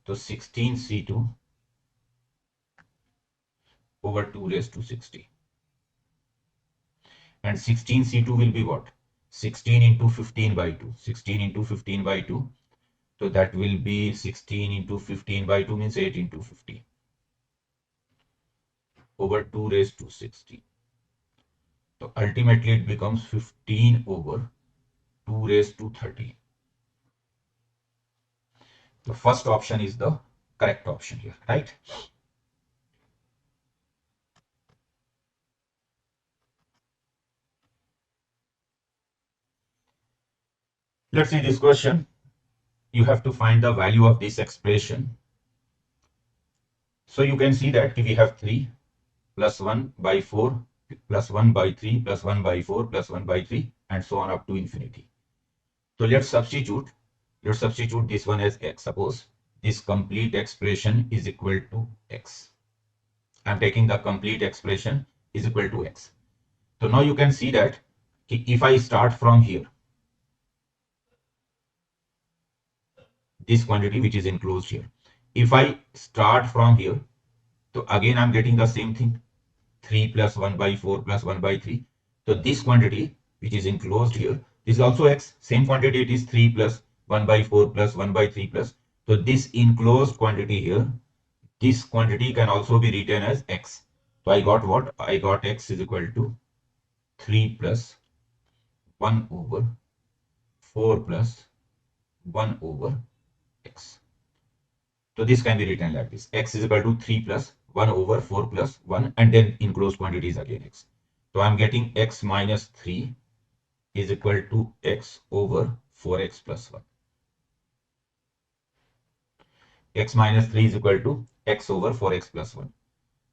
Speaker 3: So 16c2 over 2 raised to 60. And 16c2 will be what? 16 into 15 by 2. 16 into 15 by 2. So that will be 16 into 15 by 2 means 8 into 50 over 2 raised to 60. So ultimately it becomes 15 over 2 raised to 30. The first option is the correct option here, right? Let's see this question. You have to find the value of this expression. So you can see that we have 3 plus 1 by 4 plus 1 by 3 plus 1 by 4 plus 1 by 3 and so on up to infinity. So let's substitute this one as x. Suppose this complete expression is equal to x. I'm taking the complete expression is equal to x. So now you can see that if I start from here, this quantity which is enclosed here, if I start from here, so again I'm getting the same thing. 3 plus 1 by 4 plus 1 by 3. So this quantity which is enclosed here, this is also x. Same quantity, it is 3 plus 1 by 4 plus 1 by 3 plus. So this enclosed quantity here, this quantity can also be written as x. So I got what? I got x is equal to 3 plus 1 over 4 plus 1 over x. So this can be written like this. X is equal to 3 plus 1 over 4 plus 1 and then enclosed quantity is again x. So I'm getting x minus 3 is equal to x over 4x plus 1. X minus 3 is equal to x over 4x plus 1.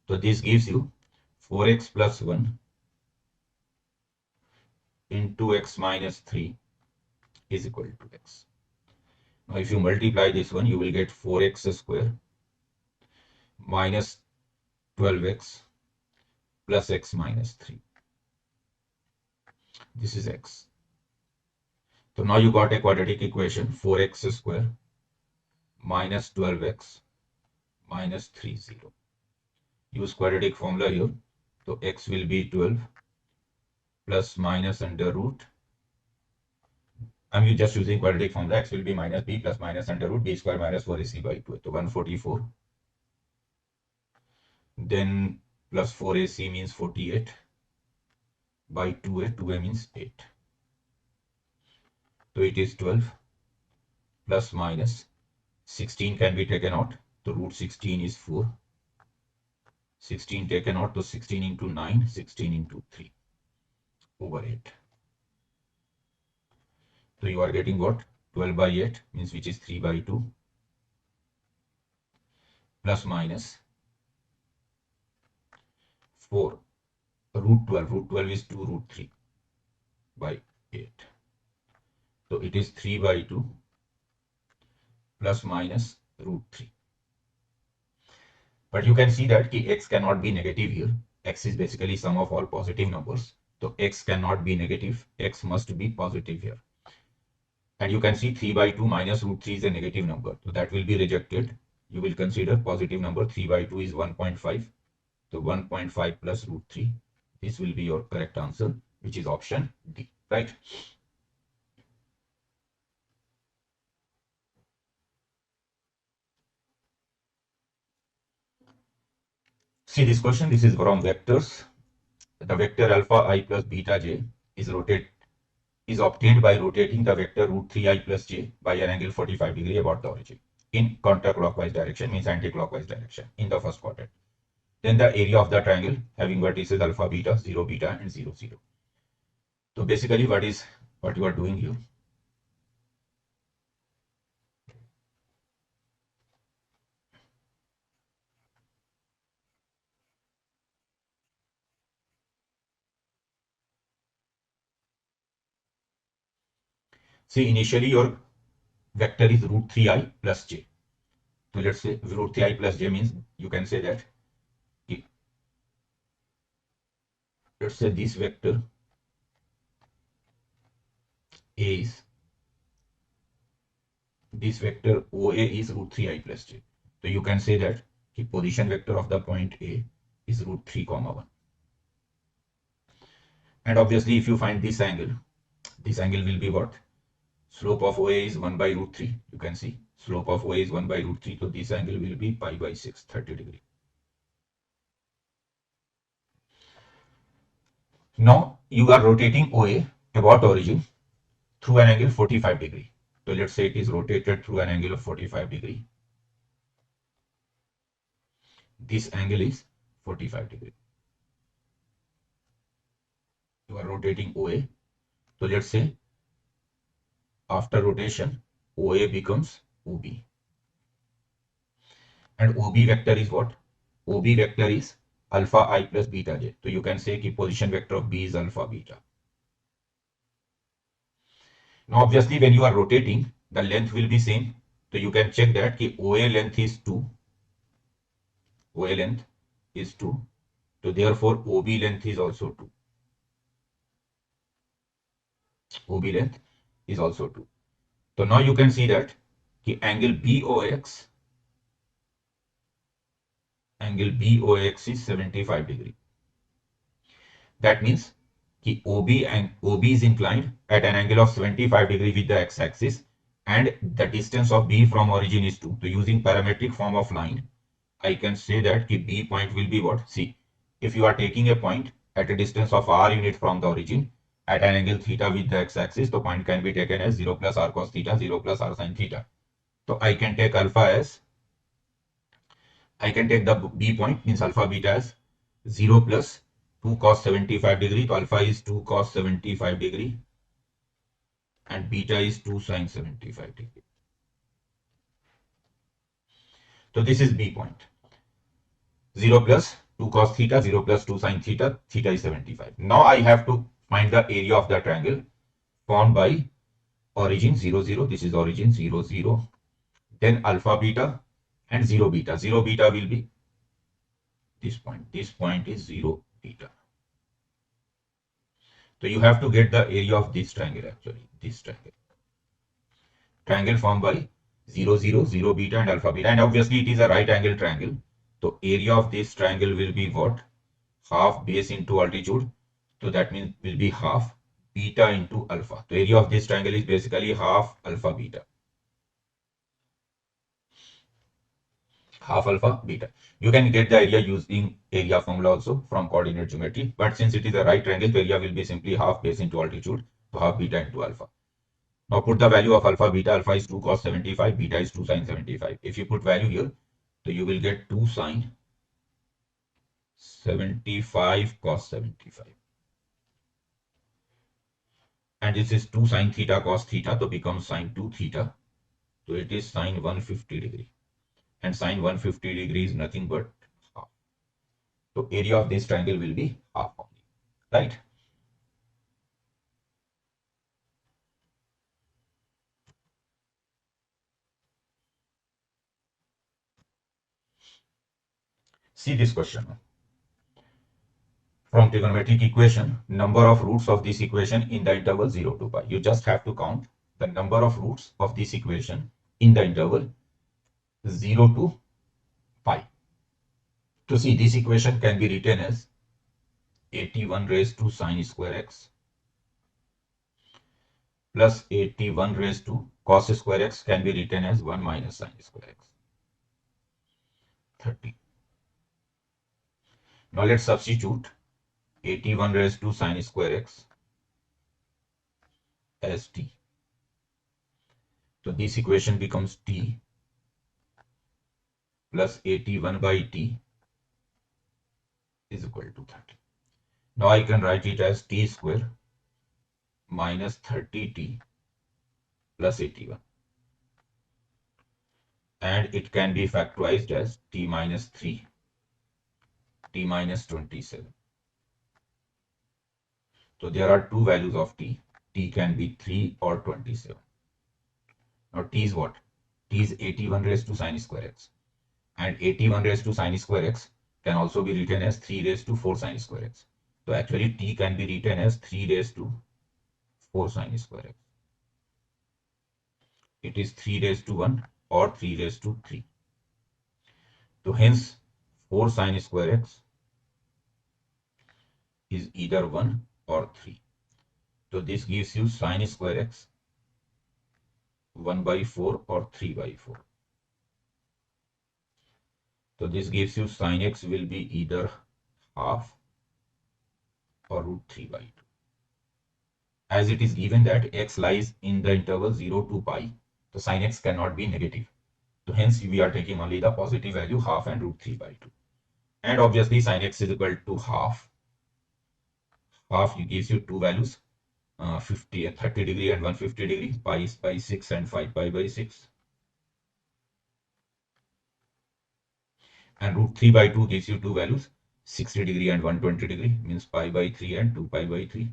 Speaker 3: So this gives you 4x plus 1 into x minus 3 is equal to x. Now if you multiply this one, you will get 4x square minus 12x plus x minus 3. This is x. So now you got a quadratic equation 4x square minus 12x minus 30. Use quadratic formula here. So x will be 12 plus minus under root. I'm just using quadratic formula. X will be minus b plus minus under root b square minus 4ac by 2. So 144. Then plus 4ac means 48 by 2a. 2a means 8. So it is 12 plus minus 16 can be taken out. So root 16 is 4. 16 taken out, so 16 into 9, 16 into 3 over 8. So you are getting what? 12 by 8 means which is 3 by 2 plus minus 4 root 12. Root 12 is 2 root 3 by 8. So it is 3 by 2 plus minus root 3. But you can see that x cannot be negative here. X is basically sum of all positive numbers. So x cannot be negative. X must be positive here. And you can see 3 by 2 minus root 3 is a negative number. So that will be rejected. You will consider positive number. 3 by 2 is 1.5. So 1.5 plus root 3. This will be your correct answer, which is option D, right? See this question. This is from vectors. The vector alpha I plus beta j is obtained by rotating the vector root 3i plus j by an angle 45 degree about the origin in counterclockwise direction, means anti-clockwise direction in the first quadrant. Then the area of the triangle having vertices alpha, beta, 0, beta and 0, 0. So basically what you are doing here. See, initially your vector is root 3i plus j. So let's say root 3i plus j means you can say that, let's say this vector is, this vector OA is root 3i plus j. So you can say that the position vector of the point A is root 3 comma 1. And obviously if you find this angle will be what? Slope of OA is 1 by root 3. You can see slope of OA is 1 by root 3. So this angle will be pi by 6, 30 degree. Now you are rotating OA about origin through an angle 45 degree. So let's say it is rotated through an angle of 45 degree. This angle is 45 degree. You are rotating OA. So let's say after rotation, OA becomes OB. And OB vector is what? OB vector is alpha I plus beta j. So you can say the position vector of B is alpha beta. Now obviously when you are rotating, the length will be same. So you can check that the OA length is 2. OA length is 2. So therefore OB length is also 2. OB length is also 2. So now you can see that the angle BOX is 75 degree. That means कि OB is inclined at an angle of 75 degree with the x-axis and the distance of B from origin is 2. So using parametric form of line, I can say that कि B point will be what? See, if you are taking a point at a distance of r unit from the origin at an angle theta with the x-axis, the point can be taken as 0 plus r cos theta, 0 plus r sin theta. So I can take the B point means alpha beta as 0 plus 2 cos 75 degree. So alpha is 2 cos 75 degree and beta is 2 sin 75 degree. So this is B point. 0 plus 2 cos theta, 0 plus 2 sin theta, theta is 75. Now I have to find the area of the triangle formed by origin 0, 0. This is origin 0, 0. Then alpha beta and 0 beta. 0 beta will be this point. This point is 0 beta. So you have to get the area of this triangle actually. This triangle. Triangle formed by 0, 0, 0 beta and alpha beta. And obviously it is a right angle triangle. So area of this triangle will be what? Half base into altitude. So that means will be half beta into alpha. The area of this triangle is basically half alpha beta. Half alpha beta. You can get the area using area formula also from coordinate geometry. But since it is a right triangle, the area will be simply half base into altitude. So half beta into alpha. Now put the value of alpha beta. Alpha is 2 cos 75, beta is 2 sin 75. If you put value here, so you will get 2 sin 75 cos 75. And this is 2 sin theta cos theta, so becomes sin 2 theta. So it is sin 150 degree. And sin 150 degree is nothing but half. So area of this triangle will be half only. Right? See this question. From trigonometric equation, number of roots of this equation in the interval 0 to pi. You just have to count the number of roots of this equation in the interval 0 to pi. To see this equation can be written as 81 raised to sine square x plus 81 raised to cos square x can be written as 1 minus sine square x. 30. Now let's substitute 81 raised to sine square x as t. So this equation becomes t plus 81 by t is equal to 30. Now I can write it as t square minus 30t plus 81. And it can be factorized as t minus 3, t minus 27. So there are two values of t. T can be 3 or 27. Now t is what? T is 81 raised to sine square x. And 81 raised to sine square x can also be written as 3 raised to 4 sine square x. So actually t can be written as 3 raised to 4 sine square x. It is 3 raised to 1 or 3 raised to 3. So hence 4 sine square x is either 1 or 3. So this gives you sine square x 1 by 4 or 3 by 4. So this gives you sine x will be either half or root 3 by 2. As it is given that x lies in the interval 0 to pi, so sine x cannot be negative. So hence we are taking only the positive value half and root 3 by 2. And obviously sine x is equal to half. Half gives you two values, 30 degree and 150 degree, pi is by 6 and 5 pi by 6. And root 3 by 2 gives you two values, 60 degree and 120 degree, means pi by 3 and 2 pi by 3.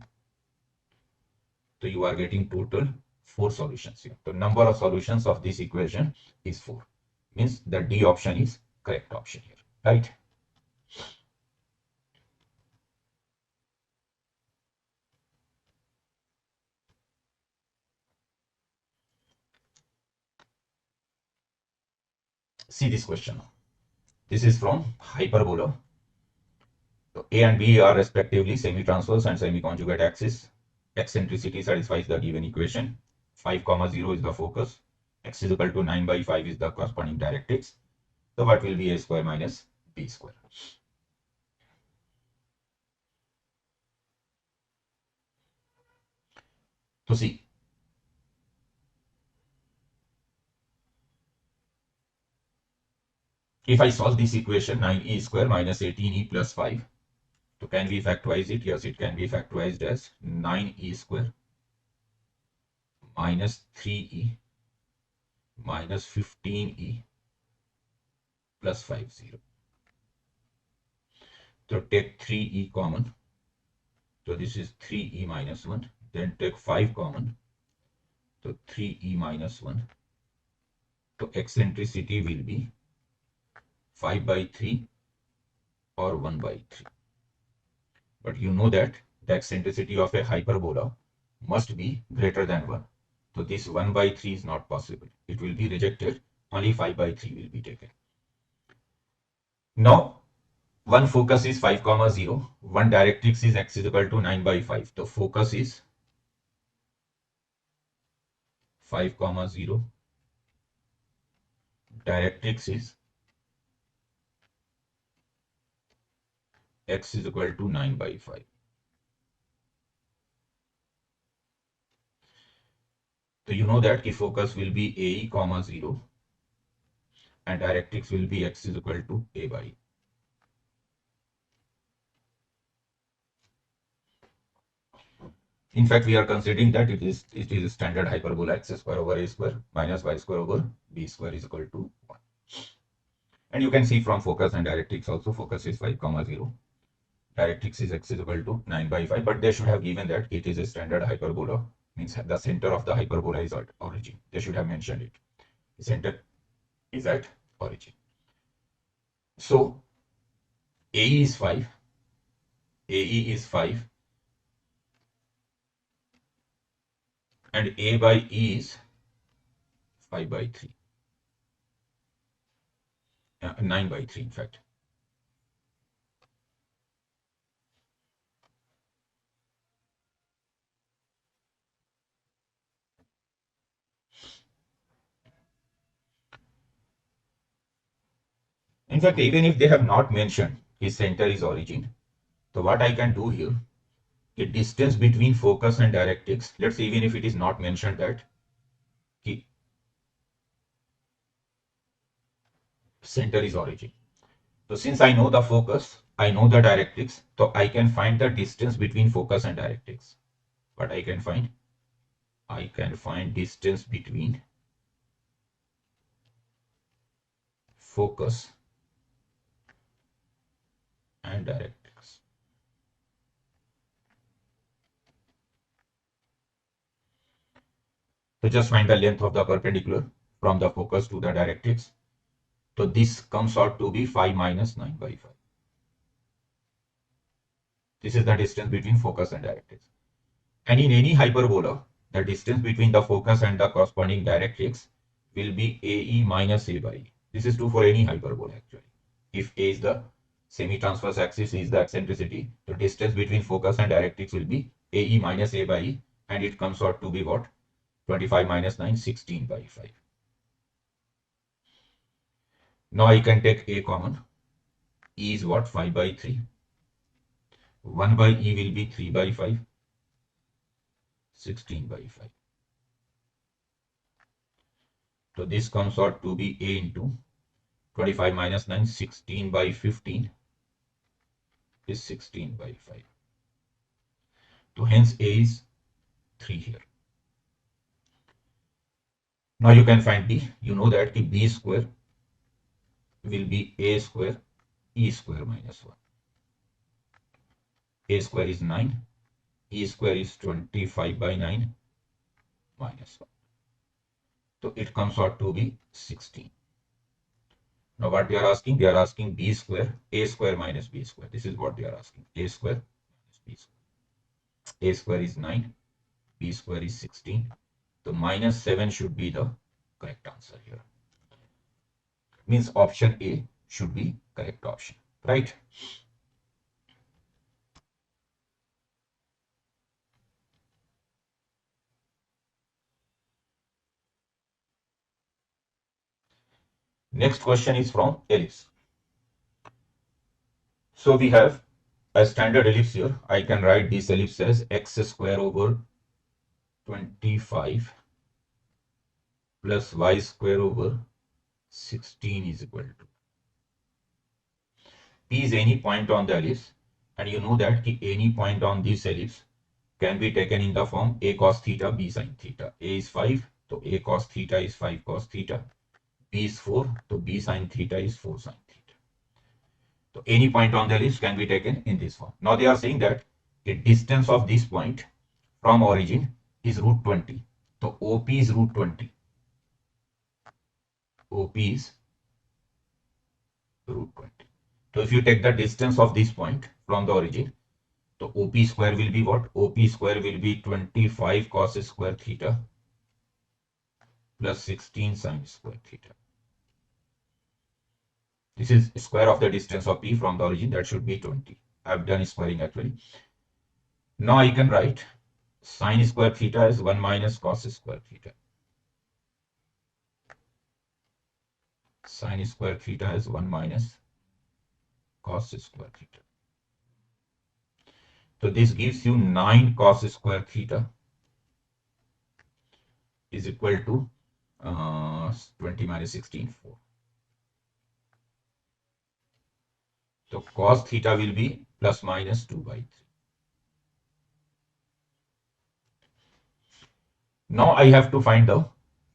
Speaker 3: So you are getting total 4 solutions here. The number of solutions of this equation is 4. Means the D option is correct option here, right? See this question. This is from hyperbola. So A and B are respectively semi-transverse and semi-conjugate axis. Eccentricity satisfies the given equation. 5, 0 is the focus. X is equal to 9 by 5 is the corresponding directrix. So what will be A square minus B square? So see, if I solve this equation 9e square minus 18e plus 5, so can we factorize it? Yes, it can be factorized as 9e square minus 3e minus 15e plus 50. So take 3e common. So this is 3e minus 1. Then take 5 common. So 3e minus 1. So eccentricity will be 5 by 3 or 1 by 3. But you know that the eccentricity of a hyperbola must be greater than 1. So this 1 by 3 is not possible. It will be rejected. Only 5 by 3 will be taken. Now, one focus is 5, 0. One directrix is x is equal to 9 by 5. The focus is 5, 0. Directrix is x is equal to 9 by 5. So you know that the focus will be AE, 0 and directrix will be x is equal to A by E. In fact, we are considering that it is a standard hyperbola x square over A square minus y square over B square is equal to 1. And you can see from focus and directrix also, focus is 5, 0. Directrix is x is equal to 9 by 5, but they should have given that it is a standard hyperbola, means the center of the hyperbola is at origin. They should have mentioned it. The center is at origin. So AE is 5, AE is 5, and A by E is 5 by 3, 9 by 3 in fact. In fact, even if they have not mentioned his center is origin, so what I can do here, the distance between focus and directrix, let's say even if it is not mentioned that the center is origin. So since I know the focus, I know the directrix, so I can find the distance between focus and directrix. What I can find? I can find distance between focus and directrix. So just find the length of the perpendicular from the focus to the directrix. So this comes out to be 5 minus 9 by 5. This is the distance between focus and directrix. And in any hyperbola, the distance between the focus and the corresponding directrix will be AE minus A by E. This is true for any hyperbola actually. If A is the semi-transverse axis, is the eccentricity, the distance between focus and directrix will be AE minus A by E, and it comes out to be what? 25 minus 9, 16 by 5. Now I can take A common. E is what? 5 by 3. 1 by E will be 3 by 5. 16 by 5. So this comes out to be A into 25 minus 9, 16 by 15 is 16 by 5. So hence A is 3 here. Now you can find B. You know that the B square will be A square E square minus 1. A square is 9. E square is 25 by 9 minus 1. So it comes out to be 16. Now what they are asking? They are asking B square, A square minus B square. This is what they are asking. A square minus B square. A square is 9. B square is 16. So minus 7 should be the correct answer here. Means option A should be correct option, right? Next question is from ellipse. So we have a standard ellipse here. I can write this ellipse as x square over 25 plus y square over 16 is equal to. P is any point on the ellipse, and you know that any point on this ellipse can be taken in the form a cos theta, b sin theta. A is 5, so a cos theta is 5 cos theta. B is 4, so b sin theta is 4 sin theta. So any point on the ellipse can be taken in this form. Now they are saying that the distance of this point from origin is root 20. So OP is root 20. OP is root 20. So if you take the distance of this point from the origin, so OP square will be what? OP square will be 25 cos square theta plus 16 sin square theta. This is square of the distance of P from the origin, that should be 20. I have done squaring actually. Now I can write sin square theta is 1 minus cos square theta. Sin square theta is 1 minus cos square theta. So this gives you 9 cos square theta is equal to 20 minus 16, 4. So cos theta will be plus minus 2 by 3. Now I have to find the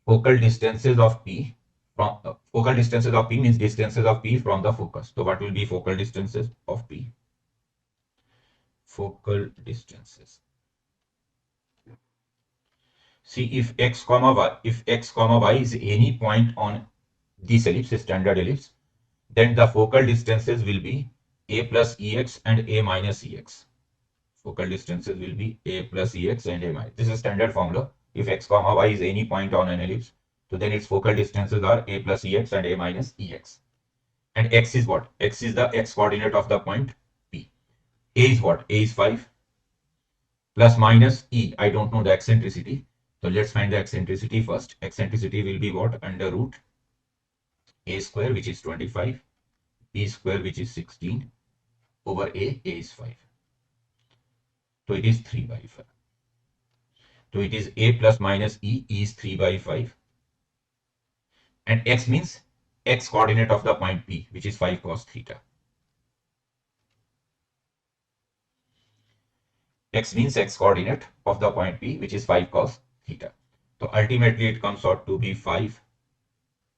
Speaker 3: focal distances of P from focal distances of P means distances of P from the focus. So what will be focal distances of P? Focal distances. See, if x comma y is any point on this ellipse, standard ellipse, then the focal distances will be a plus ex and a minus ex. Focal distances will be a plus ex and a minus. This is standard formula. If x comma y is any point on an ellipse, so then its focal distances are a plus ex and a minus ex. And x is what? X is the x coordinate of the point P. A is what? A is 5 plus minus e. I don't know the eccentricity. So let's find the eccentricity first. Eccentricity will be what? Under root a square, which is 25, b square, which is 16, over a is 5. So it is 3 by 5. So it is a plus minus e is 3 by 5. And x means x coordinate of the point P, which is 5 cos theta. X means x coordinate of the point P, which is 5 cos theta. So ultimately it comes out to be 5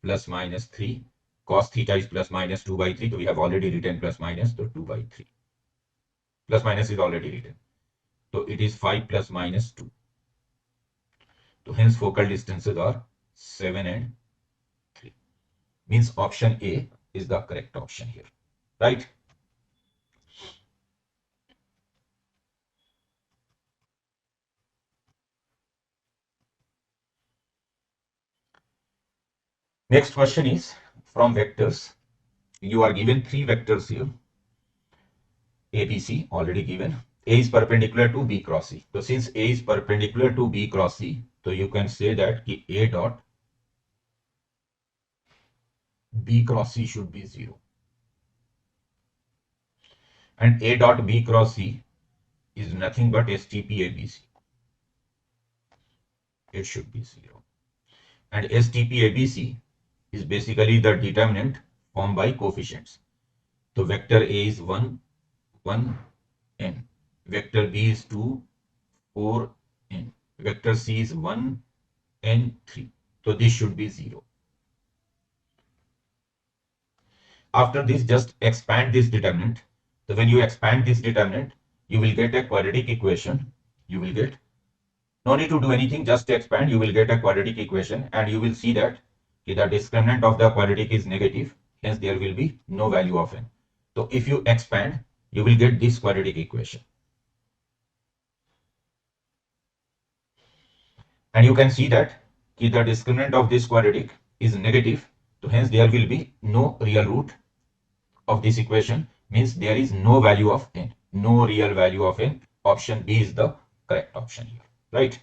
Speaker 3: plus minus 3. Cos theta is plus minus 2 by 3. So we have already written plus minus, so 2 by 3. Plus minus is already written. So it is 5 plus minus 2. So hence focal distances are 7 and 3. Means option A is the correct option here. Right? Next question is from vectors. You are given 3 vectors here. A, B, C already given. A is perpendicular to B cross C. So since A is perpendicular to B cross C, so you can say that A dot B cross C should be 0. And A dot B cross C is nothing but STP ABC. It should be 0. And STP ABC is basically the determinant formed by coefficients. So vector A is 1, 1, n. Vector B is 2, 4, n. Vector C is 1, n, 3. So this should be 0. After this, just expand this determinant. So when you expand this determinant, you will get a quadratic equation. You will get, no need to do anything, just expand, you will get a quadratic equation, and you will see that the discriminant of the quadratic is negative, hence there will be no value of n. So if you expand, you will get this quadratic equation. And you can see that the discriminant of this quadratic is negative, so hence there will be no real root of this equation, means there is no value of n, no real value of n. Option B is the correct option here, right?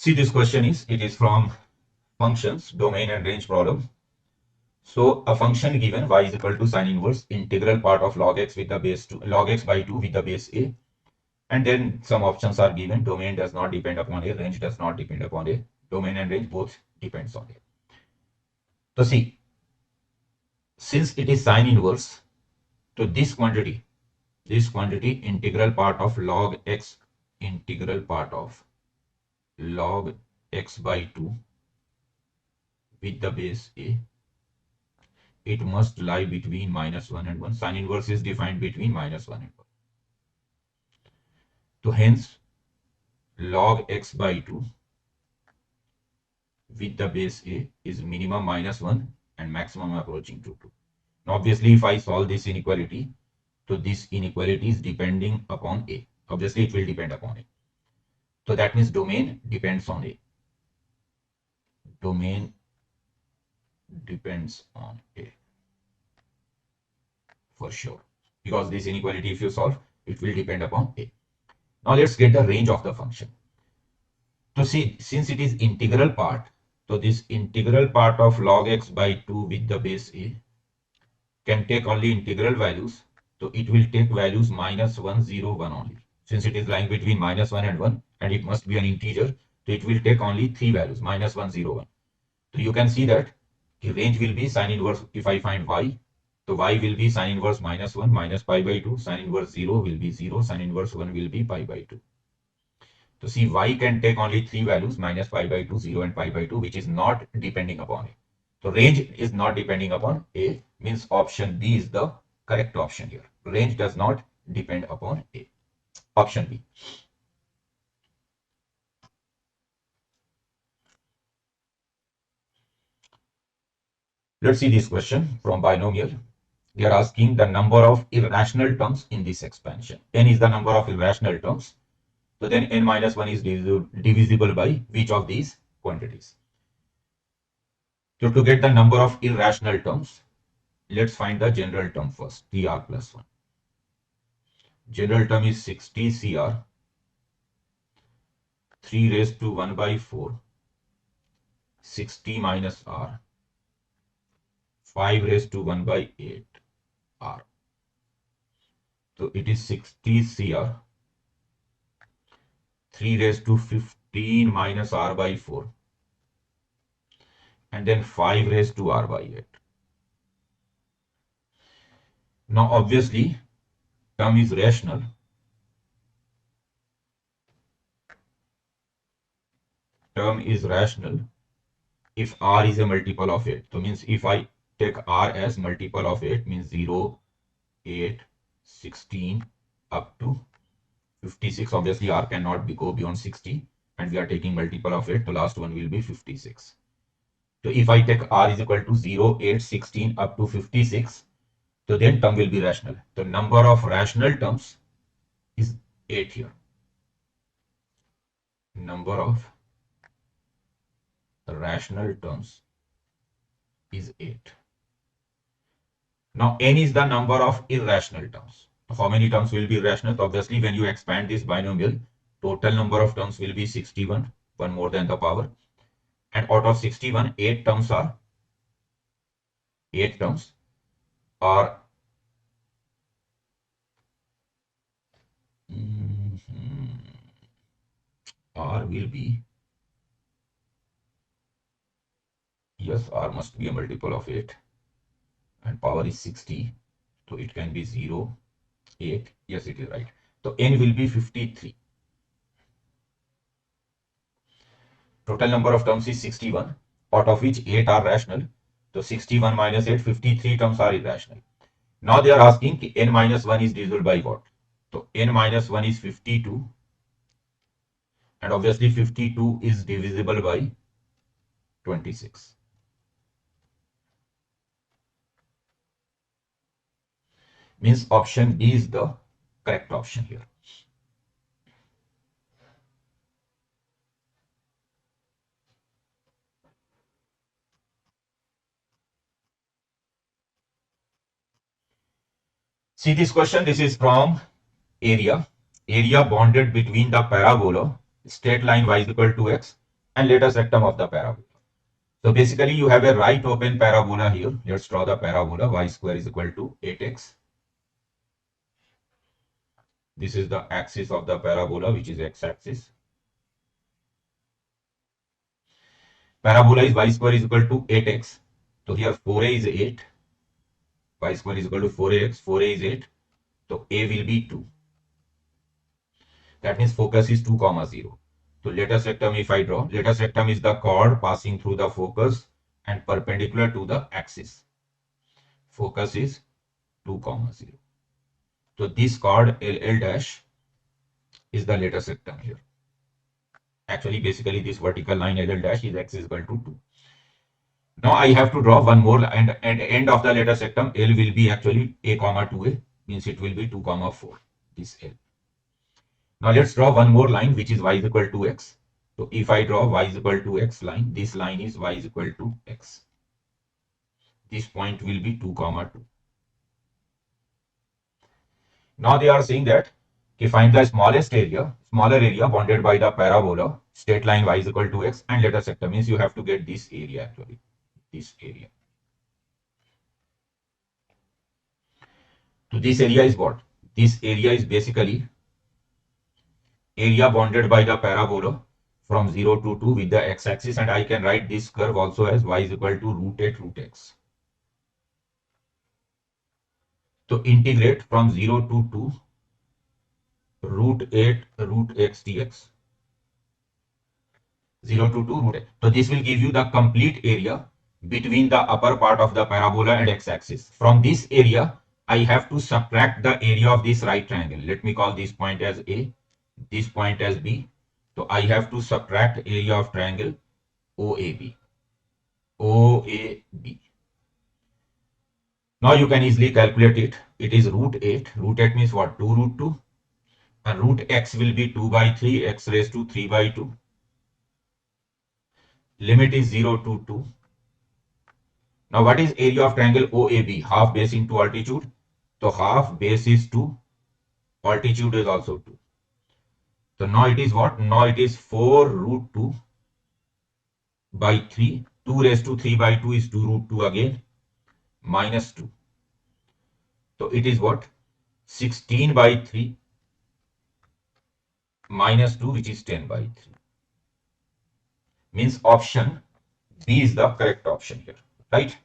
Speaker 3: See, this question it is from functions, domain and range problem. So a function given y is equal to sine inverse integral part of log x with the base 2, log x by 2 with the base a. And then some options are given. Domain does not depend upon a, range does not depend upon a. Domain and range both depends on a. So see, since it is sine inverse, so this quantity integral part of log x, integral part of log x by 2 with the base a, it must lie between -1 and 1. Sine inverse is defined between -1 and 1. So hence log x by 2 with the base a is minimum -1 and maximum approaching to 2. Now obviously if I solve this inequality, so this inequality is depending upon a. Obviously it will depend upon a. So that means domain depends on a. Domain depends on a for sure, because this inequality if you solve, it will depend upon a. Now let's get the range of the function. So see, since it is integral part, so this integral part of log x by 2 with the base a can take only integral values. So it will take values -1, 0, 1 only. Since it is lying between -1 and 1 and it must be an integer, so it will take only 3 values, -1, 0, 1. So you can see that the range will be sine inverse. If I find y, so y will be sine inverse -1 minus pi by 2, sine inverse 0 will be 0, sine inverse 1 will be pi by 2. So see, y can take only 3 values, minus pi by 2, 0 and pi by 2, which is not depending upon a. So range is not depending upon a, means option B is the correct option here. Range does not depend upon a. Option B. Let's see this question from binomial. They are asking the number of irrational terms in this expansion. N is the number of irrational terms. So then n minus 1 is divisible by which of these quantities? So to get the number of irrational terms, let's find the general term first, TR plus 1. General term is 60 CR, 3 raised to 1 by 4, 60 minus R, 5 raised to 1 by 8 R. So it is 60 CR, 3 raised to 15 minus R by 4, and then 5 raised to R by 8. Now obviously term is rational. Term is rational if R is a multiple of 8. So means if I take R as multiple of 8, means 0, 8, 16 up to 56. Obviously R cannot go beyond 60 and we are taking multiple of 8. The last one will be 56. So if I take R is equal to 0, 8, 16 up to 56, so then term will be rational. The number of rational terms is 8 here. Number of rational terms is 8. Now n is the number of irrational terms. How many terms will be irrational? So obviously when you expand this binomial, total number of terms will be 61, one more than the power. And out of 61, 8 terms are R will be, yes, R must be a multiple of 8 and power is 60. So it can be 0, 8. Yes, it is right. So n will be 53. Total number of terms is 61, out of which 8 are rational. So 61 minus 8, 53 terms are irrational. Now they are asking n minus 1 is divisible by what? So n minus 1 is 52. And obviously 52 is divisible by 26. Means option B is the correct option here. See this question, this is from area. Area bounded between the parabola, straight line y is equal to x, and latest rectum of the parabola. So basically you have a right open parabola here. Let's draw the parabola. Y square is equal to 8x. This is the axis of the parabola, which is x-axis. Parabola is y square is equal to 8x. So here 4a is 8. Y square is equal to 4ax. 4a is 8. So a will be 2. That means focus is 2 comma 0. So latest rectum if I draw, latest rectum is the chord passing through the focus and perpendicular to the axis. Focus is 2 comma 0. So this chord LL dash is the latest rectum here. Actually, basically this vertical line LL dash is x is equal to 2. Now I have to draw one more, and end of the latest rectum L will be actually a comma 2a, means it will be 2 comma 4, this L. Now let's draw one more line which is y is equal to x. So if I draw y is equal to x line, this line is y is equal to x. This point will be 2 comma 2. Now they are saying that find the smaller area bounded by the parabola, straight line y is equal to x, and latest rectum, means you have to get this area actually, this area. So this area is what? This area is basically area bounded by the parabola from 0 to 2 with the x-axis, and I can write this curve also as y is equal to root 8 root x. So integrate from 0 to 2 root 8 root x dx. 0 to 2 root 8. So this will give you the complete area between the upper part of the parabola and x-axis. From this area, I have to subtract the area of this right triangle. Let me call this point as A, this point as B. So I have to subtract area of triangle OAB. OAB. Now you can easily calculate it. It is root 8. Root 8 means what? 2 root 2. And root x will be 2 by 3, x raised to 3 by 2. Limit is 0 to 2. Now what is area of triangle OAB? Half base into altitude. So half base is 2. Altitude is also 2. So now it is what? Now it is 4 root 2 by 3. 2 raised to 3 by 2 is 2 root 2 again. Minus 2. So it is what? 16 by 3 minus 2, which is 10 by 3. Means option B is the correct option here, right?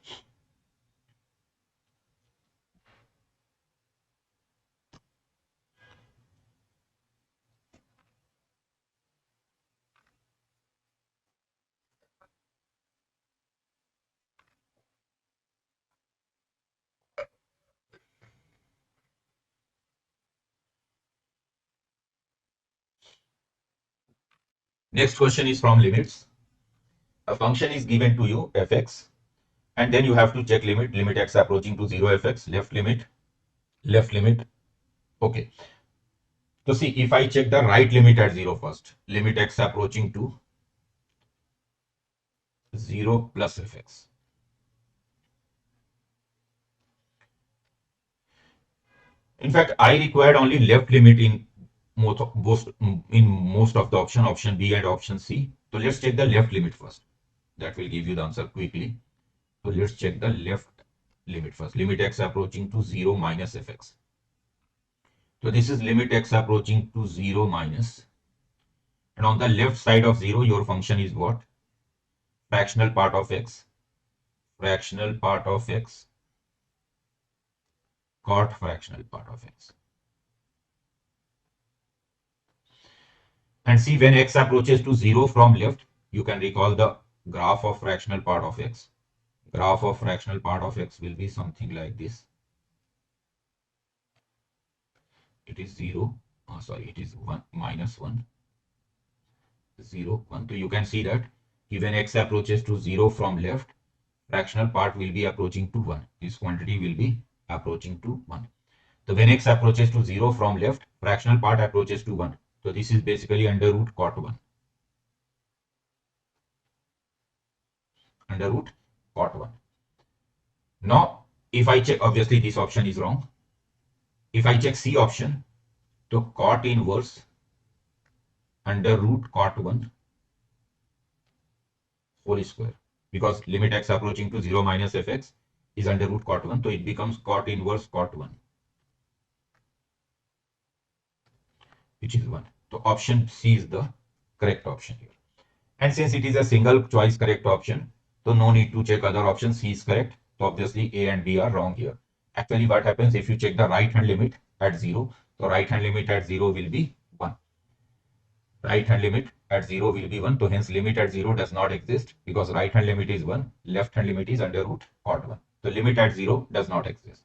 Speaker 3: Next question is from limits. A function is given to you fx, and then you have to check limit x approaching to 0 fx, left limit. Okay. So see, if I check the right limit at 0 first, limit x approaching to 0 plus fx. In fact, I required only left limit in most of the option B and option C. So let's check the left limit first. That will give you the answer quickly. So let's check the left limit first. Limit x approaching to 0 minus fx. So this is limit x approaching to 0 minus. And on the left side of 0, your function is what? Fractional part of x. Fractional part of x. Cot fractional part of x. And see, when x approaches to 0 from left, you can recall the graph of fractional part of x. Graph of fractional part of x will be something like this. It is 0. It is 1 minus 1. 0, 1. So you can see that when x approaches to 0 from left, fractional part will be approaching to 1. This quantity will be approaching to 1. So when x approaches to 0 from left, fractional part approaches to 1. So this is basically under root cot 1. Under root cot 1. Now, if I check, obviously this option is wrong. If I check C option, so cot inverse under root cot 1 whole square, because limit x approaching to 0 minus fx is under root cot 1, so it becomes cot inverse cot 1, which is 1. So option C is the correct option here. And since it is a single choice correct option, so no need to check other options. C is correct. So obviously A and B are wrong here. Actually, what happens if you check the right hand limit at 0? So right hand limit at 0 will be 1. Right hand limit at 0 will be 1. So hence limit at 0 does not exist, because right hand limit is 1, left hand limit is under root cot 1. So limit at 0 does not exist.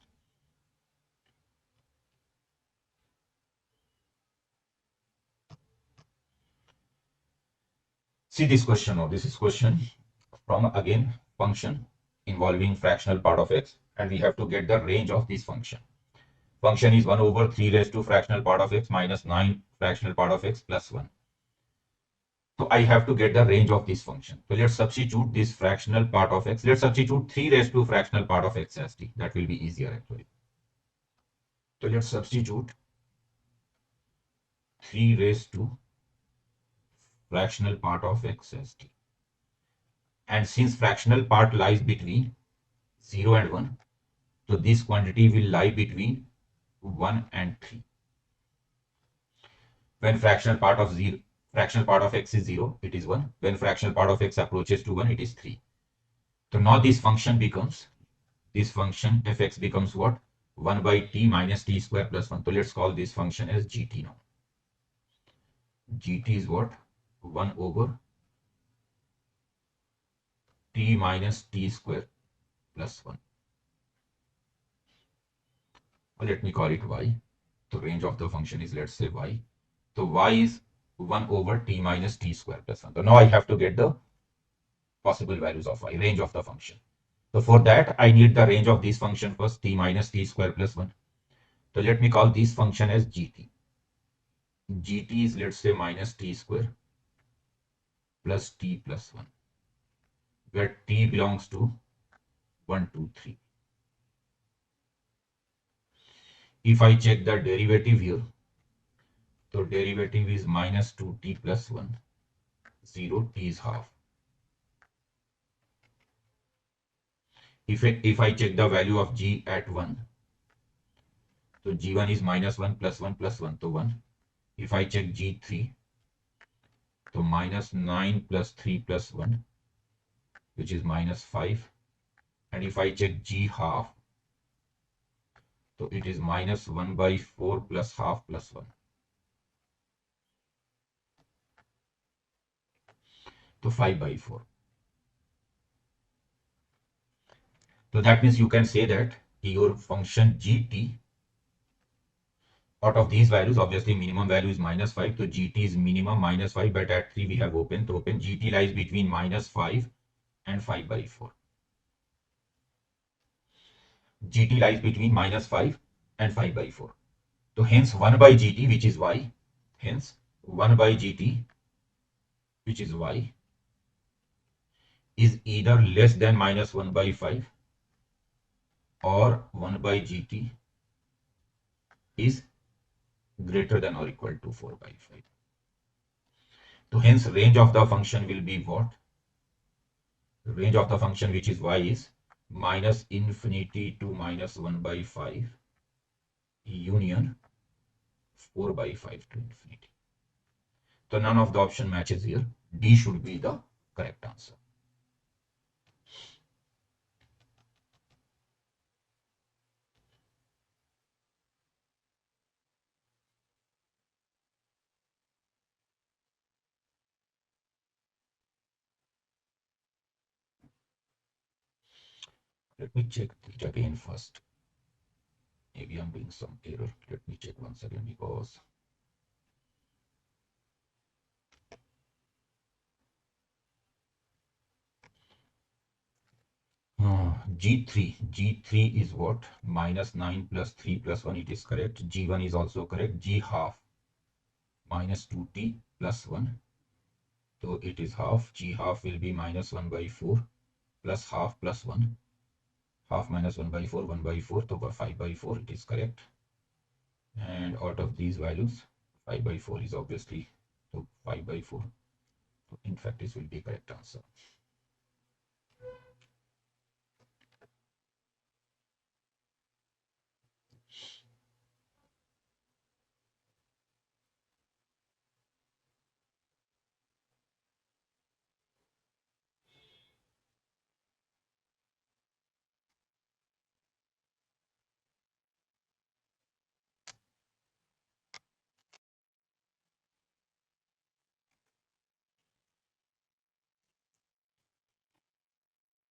Speaker 3: See this question now. This is question from again function involving fractional part of x, and we have to get the range of this function. Function is 1 over 3 raised to fractional part of x minus 9 fractional part of x plus 1. So I have to get the range of this function. So let's substitute this fractional part of x. Let's substitute 3 raised to fractional part of x as t. That will be easier actually. So let's substitute 3 raised to fractional part of x as t. And since fractional part lies between 0 and 1, so this quantity will lie between 1 and 3. When fractional part of x is 0, it is 1. When fractional part of x approaches to 1, it is 3. So now this function fx becomes what? 1 by t minus t square plus 1. So let's call this function as gt now. Gt is what? 1 over t minus t square plus 1. Or let me call it y. The range of the function is, let's say, y. So y is 1 over t minus t square plus 1. So now I have to get the possible values of y, range of the function. So for that, I need the range of this function first, t minus t square plus 1. So let me call this function as gt. Gt is, let's say, minus t square plus t plus 1, where t belongs to 1, 2, 3. If I check the derivative here, so derivative is minus 2t plus 1, 0, t is half. If I check the value of g at 1, so g1 is minus 1 plus 1 plus 1, so 1. If I check g3, so minus 9 plus 3 plus 1, which is minus 5. And if I check g half, so it is minus 1 by 4 plus half plus 1. So 5 by 4. So that means you can say that your function gt, out of these values, obviously minimum value is minus 5. So gt is minimum minus 5, but at 3 we have open. So open gt lies between minus 5 and 5 by 4. Gt lies between minus 5 and 5 by 4. So hence 1 by gt, which is y. Hence 1 by gt, which is y, is either less than minus 1 by 5 or 1 by gt is greater than or equal to 4 by 5. So hence range of the function will be what? Range of the function, which is y, is minus infinity to minus 1 by 5 union 4 by 5 to infinity. So none of the option matches here. D should be the correct answer. Let me check it again first. Maybe I'm doing some error. Let me check once again, because G3 is what? Minus 9 plus 3 plus 1. It is correct. G1 is also correct. G half minus 2t plus 1. So it is half. G half will be minus 1 by 4 plus half plus 1. Half minus 1 by 4, 1 by 4. So 5 by 4, it is correct. And out of these values, 5 by 4 is obviously, so 5 by 4. So in fact, this will be correct answer.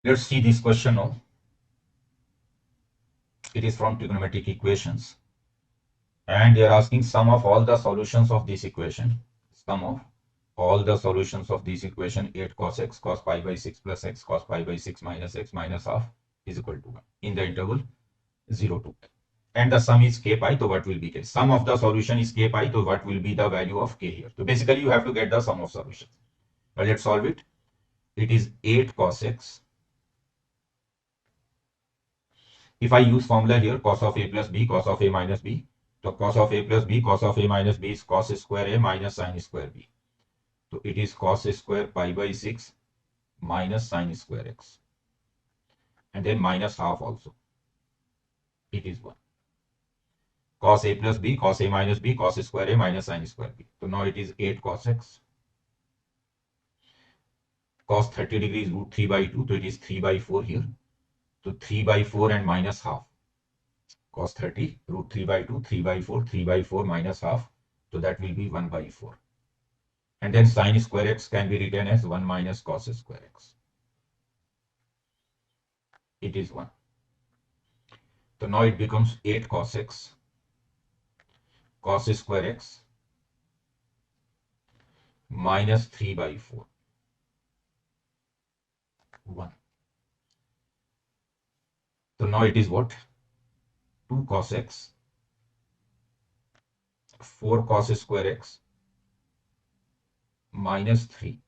Speaker 3: Let's see this question now. It is from trigonometric equations. And they are asking sum of all the solutions of this equation. Sum of all the solutions of this equation 8 cos x cos pi by 6 plus x cos pi by 6 minus x minus half is equal to 1 in the interval 0 to pi. And the sum is k pi, so what will be k? Sum of the solution is k pi, so what will be the value of k here? So basically you have to get the sum of solutions. But let's solve it. It is 8 cos x. If I use formula here, cos of a plus b, cos of a minus b, so cos of a plus b, cos of a minus b is cos square a minus sin square b. So it is cos square pi by 6 minus sin square x. And then minus half also. It is 1. Cos a plus b, cos a minus b, cos square a minus sin square b. So now it is 8 cos x. Cos 30 degrees root 3 by 2, so it is 3 by 4 here. So 3 by 4 and minus half. Cos 30 root 3 by 2, 3 by 4, 3 by 4 minus half. So that will be 1 by 4. And then sin square x can be written as 1 minus cos square x. It is 1. So now it becomes 8 cos x cos square x minus 3 by 4. 1. So now it is what? 2 cos x 4 cos square x minus 3.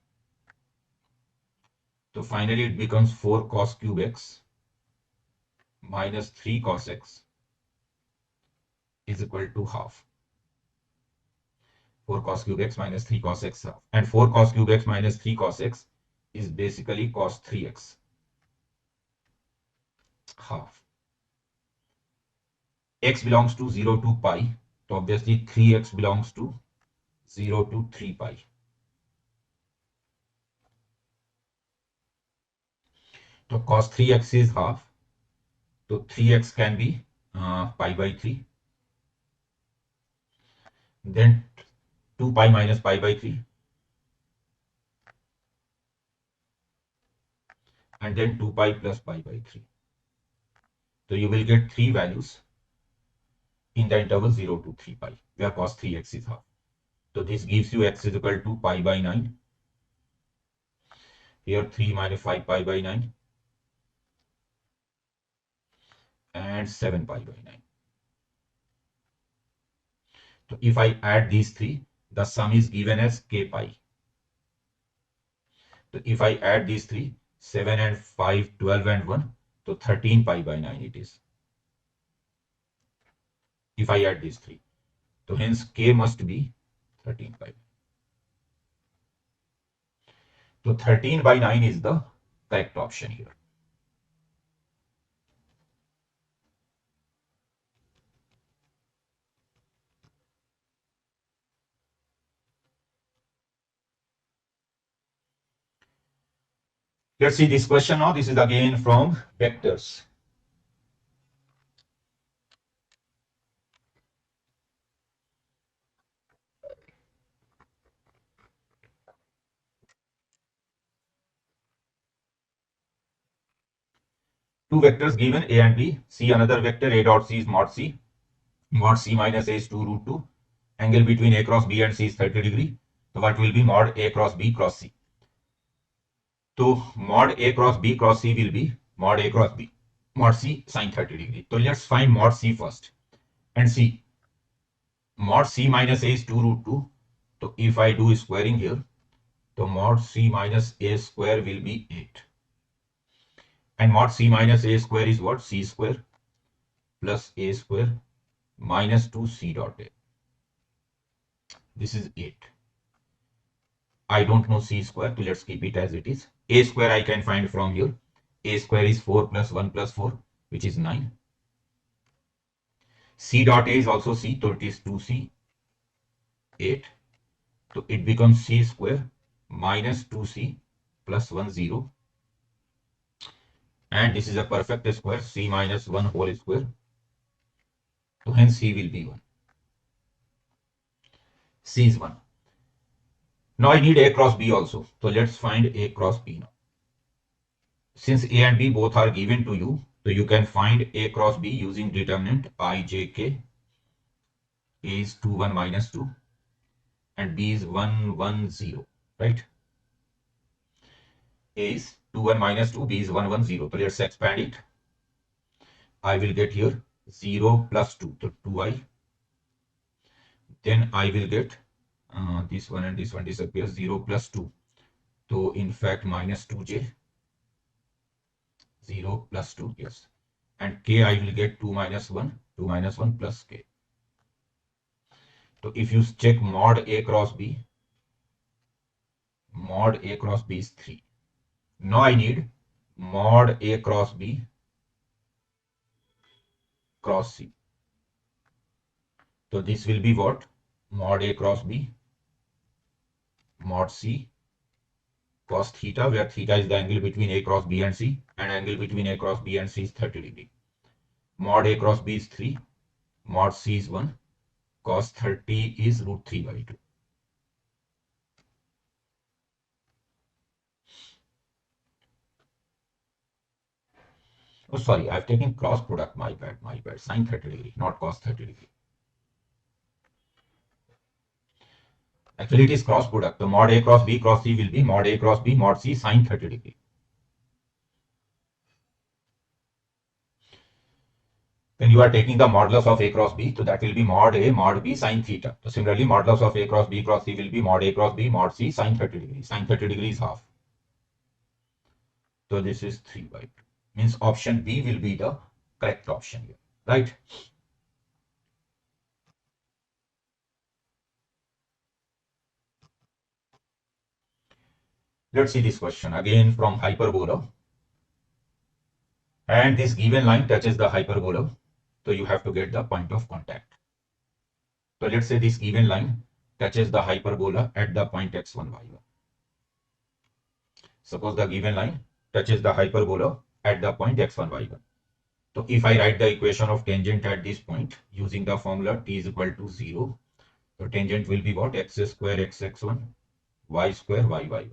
Speaker 3: So finally it becomes 4 cos cube x minus 3 cos x is equal to half. 4 cos cube x minus 3 cos x half. And 4 cos cube x minus 3 cos x is basically cos 3x half. X belongs to 0 to pi. So obviously 3x belongs to 0 to 3 pi. So cos 3x is half. So 3x can be pi by 3. Then 2 pi minus pi by 3. And then 2 pi plus pi by 3. So you will get 3 values in the interval 0 to 3 pi, where cos 3x is half. So this gives you x is equal to pi by 9. Here 3 minus 5 pi by 9. And 7 pi by 9. So if I add these three, the sum is given as k pi. So if I add these three, 7 and 5, 12 and 1, so 13 pi by 9 it is. If I add these three. So hence k must be 13 pi. So 13 by 9 is the correct option here. Let's see this question now. This is again from vectors. Two vectors given a and b. See another vector a dot c is mod c. Mod c minus a is 2 root 2. Angle between a cross b and c is 30 degree. So what will be mod a cross b cross c? So mod a cross b cross c will be mod a cross b. Mod c sine 30 degree. So let's find mod c first. And see, mod c minus a is 2 root 2. So if I do squaring here, so mod c minus a square will be 8. And mod c minus a square is what? C square plus a square minus 2c dot a. This is 8. I don't know c square, so let's keep it as it is. A square I can find from here. A square is 4 plus 1 plus 4, which is 9. C dot a is also c, so it is 2c, 8. So it becomes c square minus 2c plus 1, 0. And this is a perfect square, c minus 1 whole square. So hence c will be 1. C is 1. Now I need a cross b also. So let's find a cross b now. Since A and B both are given to you, so you can find A cross B using determinant I, J, K. A is 2, 1, minus 2 and B is 1, 1, 0, right? A is 2, 1, minus 2, B is 1, 1, 0. So let's expand it. I will get here 0 plus 2, so 2i. Then I will get this one and this one disappears, 0 plus 2. So in fact minus 2j, 0 plus 2, yes. And k I will get 2 minus 1, 2 minus 1 plus k. So if you check mod A cross B, mod A cross B is 3. Now I need mod A cross B cross C. So this will be what? Mod A cross B mod C cos theta, where theta is the angle between A cross B and C, and angle between A cross B and C is 30 degree. Mod A cross B is 3, mod C is 1, cos 30 is root 3 by 2. Oh, sorry, I've taken cross product, my bad, sin 30 degree, not cos 30 degree. Actually, it is cross product. The mod A cross B cross C will be mod A cross B mod C sin 30 degree. When you are taking the modulus of A cross B, so that will be mod A mod B sin theta. So similarly, modulus of A cross B cross C will be mod A cross B mod C sin 30 degree. Sin 30 degree is half. So this is 3 by 2. Means option B will be the correct option here, right? Let's see this question again from hyperbola. And this given line touches the hyperbola. So you have to get the point of contact. So let's say this given line touches the hyperbola at the point x1, y1. Suppose the given line touches the hyperbola at the point x1, y1. So if I write the equation of tangent at this point using the formula t is equal to 0, so tangent will be what? X square x1, y square y1.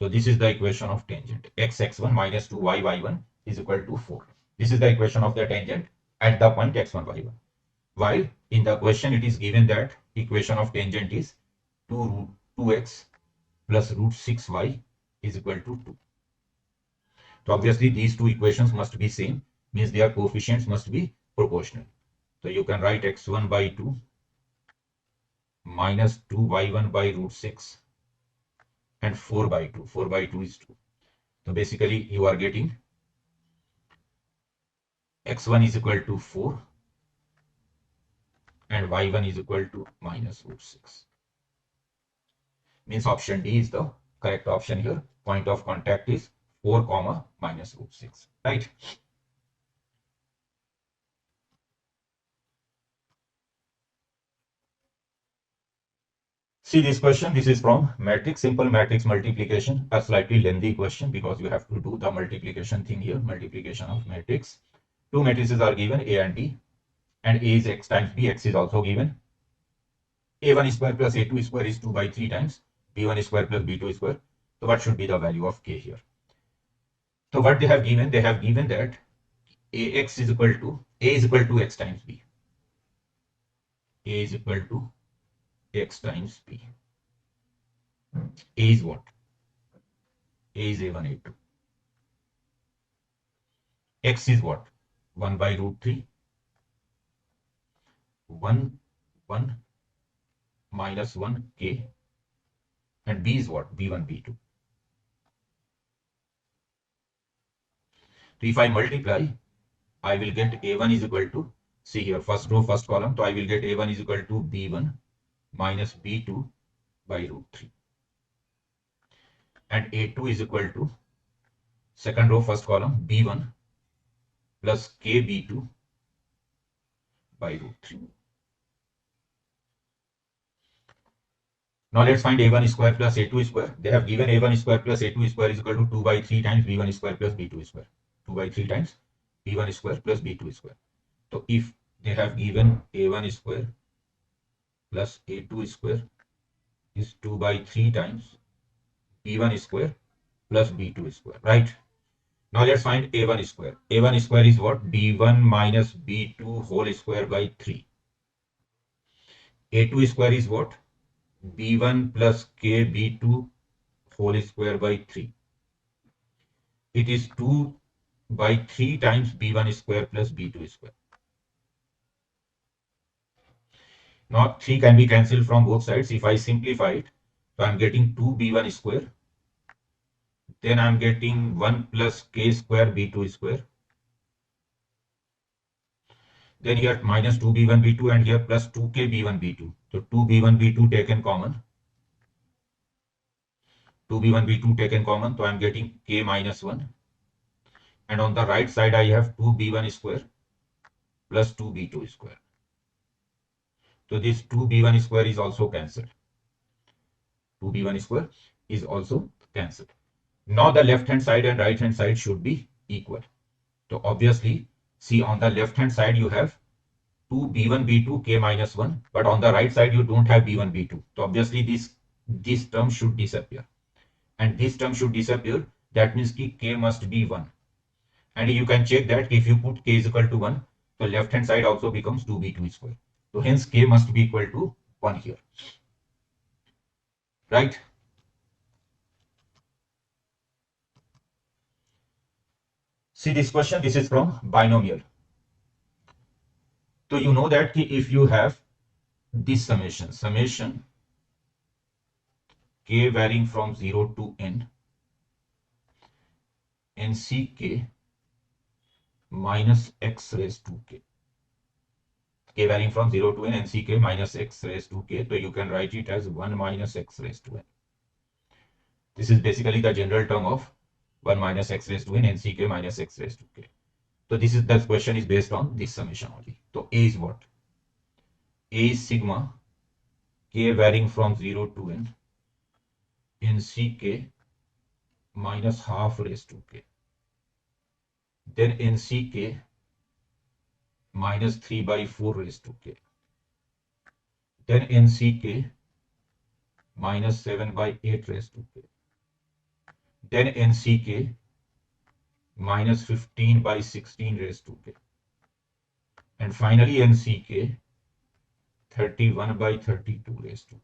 Speaker 3: So this is the equation of tangent. X1 minus 2y y1 is equal to 4. This is the equation of the tangent at the point x1, y1. While in the question it is given that equation of tangent is 2 root 2x plus root 6y is equal to 2. So obviously these two equations must be same, means their coefficients must be proportional. So you can write x1 by 2 minus 2y1 by root 6 and 4 by 2. 4 by 2 is 2. So basically you are getting x1 is equal to 4 and y1 is equal to minus root 6. Means option D is the correct option here. Point of contact is 4 comma minus root 6, right? See this question. This is from matrix, simple matrix multiplication, a slightly lengthy question because you have to do the multiplication thing here, multiplication of matrix. Two matrices are given, A and D, and A is x times B, x is also given. A1 square plus A2 square is 2 by 3 times B1 square plus B2 square. So what should be the value of K here? So what they have given that AX is equal to, A is equal to x times B. A is equal to x times B. A is what? A is A1, A2. X is what? 1 by root 3. 1, 1 minus 1 K. And B is what? B1, B2. So if I multiply, I will get A1 is equal to, see here, first row, first column. So I will get A1 is equal to B1 minus B2 by root 3. And A2 is equal to, second row, first column, B1 plus KB2 by root 3. Now let's find A1 square plus A2 square. They have given A1 square plus A2 square is equal to 2 by 3 times B1 square plus B2 square. 2 by 3 times B1 square plus B2 square. So if they have given A1 square plus A2 square is 2 by 3 times B1 square plus B2 square, right? Now let's find A1 square. A1 square is what? B1 minus B2 whole square by 3. A2 square is what? B1 plus K B2 whole square by 3. It is 2 by 3 times B1 square plus B2 square. Now 3 can be cancelled from both sides. If I simplify it, so I'm getting 2B1 square. Then I'm getting 1 plus K square B2 square. Then here minus 2B1 B2 and here plus 2K B1 B2. So 2B1 B2 taken common. 2B1 B2 taken common. So I'm getting K minus 1. And on the right side I have 2B1 square plus 2B2 square. So this 2B1 square is also cancelled. 2B1 square is also cancelled. Now the left hand side and right hand side should be equal. So obviously, see on the left hand side you have 2B1 B2 K minus 1, but on the right side you don't have B1 B2. So obviously this term should disappear. And this term should disappear. That means K must be 1. And you can check that if you put K is equal to 1, the left hand side also becomes 2B2 square. So hence K must be equal to 1 here. Right? See this question, this is from binomial. So you know that if you have this summation K varying from 0 to n Ck minus x raised to k. K varying from 0 to n Ck minus x raised to k. So you can write it as 1 minus x raised to n. This is basically the general term of 1 minus x raised to n Ck minus x raised to k. So this question is based on this summation only. So A is what? A is sigma K varying from 0 to n Ck minus half raised to k. Then Ck minus 3 by 4 raised to k. Then Nck minus 7 by 8 raised to k. Then Nck minus 15 by 16 raised to k. And finally Nck 31 by 32 raised to k.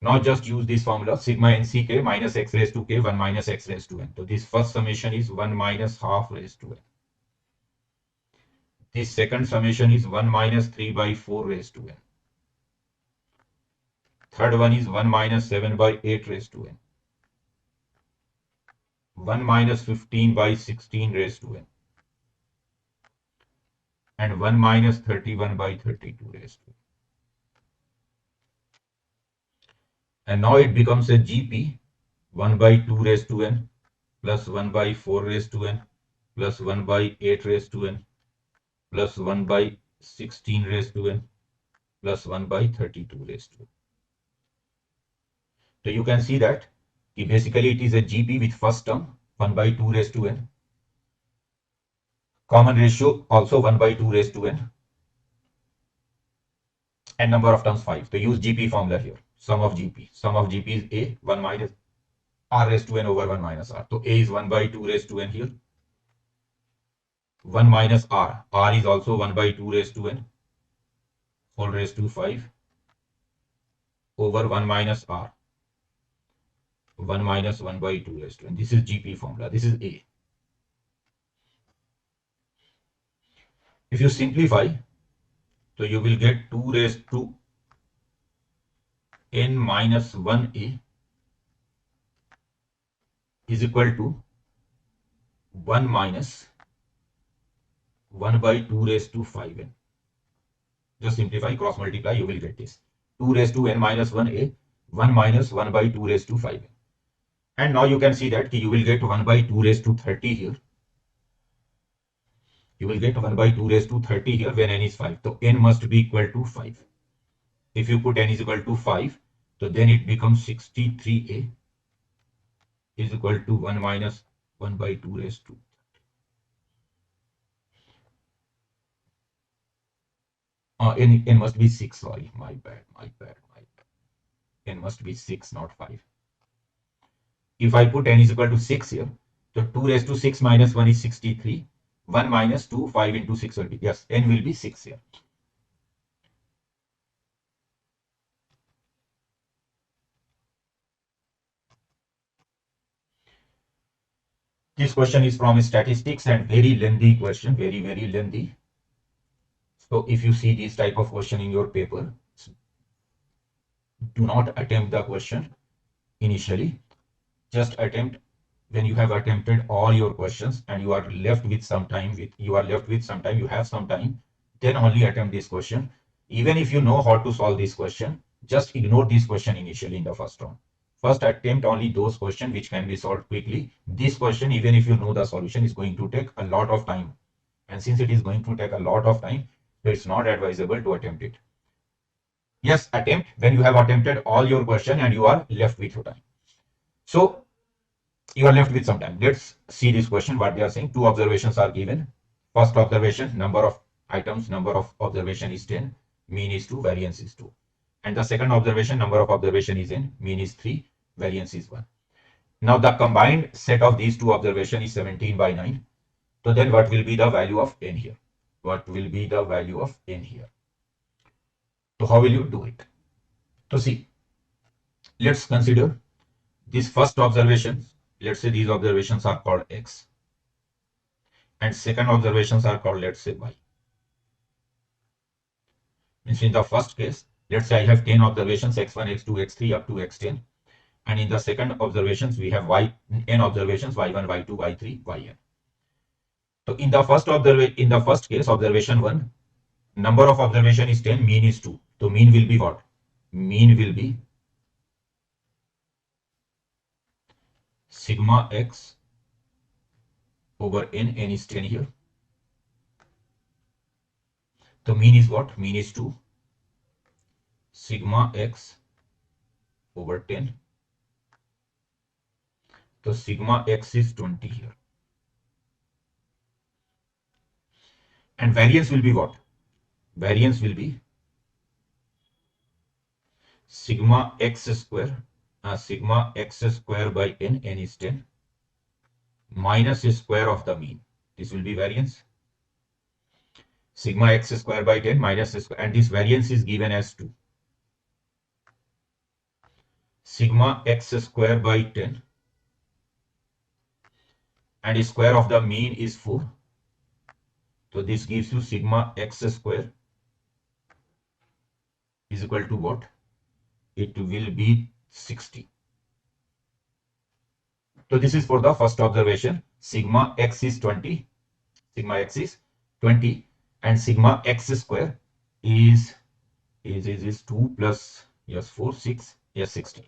Speaker 3: Now just use this formula sigma Nck minus x raised to k 1 minus x raised to n. So this first summation is 1 minus half raised to n. This second summation is 1 minus 3 by 4 raised to n. Third one is 1 minus 7 by 8 raised to n. 1 minus 15 by 16 raised to n. And 1 minus 31 by 32 raised to n. And now it becomes a GP 1 by 2 raised to n plus 1 by 4 raised to n plus 1 by 8 raised to n plus 1 by 16 raised to n plus 1 by 32 raised to n. So you can see that basically it is a GP with first term 1 by 2 raised to n. Common ratio also 1 by 2 raised to n. And number of terms 5. So use GP formula here. Sum of GP. Sum of GP is A 1 minus r raised to n over 1 minus r. So A is 1 by 2 raised to n here. 1 minus r. R is also 1 by 2 raised to n whole raised to 5 over 1 minus r. 1 minus 1 by 2 raised to n. This is GP formula. This is A. If you simplify, so you will get 2 raised to n minus 1a is equal to 1 minus 1 by 2 raised to 5n. Just simplify, cross multiply, you will get this. 2 raised to n minus 1a, 1 minus 1 by 2 raised to 5n. And now you can see that you will get 1 by 2 raised to 30 here. You will get 1 by 2 raised to 30 here when n is 5. So n must be equal to 5. If you put n is equal to 5, so then it becomes 63a is equal to 1 minus 1 by 2 raised to. N must be 6, sorry, my bad. N must be 6, not 5. if I put n is equal to 6 here, so 2 raised to 6 minus 1 is 63. 1 minus 2, 5 into 6 will be, yes, n will be 6 here. This question is from statistics and very lengthy question, very, very lengthy. So if you see this type of question in your paper, do not attempt the question initially. Just attempt when you have attempted all your questions and you are left with some time, you have some time, then only attempt this question. Even if you know how to solve this question, just ignore this question initially in the first round. First attempt only those questions which can be solved quickly. This question, even if you know the solution, is going to take a lot of time. And since it is going to take a lot of time, so it's not advisable to attempt it. Yes, attempt when you have attempted all your question and you are left with your time. So you are left with some time. Let's see this question, what they are saying. Two observations are given. First observation, number of items, number of observation is 10, mean is 2, variance is 2. And the second observation, number of observation is n, mean is 3, variance is 1. Now the combined set of these two observations is 17 by 9. So then what will be the value of n here? What will be the value of n here? So how will you do it? So see, let's consider this first observation. Let's say these observations are called x. And second observations are called, let's say, y. Means in the first case, let's say I have 10 observations, x1, x2, x3 up to x10. And in the second observations, we have n observations, y1, y2, y3, yn. So in the first case, observation 1, number of observation is 10, mean is 2. So mean will be what? Mean will be sigma x over n is 10 here. So mean is what? Mean is 2. Sigma x over 10. So sigma x is 20 here. And variance will be what? Variance will be sigma x square by n is 10, minus square of the mean. This will be variance. Sigma x square by 10 minus square, and this variance is given as 2. Sigma x square by 10 and square of the mean is 4. So this gives you sigma x square is equal to what? It will be 60. So this is for the first observation. Sigma x is 20. Sigma x is 20 and sigma x square is 2 plus, yes, 4, 6, yes, 60.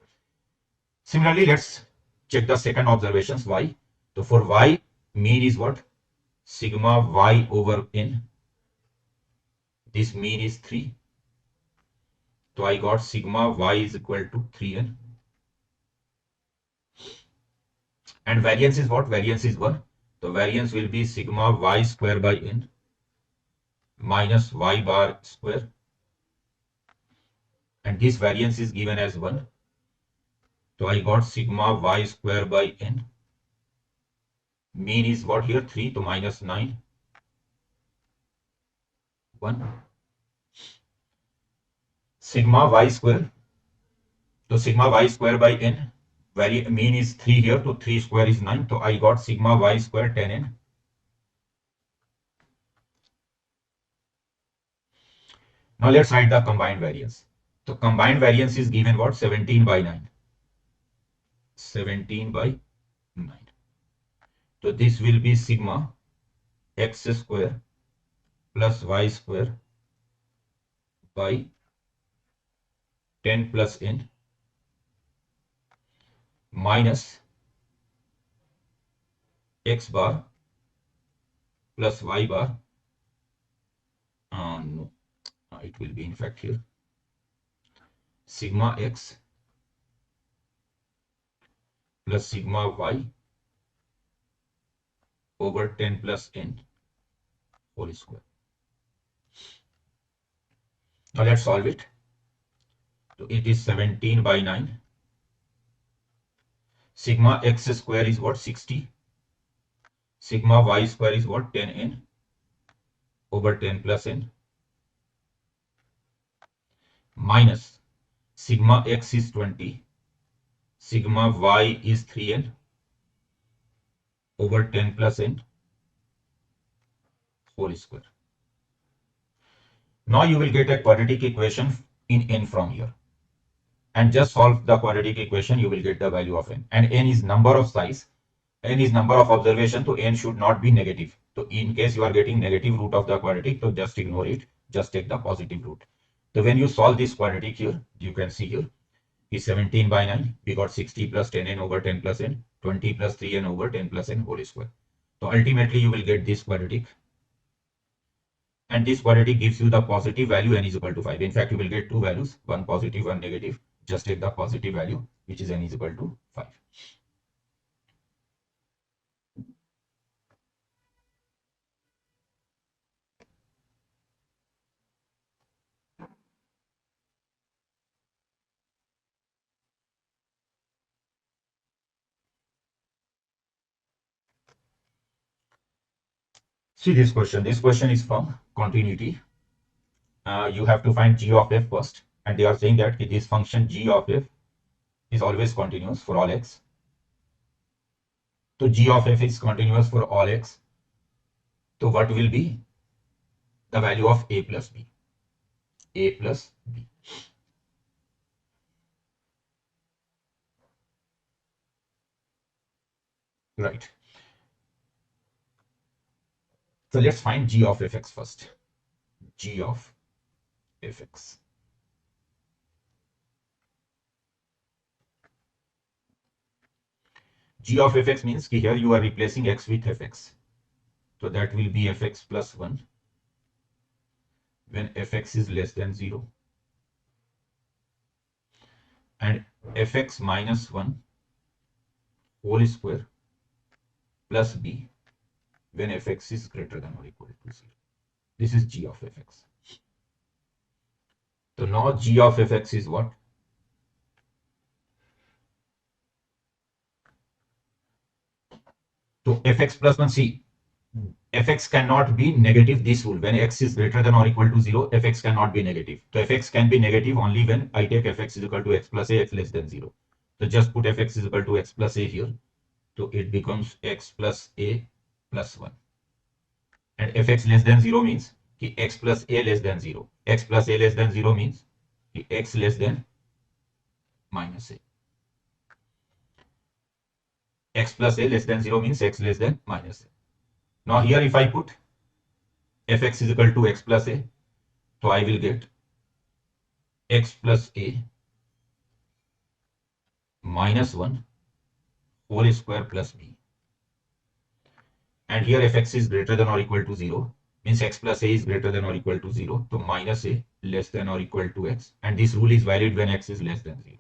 Speaker 3: Similarly, let's check the second observations, y. So for y, mean is what? Sigma y over n. This mean is 3. So I got sigma y is equal to 3n. And variance is what? Variance is 1. So variance will be sigma y square by n minus y bar square. And this variance is given as 1. So I got sigma y square by n. Mean is what here? 3, so minus 9. 1. Sigma y square. So sigma y square by n. Mean is 3 here, so 3 square is 9. So I got sigma y square 10n. Now let's write the combined variance. So combined variance is given what? 17 by 9. 17 by 9. So this will be sigma x square plus y square by 10 plus n minus x bar plus y bar. No, it will be in fact here sigma x plus sigma y over 10 plus n whole square. Now let's solve it. So it is 17 by 9. Sigma x square is what? 60. Sigma y square is what? 10n over 10 plus n minus sigma x is 20. Sigma y is 3n over 10 plus n whole square. Now you will get a quadratic equation in n from here. And just solve the quadratic equation, you will get the value of n. And n is number of size, n is number of observation, so n should not be negative. So in case you are getting negative root of the quadratic, so just ignore it, just take the positive root. So when you solve this quadratic here, you can see here is 17 by 9. We got 60 plus 10n over 10 plus n, 20 plus 3n over 10 plus n whole square. So ultimately you will get this quadratic. And this quadratic gives you the positive value n is equal to 5. In fact, you will get two values, one positive, one negative. Just take the positive value, which is n is equal to 5. See this question. This question is from continuity. You have to find g of f first. And they are saying that this function g of f is always continuous for all x. So g of f is continuous for all x. So what will be the value of a plus b? A plus b. Right. So let's find g of fx first. G of fx. G of fx means here you are replacing x with fx. So that will be fx plus 1 when fx is less than 0. And fx minus 1 whole square plus b when fx is greater than or equal to 0. This is g of fx. So now g of fx is what? So fx plus 1, see, fx cannot be negative, this rule. When x is greater than or equal to 0, fx cannot be negative. So fx can be negative only when I take fx is equal to x plus a, x less than 0. So just put fx is equal to x plus a here. So it becomes x plus a plus 1. And fx less than 0 means x plus a less than 0. X plus a less than 0 means x less than minus a. X plus a less than 0 means x less than minus a. Now here if I put fx is equal to x plus a, so I will get x plus a minus 1 whole square plus b. And here fx is greater than or equal to 0 means x plus a is greater than or equal to 0. So minus a less than or equal to x. And this rule is valid when x is less than 0.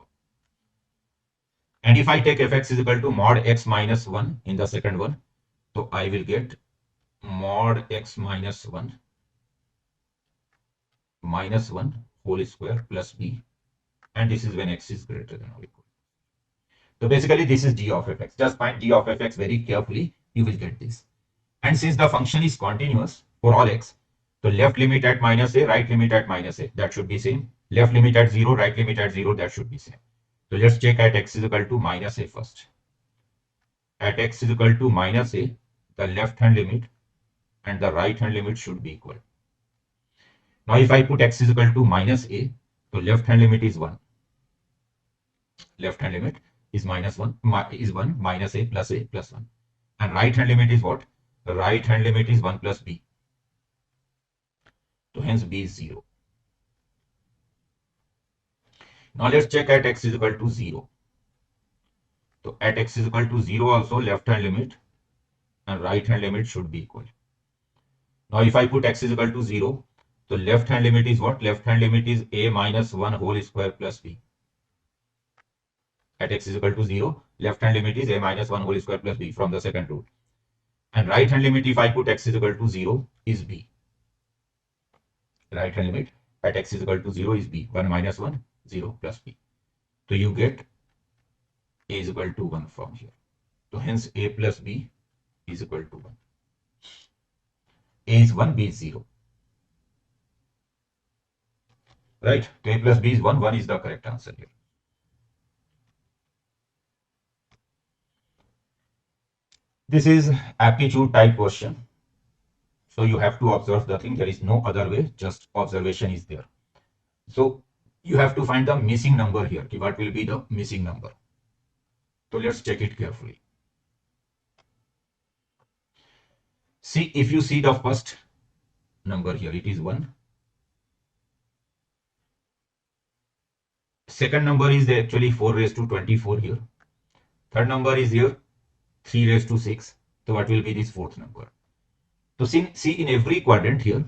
Speaker 3: And if I take fx is equal to mod x minus 1 in the second one, so I will get mod x minus 1 minus 1 whole square plus b. And this is when x is greater than or equal. So basically this is g of fx. Just find g of fx very carefully. You will get this. And since the function is continuous for all x, so left limit at minus a, right limit at minus a, that should be same. Left limit at 0, right limit at 0, that should be same. So let's check at x is equal to minus a first. At x is equal to minus a, the left hand limit and the right hand limit should be equal. Now if I put x is equal to minus a, so left hand limit is 1. Left hand limit is minus 1, is 1 minus a plus 1. And right hand limit is what? The right hand limit is 1 plus b. So hence b is 0. Now let's check at x is equal to 0. So at x is equal to 0 also left hand limit and right hand limit should be equal. Now if I put x is equal to 0, so left hand limit is what? Left hand limit is a minus 1 whole square plus b. At x is equal to 0, left hand limit is a minus 1 whole square plus b from the second rule. And right hand limit if I put x is equal to 0 is b. Right hand limit at x is equal to 0 is b. 1 minus 1, 0 plus b. So you get A is equal to 1 from here. So hence A plus B is equal to 1. A is 1, B is 0. Right? So A plus B is 1. 1 is the correct answer here. This is aptitude type question. So you have to observe the thing. There is no other way. Just observation is there. So you have to find the missing number here. What will be the missing number? So let's check it carefully. See, if you see the first number here, it is 1. Second number is actually 4 raised to 24 here. Third number is here 3 raised to 6. So what will be this fourth number? So see in every quadrant here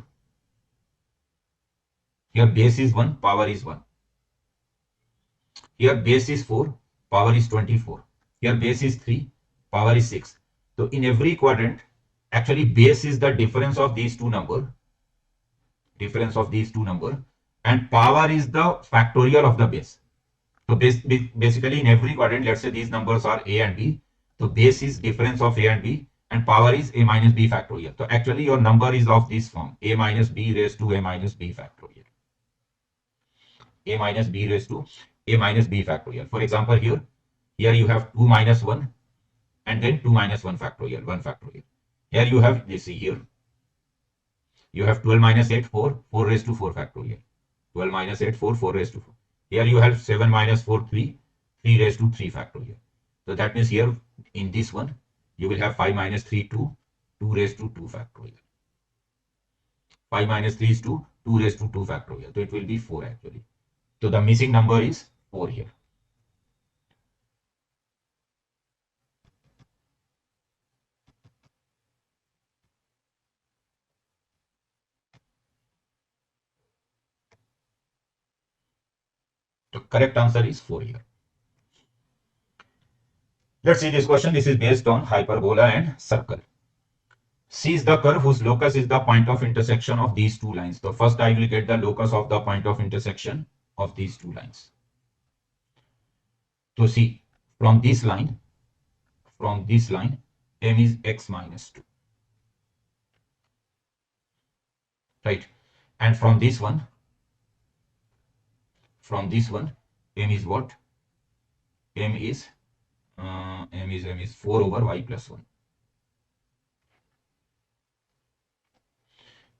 Speaker 3: base is 1, power is 1. Here base is 4, power is 24. Here base is 3, power is 6. So in every quadrant, actually base is the difference of these two numbers. And power is the factorial of the base. So basically in every quadrant, let's say these numbers are A and B. So base is difference of A and B and power is A minus B factorial. So actually your number is of this form, A minus B raised to A minus B factorial. A minus B raised to A minus B factorial. For example, here you have 2 minus 1 and then 2 minus 1 factorial, 1 factorial. Here you have this here. You have 12 minus 8, 4, 4 raised to 4 factorial. 12 minus 8, 4, 4 raised to 4. Here you have 7 minus 4, 3, 3 raised to 3 factorial. So that means here in this one, you will have 5 minus 3, 2, 2 raised to 2 factorial. 5 minus 3 is 2, 2 raised to 2 factorial. So it will be 4 actually. So the missing number is 4 here. The correct answer is 4 here. Let's see this question. This is based on hyperbola and circle. C is the curve whose locus is the point of intersection of these two lines. So first I will get the locus of the point of intersection of these two lines. So see, from this line, M is x minus 2. Right? And from this one, M is what? M is 4 over y plus 1.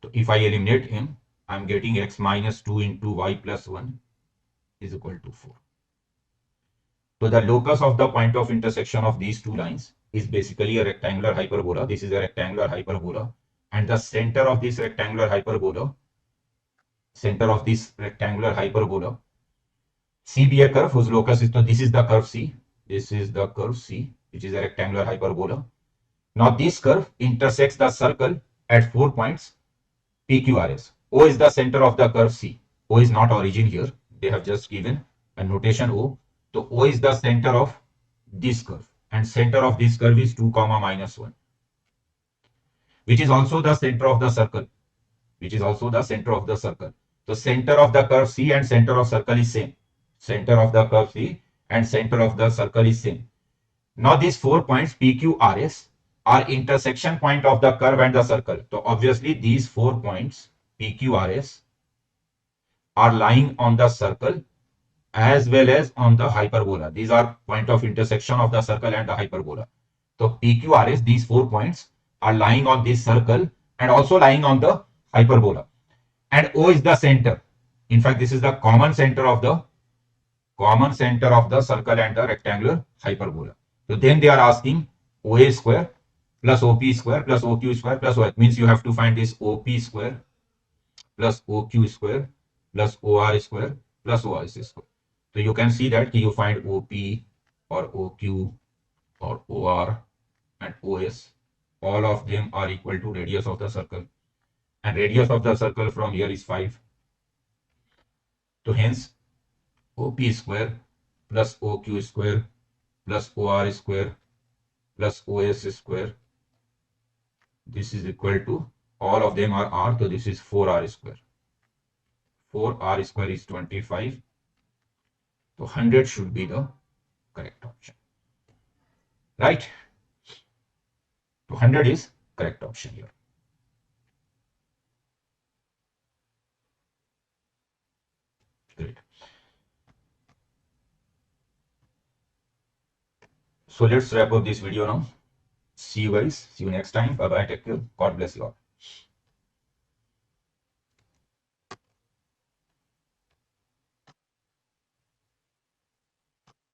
Speaker 3: So if I eliminate M, I'm getting x minus 2 into y plus 1 is equal to 4. So the locus of the point of intersection of these two lines is basically a rectangular hyperbola. This is a rectangular hyperbola. And the center of this rectangular hyperbola, C be a curve whose locus is, so this is the curve C. This is the curve C, which is a rectangular hyperbola. Now this curve intersects the circle at 4 points PQRS. O is the center of the curve C. O is not origin here. They have just given a notation O. So O is the center of this curve. And center of this curve is 2, minus 1. Which is also the center of the circle. So center of the curve C and center of circle is same. Center of the curve C and center of the circle is same. Now these 4 points PQRS are intersection point of the curve and the circle. So obviously these 4 points PQRS are lying on the circle as well as on the hyperbola. These are point of intersection of the circle and the hyperbola. So PQRS, these 4 points are lying on this circle and also lying on the hyperbola. And O is the center. In fact, this is the common center of the circle and the rectangular hyperbola. So then they are asking OA square plus OP square plus OQ square plus OH. Means you have to find this OP square plus OQ square plus OR square plus OS square. So you can see that you find OP or OQ or OR and OS. All of them are equal to radius of the circle. And radius of the circle from here is 5. So hence OP square plus OQ square plus OR square plus OS square. This is equal to, all of them are R, so this is 4R square. 4R square is 25. So 100 should be the correct option. right? So 100 is correct option here. Great. So let's wrap up this video now. See you guys. See you next time. Bye bye. Take care. God bless you all.